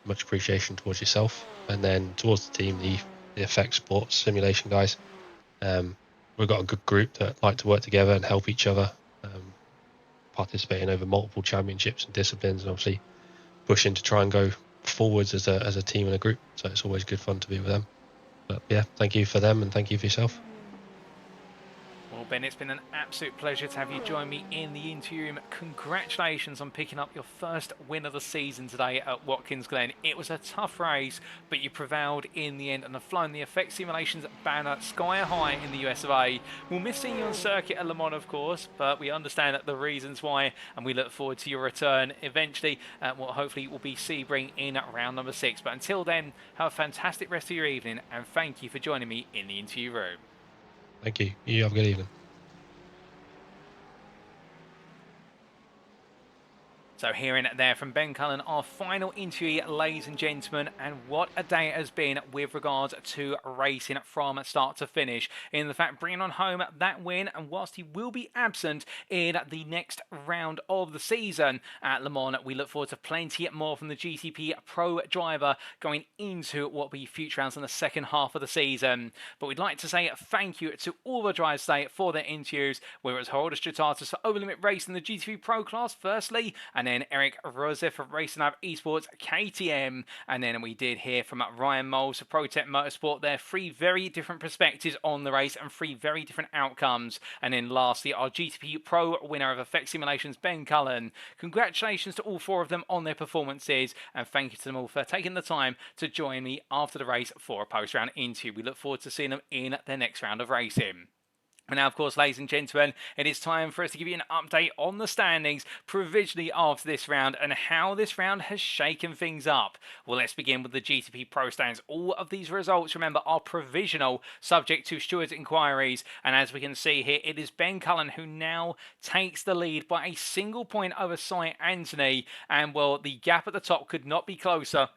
S5: much appreciation towards yourself. And then towards the team, the Effect Sports Simulation guys. We've got a good group that like to work together and help each other. participating over multiple championships and disciplines, and obviously pushing to try and go forwards as a team and a group. So it's always good fun to be with them. But yeah, thank you for them and thank you for yourself.
S1: Well, Ben, it's been an absolute pleasure to have you join me in the interview room. Congratulations on picking up your first win of the season today at Watkins Glen. It was a tough race, but you prevailed in the end and have flown the Effect Simulations banner sky high in the US of A. We'll miss seeing you on circuit at Le Mans, of course, but we understand the reasons why, and we look forward to your return eventually at what hopefully will be Sebring in round number 6. But until then, have a fantastic rest of your evening, and thank you for joining me in the interview room.
S5: Thank you. You have a good evening.
S1: So hearing it there from Ben Cullen, our final interview, ladies and gentlemen, and what a day it has been with regards to racing from start to finish. In the fact, bringing on home that win, and whilst he will be absent in the next round of the season at Le Mans, we look forward to plenty more from the GTP Pro driver going into what will be future rounds in the second half of the season. But we'd like to say thank you to all the drivers today for their interviews, whether it was Harold Stratatus for Overlimit Racing the GT3 Pro class firstly, and then Eric Rosef for Racing Lab Esports KTM, and then we did hear from Ryan Moles for ProTech Motorsport. There 3 very different perspectives on the race and 3 very different outcomes. And then lastly, our GTP Pro winner of Effect Simulations, Ben Cullen. Congratulations to all 4 of them on their performances, and thank you to them all for taking the time to join me after the race for a post-round interview. We look forward to seeing them in their next round of racing. And now, of course, ladies and gentlemen, it is time for us to give you an update on the standings provisionally after this round and how this round has shaken things up. Well, let's begin with the GTP Pro standings. All of these results, remember, are provisional, subject to stewards' inquiries. And as we can see here, it is Ben Cullen who now takes the lead by a single point over Cy Anthony. And, well, the gap at the top could not be closer,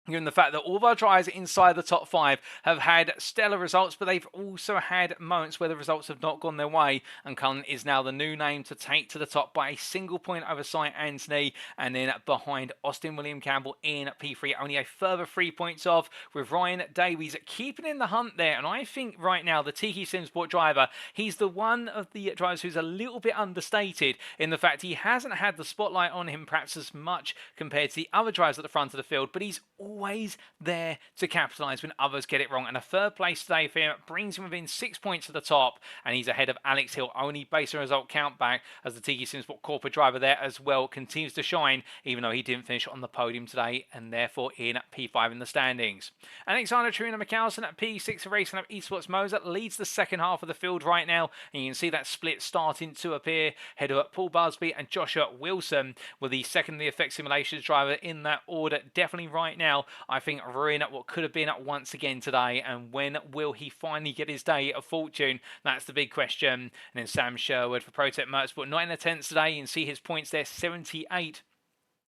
S1: given the fact that all of our drivers inside the top 5 have had stellar results, but they've also had moments where the results have not gone their way, and Cullen is now the new name to take to the top by a single point over Cy Anthony, and then behind Austin William Campbell in P3, only a further 3 points off, with Ryan Davies keeping in the hunt there. And I think right now the Tiki Simsport driver, he's the one of the drivers who's a little bit understated in the fact he hasn't had the spotlight on him perhaps as much compared to the other drivers at the front of the field, but he's always there to capitalise when others get it wrong. And a third place today for him brings him within 6 points of the top, and he's ahead of Alex Hill, only based on result count back, as the Tiki Simsport corporate driver there as well continues to shine, even though he didn't finish on the podium today, and therefore in P5 in the standings. Alexander Trina McAllister at P6 for Racing Up Esports Moser leads the second half of the field right now, and you can see that split starting to appear. Ahead of Paul Busby and Joshua Wilson with the second of the Effect Simulations driver in that order. Definitely right now, I think, ruin what could have been once again today. And when will he finally get his day of fortune? That's the big question. And then Sam Sherwood for ProTech Motorsport, not in the 10th today. You can see his points there, 78.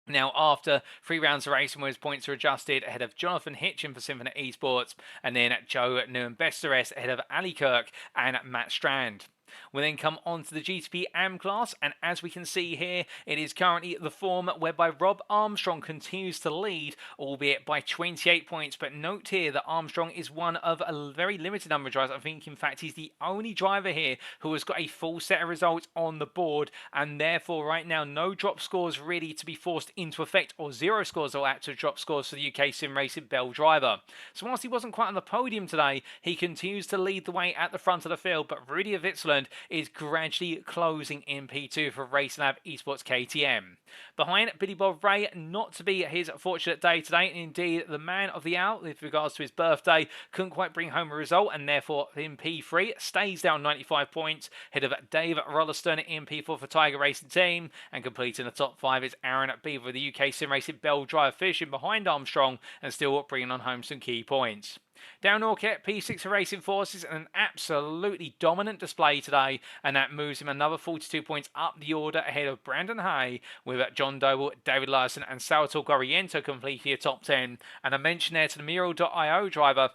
S1: Now, after 3 rounds of racing where his points are adjusted, ahead of Jonathan Hitchin for Symphony Esports, and then Joe Nguyen-Besteres ahead of Ali Kirk and Matt Strand. We then come on to the GTP AM class, and as we can see here, it is currently the form whereby Rob Armstrong continues to lead, albeit by 28 points. But note here that Armstrong is one of a very limited number of drivers. I think, in fact, he's the only driver here who has got a full set of results on the board, and therefore, right now, no drop scores really to be forced into effect, or 0 scores or out to drop scores for the UK Sim Racing Bell driver. So whilst he wasn't quite on the podium today, he continues to lead the way at the front of the field, but Rudy of Itzland is gradually closing in P2 for Racing Lab Esports KTM. Behind Billy Bob Ray, not to be his fortunate day today, and indeed the man of the hour with regards to his birthday, couldn't quite bring home a result, and therefore in P3 stays down 95 points. Head of Dave Rolliston in P4 for Tiger Racing Team, and completing the top 5 is Aaron Beaver, the UK Sim Racing Bell driver, finishing behind Armstrong and still bringing on home some key points. Down Norket, P6 for Racing Forces, and an absolutely dominant display today, and that moves him another 42 points up the order ahead of Brandon Hay, with John Doble, David Larson and Salvatore Goriento completing your top 10. And a mention there to the Mural.io driver,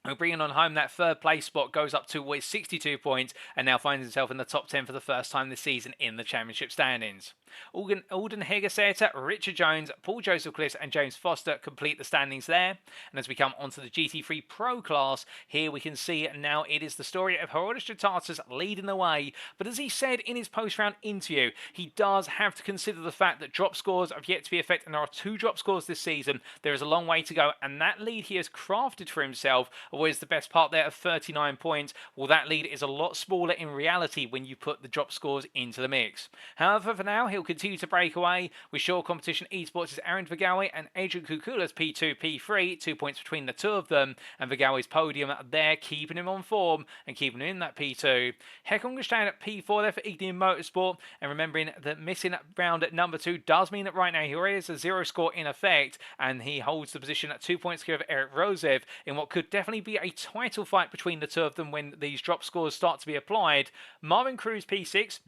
S1: We're bringing on home that third place spot, goes up to 62 points, and now finds himself in the top 10 for the first time this season in the championship standings. Alden Hegerseta, Richard Jones, Paul Joseph Cliss, and James Foster complete the standings there. And as we come onto the GT3 Pro class, here we can see now it is the story of Herodes Tratatas leading the way. But as he said in his post-round interview, he does have to consider the fact that drop scores have yet to be affected, and there are 2 drop scores this season. There is a long way to go, and that lead he has crafted for himself, always the best part there of 39 points. Well, that lead is a lot smaller in reality when you put the drop scores into the mix. However, for now, he'll continue to break away with Shore Competition Esports' Aaron Vigawe and Adrian Kukulas P2, P3, 2 points between the two of them, and Vigawe's podium there, keeping him on form and keeping him in that P2. Hekongestein at P4 there for Ignium Motorsport, and remembering that missing round at number 2 does mean that right now he already has a 0 score in effect, and he holds the position at 2 points clear of Eric Rosev in what could definitely be a title fight between the two of them when these drop scores start to be applied. Marvin Cruz P6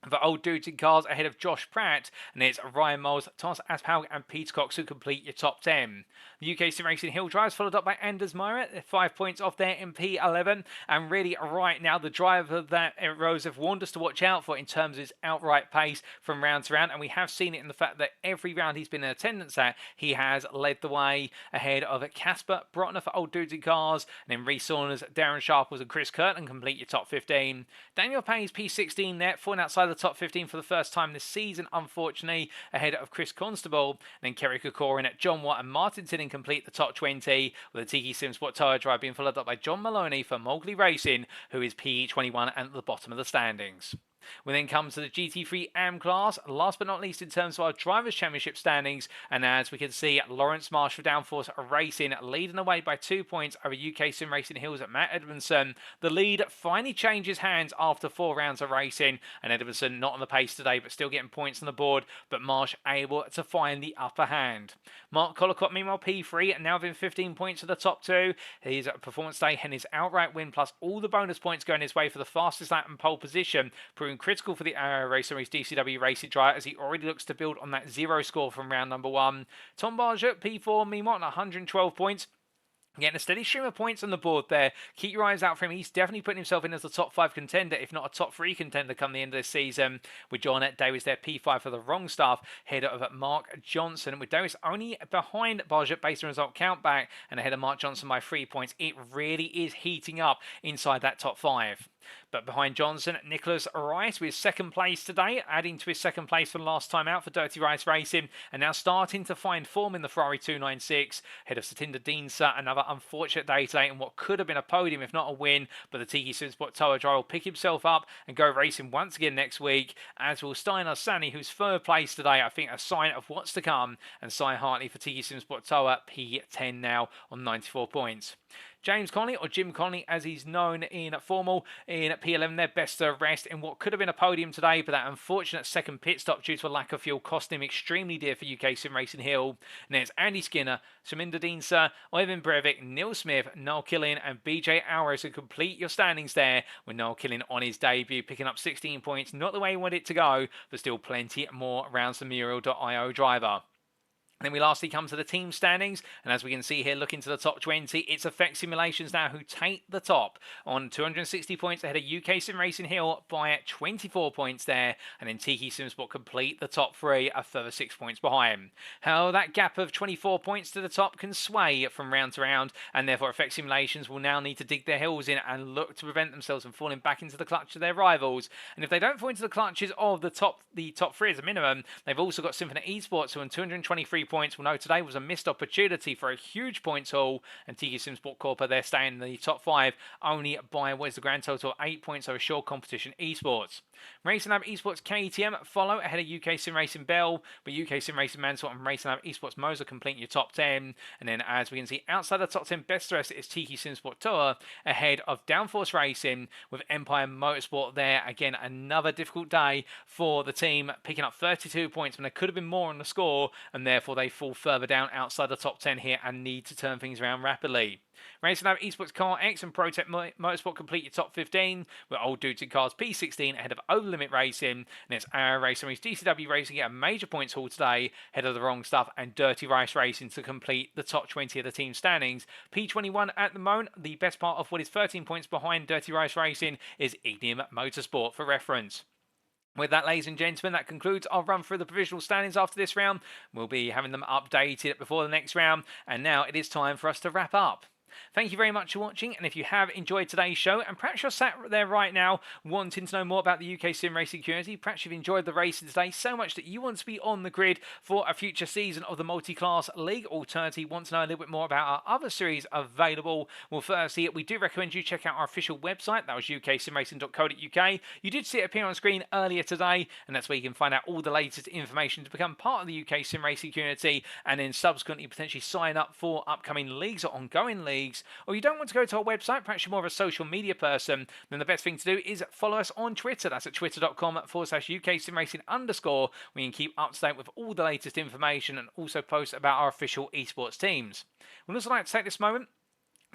S1: for Old Dudes in Cars ahead of Josh Pratt, and it's Ryan Moles, Thomas Asphaug and Peter Cox who complete your top 10. The UK Sim Racing Hill Drives followed up by Anders Meyer, 5 points off there in P11, and really right now the driver that Eric Rose have warned us to watch out for in terms of his outright pace from round to round, and we have seen it in the fact that every round he's been in attendance at, he has led the way ahead of Casper Brotner for Old Dudes in Cars, and then Reece Saunders, Darren Sharples and Chris Curtin complete your top 15. Daniel Payne's P16 there, falling outside the top 15 for the first time this season, unfortunately, ahead of Chris Constable. And then Kerry Kokorin at John Watt and Martin Tinning complete the top 20, with the Tiki Sim Sport Tower Drive being followed up by John Maloney for Mowgli Racing, who is P21 and at the bottom of the standings. We then come to the GT3 AM class, last but not least in terms of our Drivers' Championship standings, and as we can see, Lawrence Marsh for Downforce Racing leading away by 2 points over UK Sim Racing Hills at Matt Edmondson. The lead finally changes hands after 4 rounds of racing, and Edmondson not on the pace today, but still getting points on the board, but Marsh able to find the upper hand. Mark Collicott, meanwhile, P3, now within 15 points of the top 2. His performance day and his outright win, plus all the bonus points going his way for the fastest lap and pole position, proving critical for the Racer Race DCW Racing driver as he already looks to build on that 0 score from round number 1. Tom Barger, P4, meanwhile, on 112 points. Getting a steady stream of points on the board there. Keep your eyes out for him. He's definitely putting himself in as a top 5 contender, if not a top 3 contender come the end of this season. With John Davis there, P5 for the wrong stuff, ahead of Mark Johnson. With Davis only behind Barget based on result countback, and ahead of Mark Johnson by 3 points. It really is heating up inside that top 5. But behind Johnson, Nicholas Rice with 2nd place today, adding to his 2nd place from last time out for Dirty Rice Racing, and now starting to find form in the Ferrari 296. Ahead of Satinder Deensa, another unfortunate day today in what could have been a podium if not a win, but the Tiki Sim Sport Tower driver will pick himself up and go racing once again next week, as will Steiner Sani, who's 3rd place today. I think a sign of what's to come, and Cy Hartley for Tiki Sim Sport Tower, P10 now on 94 points. James Conley, or Jim Conley as he's known in formal, in P11 their best rest in what could have been a podium today, but that unfortunate 2nd pit stop due to a lack of fuel cost him extremely dear for UK Sim Racing Hill. And there's Andy Skinner, Shaminder Deensa, Ivan Breivik, Neil Smith, Noel Killian and BJ Alvarez who complete your standings there, with Noel Killian on his debut picking up 16 points, not the way he wanted it to go, but still plenty more rounds for Muriel.io driver. Then we lastly come to the team standings, and as we can see here, looking to the top 20, it's Effect Simulations now who take the top on 260 points ahead of UK Sim Racing Hill by 24 points there, and then Tiki Sim Sport complete the top 3, a further 6 points behind. How that gap of 24 points to the top can sway from round to round, and therefore Effect Simulations will now need to dig their heels in and look to prevent themselves from falling back into the clutch of their rivals. And if they don't fall into the clutches of the top 3 as a minimum, they've also got Symphony Esports who on 223 points. Well, no, today was a missed opportunity for a huge points haul, and Tiki Sim Sport Corp, they're staying in the top 5 only by what is the grand total 8 points over Shore Competition Esports. Racing Lab Esports KTM follow ahead of UK Sim Racing Bell, but UK Sim Racing Mansell and Racing Lab Esports Moser completing your top 10. And then as we can see outside the top 10 best rest is Tiki Sim Sport Tour ahead of Downforce Racing with Empire Motorsport there. Again, another difficult day for the team, picking up 32 points when there could have been more on the score, and therefore they fall further down outside the top 10 here and need to turn things around rapidly. Racing Lab Esports Car X and ProTech Motorsport complete your top 15, with Old Duty Cars P16 ahead of Over Limit Racing, and it's Arrow Racing GTW Racing get a major points haul today, ahead of the Wrong Stuff and Dirty Rice Racing to complete the top 20 of the team standings. P21 at the moment, the best part of what is 13 points behind Dirty Rice Racing is Ignium Motorsport for reference. With that, ladies and gentlemen, that concludes our run through the provisional standings after this round. We'll be having them updated before the next round, and now it is time for us to wrap up. Thank you very much for watching, and if you have enjoyed today's show, and perhaps you're sat there right now wanting to know more about the UK sim racing community, perhaps you've enjoyed the racing today so much that you want to be on the grid for a future season of the Multiclass League. Alternatively, want to know a little bit more about our other series available. Well, firstly, we do recommend you check out our official website. That was uksimracing.co.uk. You did see it appear on screen earlier today, and that's where you can find out all the latest information to become part of the UK sim racing community, and then subsequently potentially sign up for upcoming leagues or ongoing leagues. Or you don't want to go to our website, perhaps you're more of a social media person, then the best thing to do is follow us on Twitter. That's at twitter.com/UKSimRacing_, where you can keep up to date with all the latest information and also post about our official esports teams. We'd also like to take this moment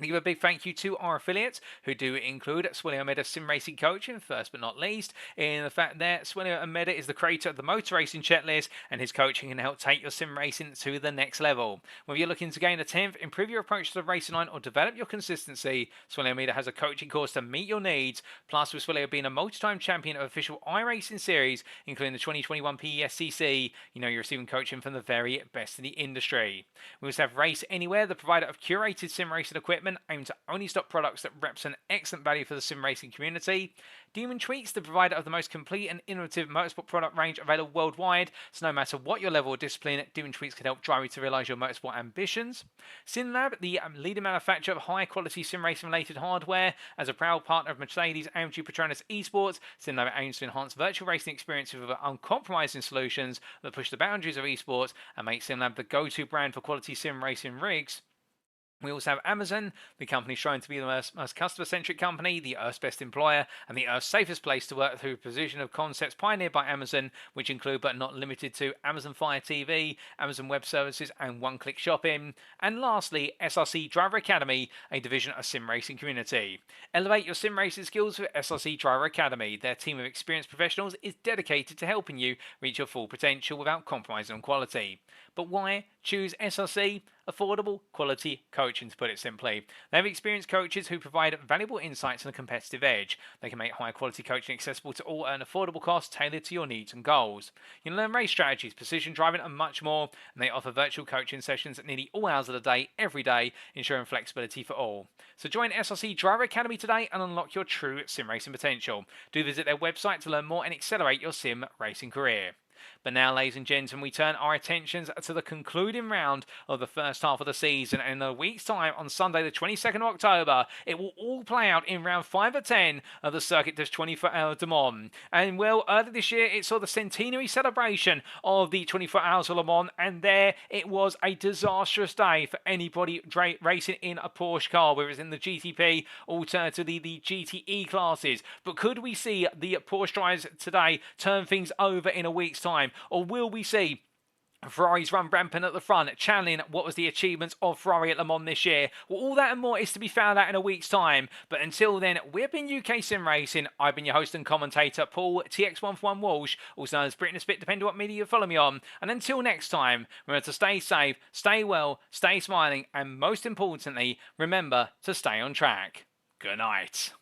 S1: to give a big thank you to our affiliates, who do include Swilio Meda Sim Racing Coaching, first but not least, in the fact that Swilio Meda is the creator of the Motor Racing Checklist, and his coaching can help take your sim racing to the next level. Whether you're looking to gain a 10th, improve your approach to the racing line, or develop your consistency, Swilio Meda has a coaching course to meet your needs. Plus, with Swilio being a multi-time champion of official iRacing series, including the 2021 PESCC, you know you're receiving coaching from the very best in the industry. We also have Race Anywhere, the provider of curated sim racing equipment, aimed to only stock products that represent excellent value for the sim racing community. Demon Tweaks, the provider of the most complete and innovative motorsport product range available worldwide, so no matter what your level of discipline, Demon Tweaks can help drive you to realise your motorsport ambitions. SimLab, the leading manufacturer of high quality sim racing related hardware, as a proud partner of Mercedes AMG Petronas Esports, SimLab aims to enhance virtual racing experiences with uncompromising solutions that push the boundaries of esports and make SimLab the go-to brand for quality sim racing rigs. We also have Amazon, the company trying to be the most customer-centric company, the Earth's best employer, and the Earth's safest place to work through a position of concepts pioneered by Amazon, which include but not limited to Amazon Fire TV, Amazon Web Services, and one-click shopping. And lastly, SRC Driver Academy, a division of Sim Racing Community. Elevate your sim racing skills with SRC Driver Academy. Their team of experienced professionals is dedicated to helping you reach your full potential without compromising on quality. But why choose SRC? Affordable, quality coaching, to put it simply. They have experienced coaches who provide valuable insights and a competitive edge. They can make high quality coaching accessible to all at an affordable cost tailored to your needs and goals. You can learn race strategies, precision driving, and much more. And they offer virtual coaching sessions at nearly all hours of the day, every day, ensuring flexibility for all. So join SRC Driver Academy today and unlock your true sim racing potential. Do visit their website to learn more and accelerate your sim racing career. But now, ladies and gentlemen, we turn our attentions to the concluding round of the first half of the season. And in a week's time, on Sunday, the 22nd of October, it will all play out in round 5 of 10 of the Circuit des 24 Hours de Mans. And well, earlier this year, it saw the centenary celebration of the 24 Hours of Le Mans, and there it was a disastrous day for anybody racing in a Porsche car, whether it's in the GTP, alternatively the GTE classes. But could we see the Porsche drivers today turn things over in a week's time? Or will we see Ferrari's run rampant at the front, channeling what was the achievements of Ferrari at Le Mans this year? Well, all that and more is to be found out in a week's time. But until then, we've been UK Sim Racing. I've been your host and commentator, Paul TX141 Walsh, also known as Britain Spit, depending on what media you follow me on. And until next time, remember to stay safe, stay well, stay smiling, and most importantly, remember to stay on track. Good night.